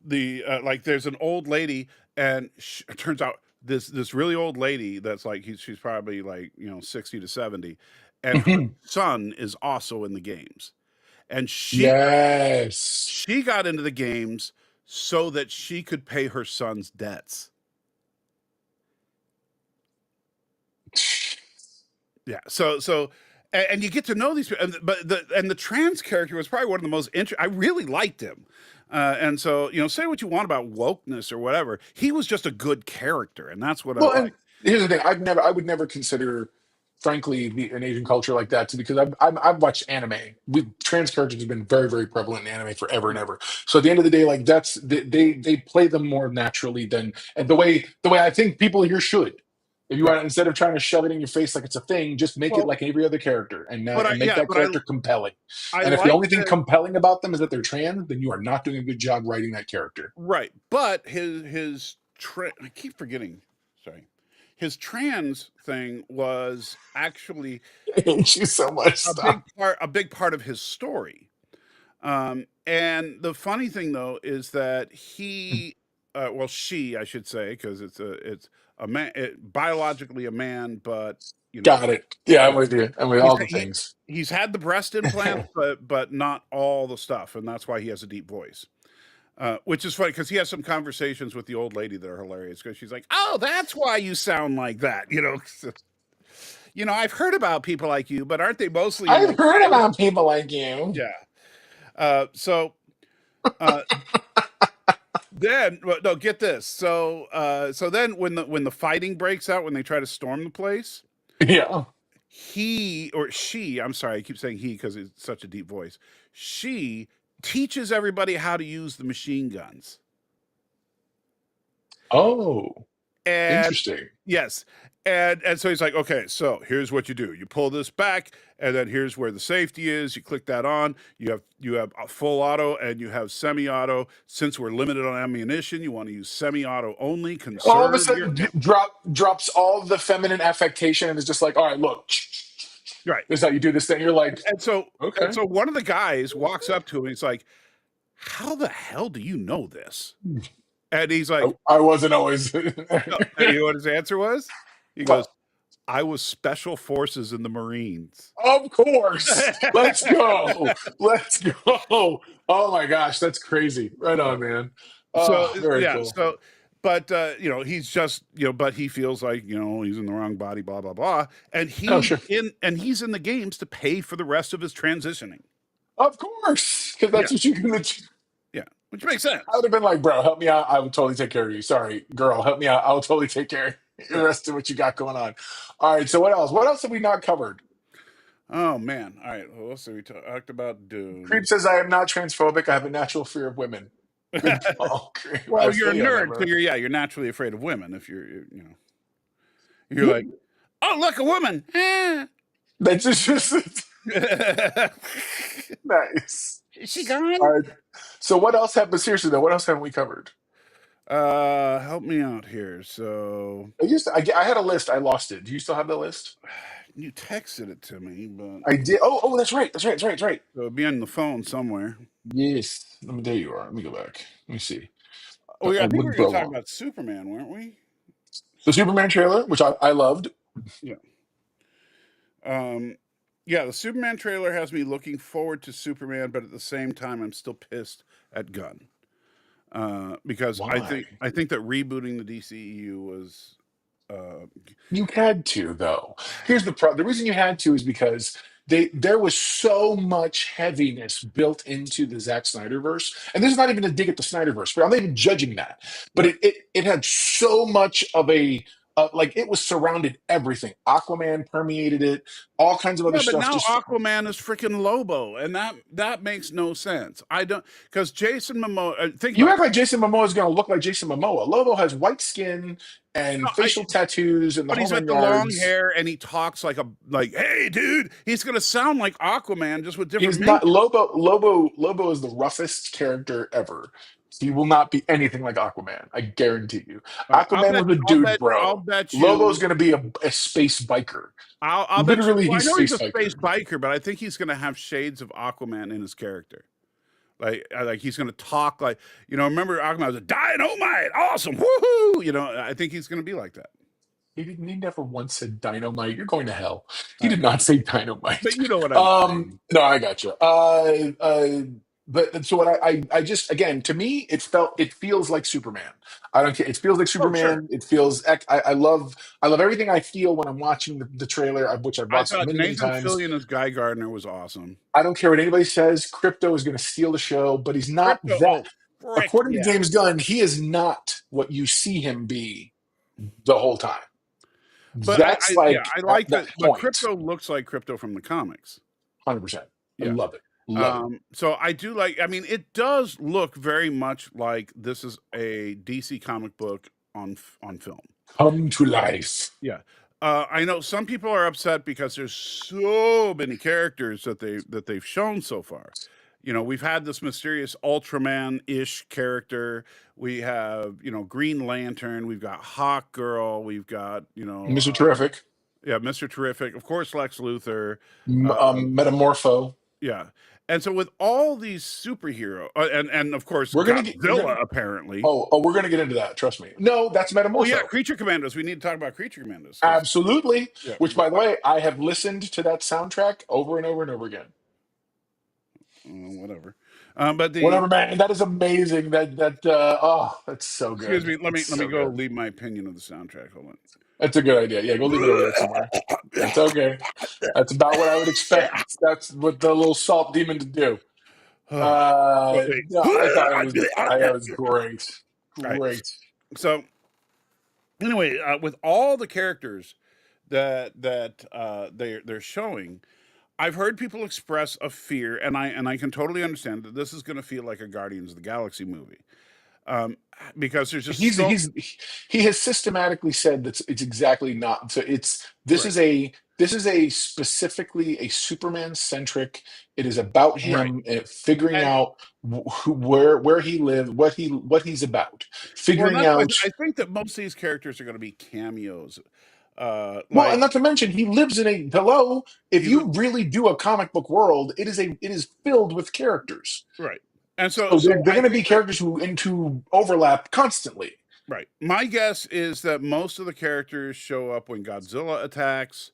the like, there's an old lady, and it turns out this really old lady that's like she's probably like 60 to 70, and her son is also in the games, and Yes. she got into the games so that she could pay her son's debts. Yeah. And you get to know these people, but the trans character was probably one of the most interesting. I really liked him, and so say what you want about wokeness or whatever. He was just a good character, and that's what I Well, and like. here's the thing: I would never consider, frankly, an Asian culture like that, because I've watched anime. Trans characters have been very, very prevalent in anime forever and Yeah. ever. So at the end of the day, like they play them more naturally than, and the way I think people here should. If you Right. want, instead of trying to shove it in your face like it's a thing, just make it Well, like every other character, and but and make that but character compelling. I And if the like only thing that. compelling about them is that they're trans, then you are not doing a good job writing that character. Right, but I keep forgetting. Sorry, his trans thing was actually I hate you so much. Stop. a big part of his story. And the funny thing though is that she, I should say, because it's a man, biologically a man, but Got it. Yeah, I'm yeah, with you. I'm with he's all the things. he's had the breast implants, but not all the stuff, and that's why he has a deep voice. Which is funny because he has some conversations with the old lady that are hilarious because she's like, "Oh, that's why you sound like that," I've heard about people like you, but aren't they mostly in I've like heard Iowa? about people like you. Yeah. So uh, then, well, no, get this. So then when the fighting breaks out, when they try to storm the place, Yeah. he or she, I'm sorry, I keep saying he because it's such a deep voice. She teaches everybody how to use the machine guns. Oh, And interesting. yes. And so he's like, okay, so here's what you do. You pull this back, and then here's where the safety is. You click that on. You have a full auto and you have semi-auto. Since we're limited on ammunition, you want to use semi-auto only. All of a Conserve your sudden, drops all the feminine affectation and is just like, all right, look, right. this is how you do this thing. You're like, And so and okay. so one of the guys walks up to him and he's like, how the hell do you know this? And he's like, I wasn't always. no. And you know what his answer was? He goes, Well, I was special forces in the Marines. of course. Let's go. Let's go. Oh my gosh, that's crazy. Right on, man. So Oh, very yeah, cool. but he's just but he feels like he's in the wrong body, blah blah blah, and Oh, sure. he's in the games to pay for the rest of his transitioning. Of course, because Yeah, that's what you're gonna. yeah, which makes I would sense. have been like, bro, help me out. I would totally take care of you. Sorry, girl, help me out. I will totally take care. Interested what you got going on. All right, so what else? What else have we not covered? Oh man! All right. Well, let's see. We talked about Creep Dune. says I am not transphobic. I have a natural fear of women. Good call, Creep. I Well, you're feel a you on that, nerd, so bro. you're naturally afraid of women. If you're like, oh look, a woman. Eh. That's just nice. Is she gone? All right. So what else have? But seriously though, what else haven't we covered? Help me out here. So I had a list. I lost it. Do you still have the list? you texted it to me, but I did. Oh, that's right. That's right. That's right. That's right. it'll be on the phone somewhere. Yes. There you are. Let me go back. Let me see. Oh yeah, I I think we were wouldn't going put to talk along. about Superman, weren't we? The Superman trailer, which I loved. Yeah. Yeah, the Superman trailer has me looking forward to Superman, but at the same time, I'm still pissed at Gunn because Why? I think that rebooting the DCEU was You had to, though. Here's the reason you had to is because there was so much heaviness built into the Zack Snyderverse, and this is not even a dig at the Snyderverse, but I'm not even judging that. But yeah. it had so much of a like it was surrounded everything. Aquaman permeated it, all kinds of other Yeah, but stuff. now Just Aquaman is freaking Lobo, and that makes no sense. I don't because Jason Momoa. Think you about act like Jason Momoa is going to look like Jason Momoa. Lobo has white skin and it. facial tattoos and the But whole he's nine got the long yards. hair and he talks like, hey, dude, he's gonna sound like Aquaman just with different He's not makeup. Lobo is the roughest character ever. He will not be anything like Aquaman. I guarantee you. Aquaman was a dude, I'll bro. bet Lobo's you, going to be a space biker. I'll bet you. Literally, Well, I he's know he's space a space biker. biker, but I think he's gonna have shades of Aquaman in his character. Like he's gonna talk like Remember Aquaman was a dynamite, awesome, woohoo. I think he's gonna be like that. He never once said dynamite. You're going to hell. He I did know, not say dynamite. but you know what I'm saying. No, I got you. But so what I just again to me it feels like Superman. I don't care. It feels like Oh, sure. Superman. It feels I love everything I feel when I'm watching the trailer, which I've I watched thought many Nathan times. Fillion as Guy Gardner was awesome. I don't care what anybody says. Crypto is going to steal the show, but he's not Crypto, that. oh frick According to yeah. James Gunn, he is not what you see him be the whole time. But That's like I at like that that. But point. Crypto looks like Crypto from the comics. 100%. I Yeah. love it. Love it. So I do like. I mean, it does look very much like this is a DC comic book on film. Come to life. Yeah. I know some people are upset because there's so many characters that they've shown so far. We've had this mysterious Ultraman-ish character. We have, Green Lantern. We've got Hawk Girl. We've got, Mr. Terrific. yeah, Mr. Terrific. Of course, Lex Luthor. Metamorpho. Yeah. And so with all these superhero and of course We're gonna Godzilla apparently. we're gonna get into that. Trust me. No, that's Oh yeah, Metamorpho. Creature Commandos. We need to talk about Creature Commandos because Absolutely. yeah, Which, by the way, I have listened to that soundtrack over and over and over again. whatever. But Whatever, man. That is amazing. That's so excuse good. me, let It's me so go good. leave my opinion of the soundtrack. Hold on. That's a good idea. Yeah, go leave it over there somewhere. It's okay. That's about what I would expect. That's what the little salt demon to do. Wait. No, I thought it was great. Right. Great. So anyway, with all the characters that they're showing, I've heard people express a fear, and I can totally understand that this is going to feel like a Guardians of the Galaxy movie, because there's just He's so he's he has systematically said that it's exactly not. So right, this is a specifically a Superman centric. It is about right, him figuring and out where he lived, what he's about, well, and figuring that's why out. I think that most of these characters are going to be cameos. Well, and Like not to mention, he lives in a hello. If he li- you really do a comic book world, it is filled with characters. right, and So so they're I going to think be that characters who into overlap constantly. right. My guess is that most of the characters show up when Godzilla attacks,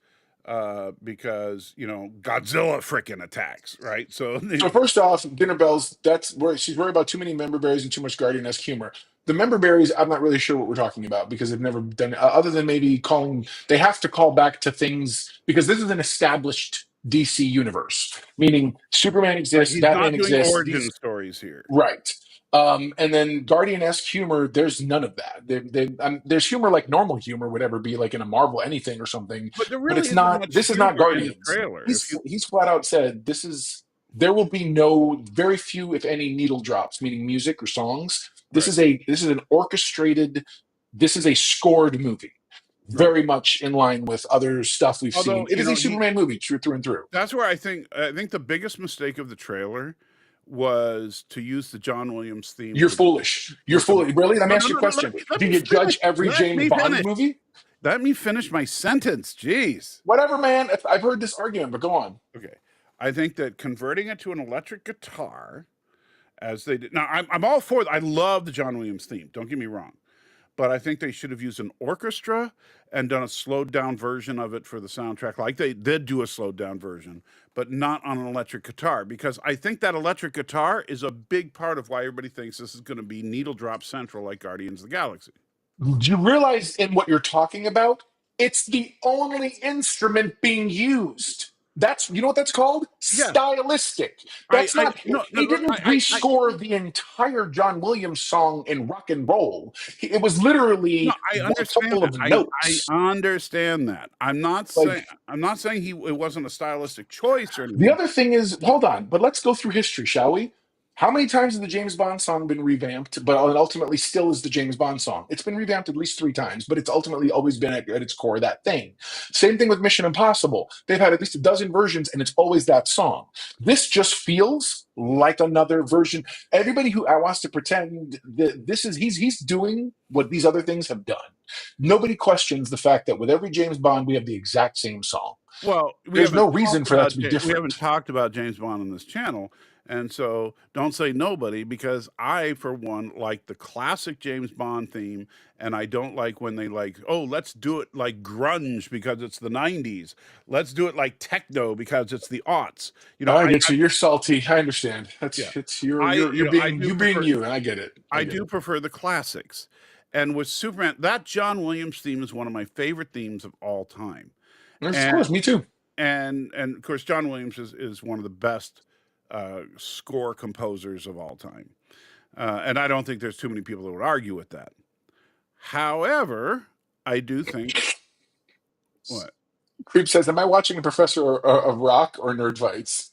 because Godzilla frickin' attacks, right? So So first off, dinner bells. That's where she's worried about too many member berries and too much Guardian-esque humor. The member berries, I'm not really sure what we're talking about because they've never done other than maybe calling. They have to call back to things because this is an established DC universe, meaning Superman right, exists, he's Batman not doing exists. origin stories here. Right. And then Guardian-esque humor, there's none of that. There's humor like normal humor would ever be like in a Marvel anything or something, But there but really it's isn't not. much This is not humor in the Guardians. trailer. If you He's flat out said this is. There will be no, very few, if any, needle drops, meaning music or songs. right, This is an orchestrated. This is a scored movie, right. very much in line with other stuff we've Although seen. It is a he Superman movie, true through and through. that's where I think the biggest mistake of the trailer was to use the John Williams theme You're foolish. You're with the foolish. Really? Let me no, ask no, you a no, no, question. let Do me you finish. judge every Let James me Bond finish. movie? Let me finish my sentence. Jeez. Whatever, man. I've heard this argument, but go on. Okay. I think that converting it to an electric guitar, as they did. Now, I'm all for. I love the John Williams theme. Don't get me wrong, but I think they should have used an orchestra and done a slowed down version of it for the soundtrack, like they did do a slowed down version, but not on an electric guitar, because I think that electric guitar is a big part of why everybody thinks this is going to be needle drop central, like Guardians of the Galaxy. Do you realize in what you're talking about? It's the only instrument being used. That's you know what that's called? Yeah, Stylistic. That's I not no, he no, didn't rescore the entire John Williams song in rock and roll. It was no, literally I a understand couple that. of I notes. understand that. Like I'm not saying it wasn't a stylistic choice or the anything. other thing is, hold on, but let's go through history, shall we? How many times has the James Bond song been revamped, but ultimately still is the James Bond song? It's been revamped at least three times, but it's ultimately always been at its core that thing. Same thing with Mission Impossible. They've had at least a dozen versions, and it's always that song. This just feels like another version. Everybody who wants to pretend that this is he's doing what these other things have done. Nobody questions the fact that with every James Bond, we have the exact same song. Well, There's no reason for that to be We different. haven't talked about James Bond on this channel, and so don't say nobody, because I, for one, like the classic James Bond theme, and I don't like when they like, oh, let's do it like grunge because it's the '90s. Let's do it like techno because it's the aughts. I get you. You're salty. I understand. Yeah, That's it's you're I being do you being prefer you, and I get it. I I get do it. prefer the classics, and with Superman, that John Williams theme is one of my favorite themes of all time. Of And course, me too. and of course John Williams is one of the best score composers of all time, and I don't think there's too many people that would argue with that. However, I do think what Creep says, "Am I watching a professor of rock or nerd fights?"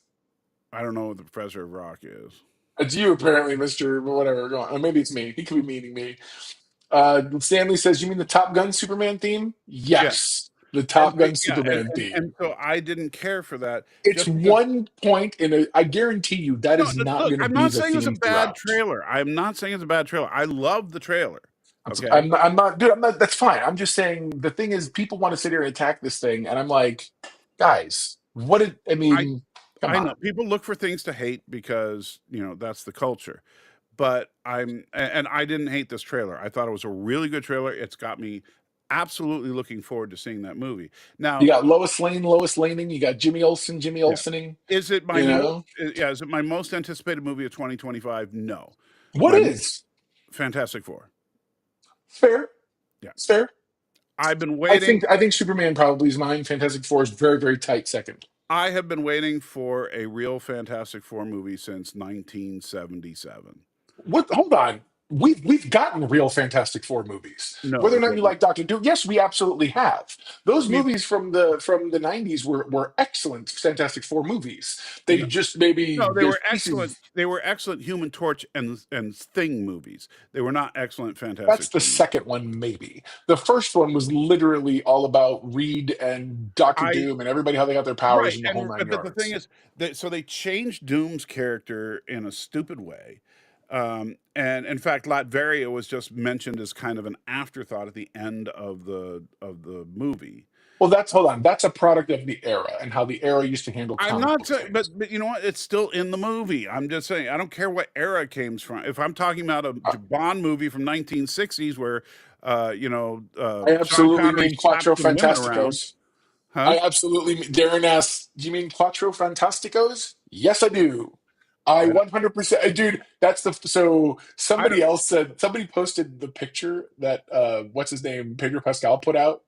I don't know what the Professor of Rock is. It's you apparently, Mister. Whatever. Go on. Or maybe it's me. He could be meaning me. Stanley says, "You mean the Top Gun Superman theme?" Yeah, Yes, the and Top Gun yeah, Superman theme. and so I didn't care for that It's just because. one point in a. I guarantee you that No, is no, not look, going to I'm be not the saying it's a theme bad throughout. trailer. I'm not saying it's a bad trailer. I love the trailer. Okay, I'm not, dude. I'm not. That's fine. I'm just saying the thing is, people want to sit here and attack this thing, and I'm like, guys, what did I I mean? Come I know on. people look for things to hate because that's the culture. But and I didn't hate this trailer. I thought it was a really good trailer. It's got me absolutely looking forward to seeing that movie. You Now, got Lois Laning. You got Jimmy yeah, Olsening. is it my You most know yeah, is it my most anticipated movie of 2025? No. what My is Fantastic Four. fair? Yeah. It's fair. I've been waiting I think Superman probably is mine. Fantastic Four is very tight second. I have been waiting for a real Fantastic Four movie since 1977. What? Hold on. We've gotten real Fantastic Four movies. No, Whether or we not you haven't. like Doctor Doom, yes, we absolutely have. Those We've movies from the '90s were excellent Fantastic Four movies. They no, just maybe no, they there's were excellent. pieces. They were excellent Human Torch and Thing movies. They were not excellent That's Fantastic the Four movies. second one, maybe. The first one was literally all about Reed and Doctor I Doom and everybody how they got their powers Right, and the whole and nine but the thing yards. is that so they changed Doom's character in a stupid way, and in fact, Latveria was just mentioned as kind of an afterthought at the end of the movie. Well, that's hold on. That's a product of the era and how the era used to handle I'm comic not book saying, things. but you know what? It's still in the movie. I'm just saying. I don't care what era it came from. If I'm talking about a I Bond movie from 1960s where, I Sean absolutely Connery mean slaps Quattro some women around, Fantasticos. huh? I absolutely mean, Darren asks, do you mean Quattro Fantasticos? Yes, I do. I I, 100%, dude. That's the so I don't. somebody else said somebody posted the picture that what's his name Pedro Pascal put out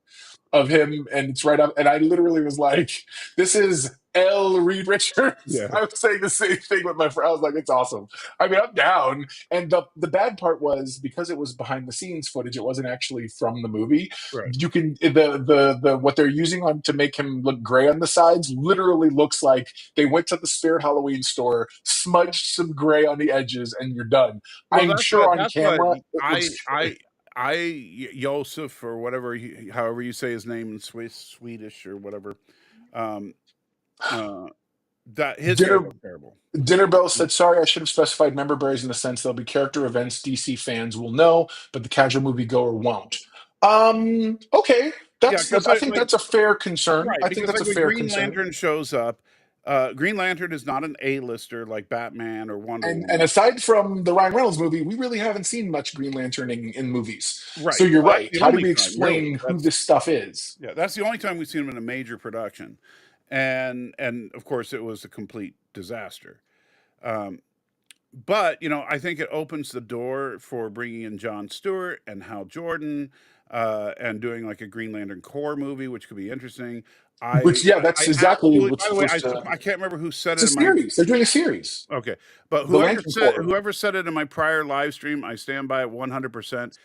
of him, and it's right up. And I literally was like, "This is L. Reed Richards. Yeah. I was saying the same thing with my friend. I was like, it's awesome. I mean, I'm down. And the bad part was because it was behind the scenes footage, it wasn't actually from the movie. Right. You can the what they're using on to make him look gray on the sides literally looks like they went to the Spirit Halloween store, smudged some gray on the edges, and you're done. Well, I'm sure on that's what camera it I looks I great. Joseph or whatever, however you say his name in Swedish or whatever. Um, uh, that his hair Dinner looked terrible. Dinner Bell said, "Sorry, I should have specified member berries in the sense there'll be character events DC fans will know, but the casual moviegoer won't." Okay, Yeah, because I think that's a fair concern. right, I think because that's like a when fair Green concern. Lantern shows up, Green Lantern is not an A-lister like Batman or Wonder And Woman. aside from the Ryan Reynolds movie, we really haven't seen much Green Lantern in movies. So Right. you're Well, that's right. the How do only we time, really. explain who this stuff is? That's the only time we've seen him in a major production, and of course it was a complete disaster. Um, but I think it opens the door for bringing in Jon Stewart and Hal Jordan, and doing like a Green Lantern Corps movie, which could be interesting. Which, yeah, that's I exactly absolutely. what's By the way, supposed to. I can't remember who said It's it a in my series. They're doing a series. okay, but The Lantern Corps. whoever said it in my prior live stream, I stand by it 100%.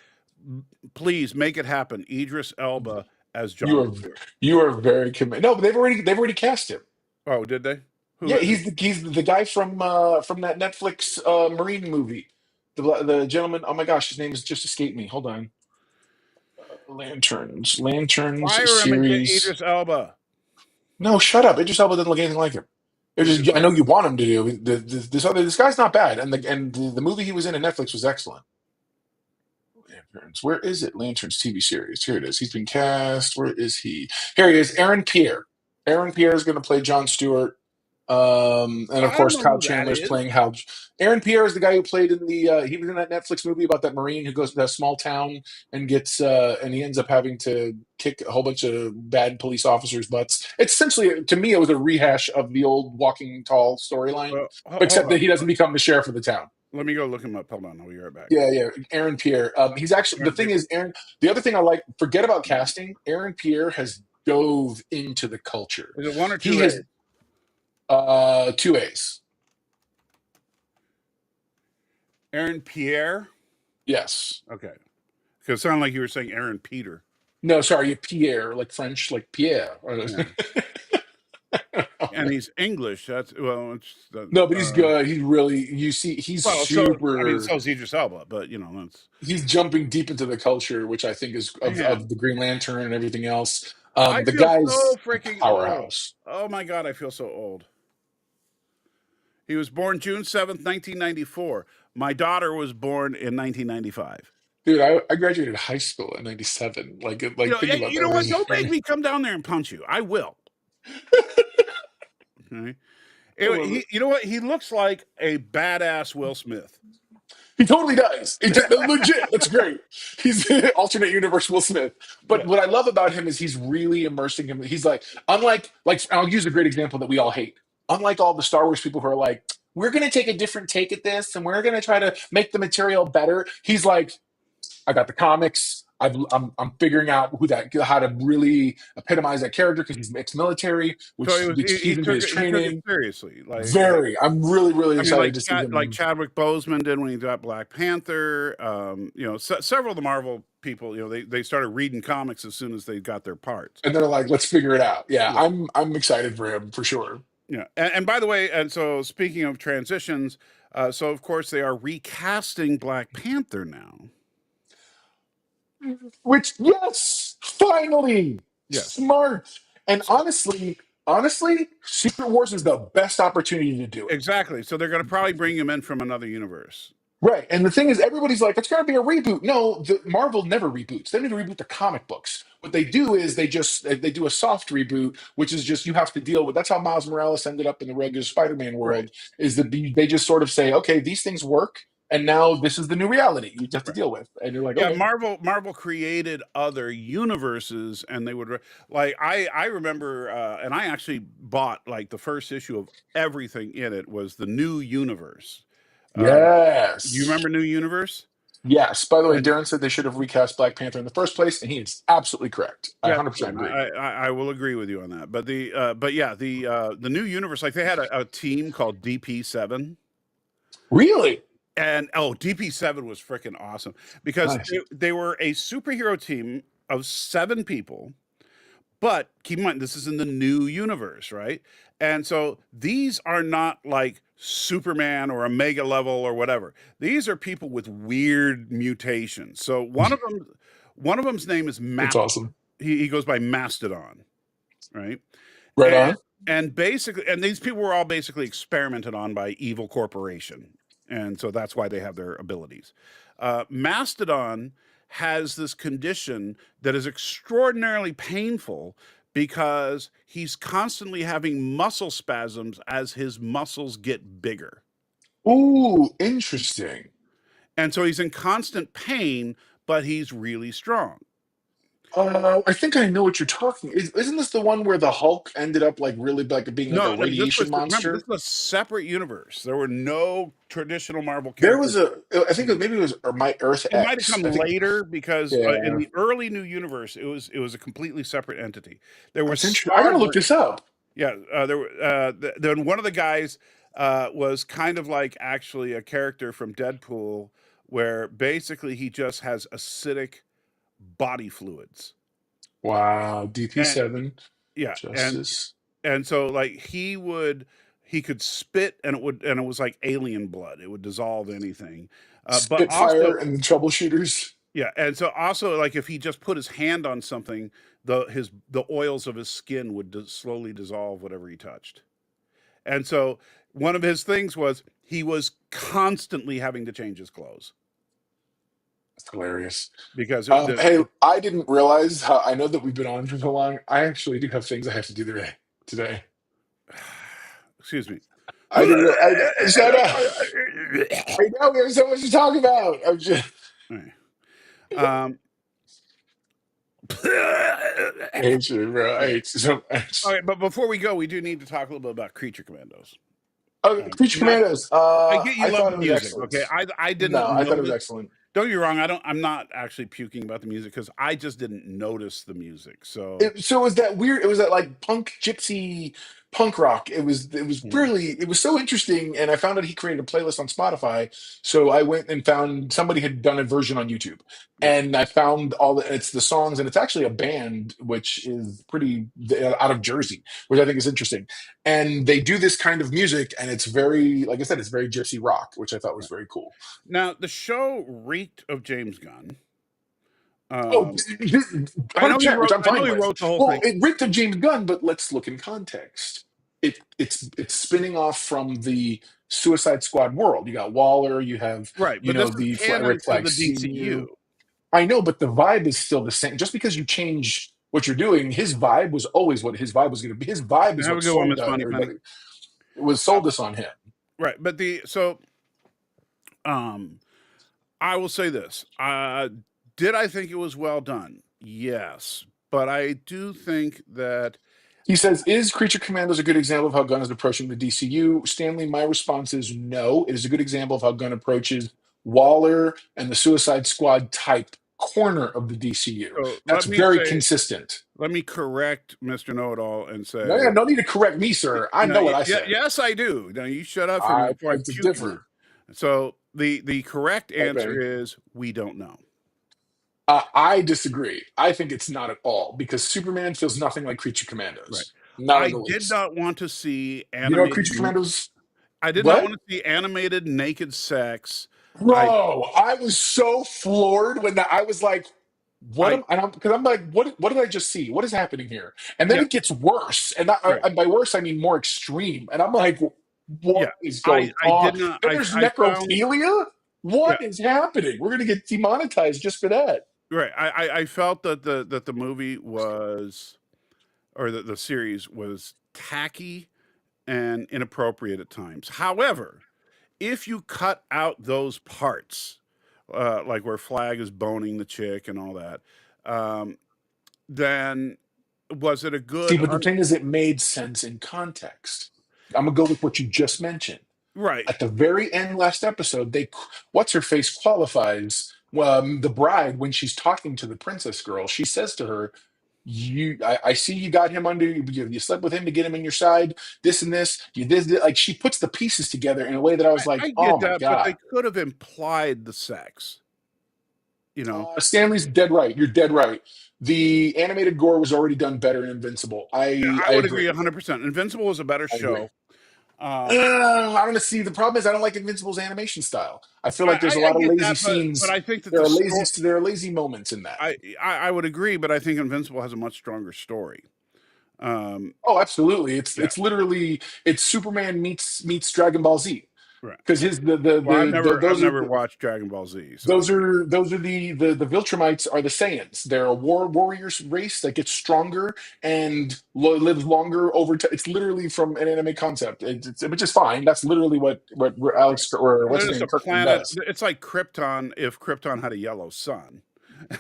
Please make it happen. Idris Elba as You John are Stewart. you are very committed. No, but they've already cast him. Oh, did they? Who Yeah, is it? he's the guy from that Netflix Marine movie. The gentleman. Oh my gosh, his name has just escaped me. Hold on. Lanterns Fire him and get series. Idris Elba. No, shut up. Idris Elba doesn't look anything like him. Idris I know Elba. you want him to do. This guy's not bad, and the movie he was in Netflix was excellent. Lanterns. Where is it? Lanterns TV series. Here it is. He's been cast. Where is he? Here he is. Aaron Pierre. Aaron Pierre is going to play John Stewart. And of I don't course, know Kyle who that Chandler's is. playing Hal. Aaron Pierre is the guy who played in the. He was in that Netflix movie about that Marine who goes to that small town and gets and he ends up having to kick a whole bunch of bad police officers' butts. It's essentially, to me, it was a rehash of the old Walking Tall storyline, Well, hold except that on. he doesn't become the sheriff of the town. Let me go look him up. Hold on. I'll be right back. Yeah, yeah. Aaron Pierre. He's actually the Aaron thing Pierce. is Aaron. The other thing I like. Forget about casting. Aaron Pierre has dove into the culture. Is it one or He two has A's? two A's. Aaron Pierre? Yes. Okay. Because it sounded like you were saying Aaron Peter. No, sorry, Pierre, like French, like Pierre. Yeah. And he's English. That's, well, it's, No, but he's good. He's really. You see, he's well, so, I mean, super. so is Idris Elba, but, that's, He's jumping deep into the culture, which I think is of man, the Green Lantern and everything else. I The feel so guy's a freaking old. powerhouse. Oh my God, I feel so old. He was born June 7th, 1994. My daughter was born in 1995. Dude, I graduated high school in '97. Like think about You that. know what? Don't make me come down there and punch you. I will. Okay. You know what? He looks like a badass Will Smith. He totally does. Legit. That's great. He's alternate universe Will Smith. Yeah. But what I love about him is he's really immersing him. He's like, unlike, I'll use a great example that we all hate. Unlike all the Star Wars people who are like, we're going to take a different take at this and we're going to try to make the material better. He's like, I got the comics. I'm figuring out how to really epitomize that character because he's ex-military, So which he feeds into took his it training. seriously. Very. I'm really, really I mean, excited to see like him. Chadwick Boseman did when he got Black Panther. Several of the Marvel people, they started reading comics as soon as they got their parts. And they're like, let's figure it out. Yeah, Yeah. I'm excited for him for sure. Yeah. And by the way, and so speaking of transitions, so of course they are recasting Black Panther now. Which, yes, finally, Yes. smart. And honestly, Secret Wars is the best opportunity to do it. Exactly. So they're going to probably bring him in from another universe. Right. And the thing is, everybody's like, it's going to be a reboot. No, Marvel never reboots. They don't even reboot the comic books. What they do is they do a soft reboot, which is just you have to deal with. That's how Miles Morales ended up in the regular Spider-Man Right. world. Is that they just sort of say, okay, these things work, and now this is the new reality you have to Right. deal with. And you're like, Yeah, okay, Marvel created other universes, and they would like I remember, and I actually bought like the first issue of everything in it was the New Universe. You yes. remember New Universe? Yes. By the way, And Darren said they should have recast Black Panther in the first place, and he is absolutely correct. I yeah, 100% agree. I will agree with you on that. But the new universe, like they had a team called DP7. Really? And DP7 was freaking awesome because Nice. they were a superhero team of 7 people. But keep in mind, this is in the new universe, right? And so these are not like Superman or Omega level or whatever. These are people with weird mutations. So one of them's name is That's awesome. he goes by Mastodon, right? Right And on. basically, and these people were all basically experimented on by evil corporation, and so that's why they have their abilities. Mastodon has this condition that is extraordinarily painful because he's constantly having muscle spasms as his muscles get bigger, Ooh, interesting. and so he's in constant pain, but he's really strong. I think I know what you're talking. Isn't this the one where the Hulk ended up like really like being like a No, radiation remember, this monster? was a separate universe. There were no traditional Marvel There characters. was I think maybe it was or My Earth It might have X. come I think. later because in Yeah, the early new universe, it was a completely separate entity. There was that's interesting. I gotta look Starbird. this up. Yeah, there were. Then one of the guys was kind of like actually a character from Deadpool, where basically he just has acidic body fluids, Wow, and DP7 yeah, Justice and so like he could spit and it was like alien blood. It would dissolve anything. But also Spitfire and the Troubleshooters. yeah, and so also like if he just put his hand on something, the oils of his skin would slowly dissolve whatever he touched. And so one of his things was he was constantly having to change his clothes That's hilarious. because Hey, I didn't realize how I know that we've been on for so long. I actually do have things I have to do today. excuse me. I didn't realize. Shut up. I know we have so much to talk about. I'm just. um, I hate you, bro. I hate you so much. okay, but before we go, we do need to talk a little bit about Creature Commandos. Creature Not Commandos. I get you I love thought the it was music. excellent. Okay, I No, didn't I thought it was notice. excellent. Don't get me wrong. I'm not actually puking about the music because I just didn't notice the music. So So it was that weird. It was that like punk gypsy punk rock. It was hmm, really it was so interesting. And I found out he created a playlist on Spotify. So I went and found somebody had done a version on YouTube, yeah. and I found it's the songs, and it's actually a band which is pretty out of Jersey, which I think is interesting. And they do this kind of music, and it's very like I said, it's very gypsy rock, which I thought was very cool. Now the show reeked of James Gunn. Oh, Um, 100%, which I'm I know fine he with. wrote the whole Well, thing, it ripped of James Gunn, but let's look in context. It's spinning off from the Suicide Squad world. You got Waller, you have right? But this is the canon Rick to Flag the DCU. Senior. I know, but the vibe is still the same. Just because you change what you're doing, his vibe was always what his vibe was going to be. His vibe is Have a what good one, sold Miss Money Penny. everybody. It was sold us on him. Right, but um, I will say this: did I think it was well done? Yes, but I do think that He says, "Is Creature Commandos a good example of how Gunn is approaching the DCU?" Stanley, my response is no. It is a good example of how Gunn approaches Waller and the Suicide Squad type corner of the DCU. so. That's very consistent. Let me correct Mister Know It All and No, say, yeah, no need to correct me, sir. I no, know what I said. yes, I do. Now you shut up for a I minute before I beg to puke you. differ. So the correct Okay. answer is we don't know. I disagree. I think it's not at all because Superman feels nothing like Creature Right. Commandos. Not in I the did least. not want to see You know, animated. Creature Commandos. I did not What? want to see animated naked sex. I Bro, I was so floored when I was like, "What I am?" And because I'm like, "What did I just see? What is happening here?" And then yeah it gets worse, and right by worse I mean more extreme. And I'm like, yeah "What is going I on?" did not Then there's I found necrophilia. yeah What is happening? We're gonna get demonetized just for that. right I felt that the movie was or the series was tacky and inappropriate at times. However, if you cut out those parts, like where Flag is boning the chick and all that, um, then was it a See, good? but the thing is, it made sense in context. I'm gonna go with what you just mentioned. Right. At the very end, last episode, what's her face qualifies the bride when she's talking to the princess girl. She says to her, I see you got him under you slept with him to get him in your side, this and this, this, like she puts the pieces together in a way that I was like, I oh get my that, but they God. could have implied the sex. You know, Stanley's dead right. You're dead right. The animated gore was already done better in Invincible. I I would agree agree. 100%. Invincible was a better I agree. show. I don't know. See, the problem is I don't like Invincible's animation style. I feel like there's a I lot of get lazy that, but scenes. I think that the story. There are lazy moments in that. I would agree, but I think Invincible has a much stronger story. Oh, absolutely. Yeah, It's Superman meets Dragon Ball Z right. because his Well, I've those are never watched Dragon Ball Z, so those are the Viltrumites are the Saiyans. They're a warriors race that gets stronger and lives longer over time. It's literally from an anime concept, which is fine. That's literally what right. Alex or what's They're his just name a Kirkman planet. does. It's like Krypton if Krypton had a yellow sun.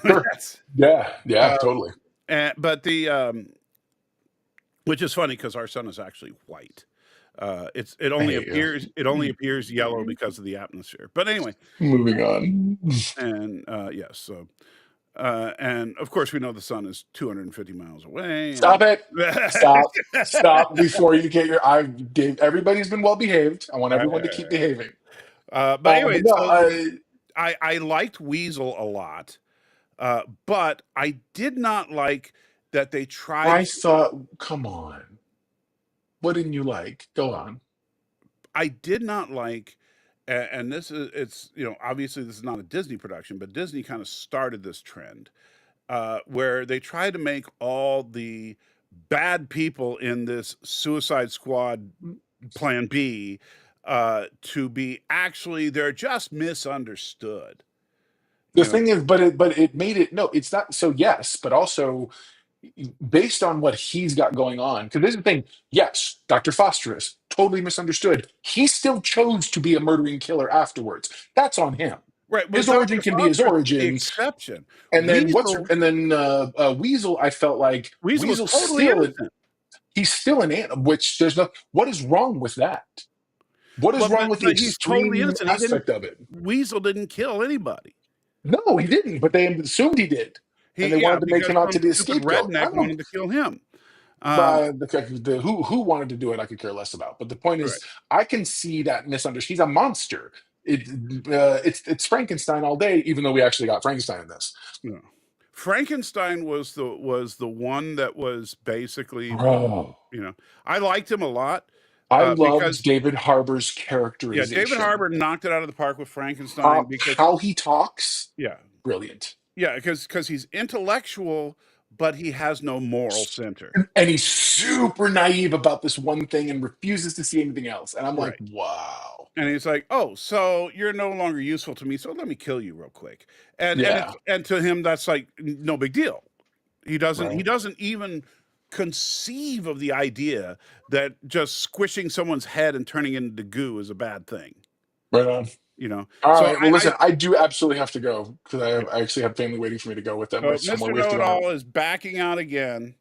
Sure. That's, Yeah, uh, totally. but which is funny because our sun is actually white. It only Hey, appears yellow because of the atmosphere. But anyway, moving on. and yes, so and of course we know the sun is 250 miles away. Stop it. Stop before you get your. Everybody's been well behaved. I want everyone to keep behaving. But But anyway, no, so I liked Weasel a lot, but I did not like that they tried. I thought, come on. What didn't you like? Go on. I did not like, and this is it's obviously this is not a Disney production, but Disney kind of started this trend where they try to make all the bad people in this Suicide Squad Plan B to be actually they're just misunderstood. The You know, thing is, but it made it no, it's not so yes, but also based on what he's got going on. Because there's the thing, yes, Dr. Phosphorus, totally misunderstood. He still chose to be a murdering killer afterwards. That's on him. right? But His origin Dr. can be his Phosphorus is the origin. exception. And then Weasel, I felt like Weasel was Weasel's totally still innocent. he's still an animal, which there's no what is wrong with that? What is wrong with the But he's totally extreme innocent. aspect of it? Weasel didn't kill anybody. No, he didn't, but they assumed he did. And they wanted to make Because him out to some be a stupid scapegoat. I redneck don't know. wanted to kill him. But who wanted to do it, I could care less about. But the point Right. is, I can see that misunderstanding. He's a monster. It's Frankenstein all day, even though we actually got Frankenstein in this. Yeah. Frankenstein was the one that was basically, Bro, I liked him a lot I loved because David Harbour's yeah, characterization. David Harbour knocked it out of the park with Frankenstein because How he talks, yeah, brilliant. yeah, because he's intellectual, but he has no moral center. And he's super naive about this one thing and refuses to see anything else. And I'm like, Right. wow. And he's like, "Oh, so you're no longer useful to me, so let me kill you real quick." Yeah. And to him, that's like no big deal. He Right. doesn't even conceive of the idea that just squishing someone's head and turning it into goo is a bad thing. Right on. All So right. Well, listen, I do absolutely have to go because I actually have family waiting for me to go with them. so Somewhere Mr. we have to go now. Know-it-all is backing out again.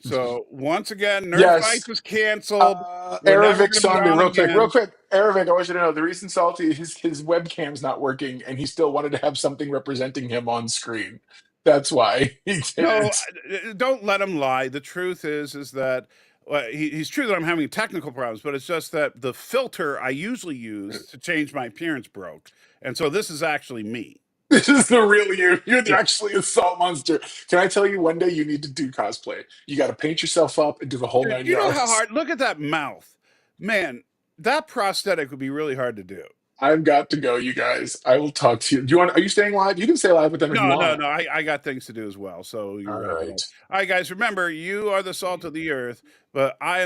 So once again, Yes. NerdFights is canceled. We're never Aravic going to be Sandy, on real again. quick. Aravic, I want you to know the reason Salty his webcam's not working and he still wanted to have something representing him on screen. That's why he No, can't. don't let him lie. The truth is that he's true that I'm having technical problems, but it's just that the filter I usually use to change my appearance broke, and so this is actually me. This is the real you. You're Yeah. actually a salt monster. Can I tell you one day you need to do cosplay? You got to paint yourself up and do the whole nine You know how yards. hard? Look at that mouth, man. That prosthetic would be really hard to do. I've got to go, you guys. I will talk to you. Do you want? Are you staying live? You can stay live with them if you No, want. I got things to do as well. So All you're wrapping up. right. All right, guys. Remember, you are the salt of the earth, but I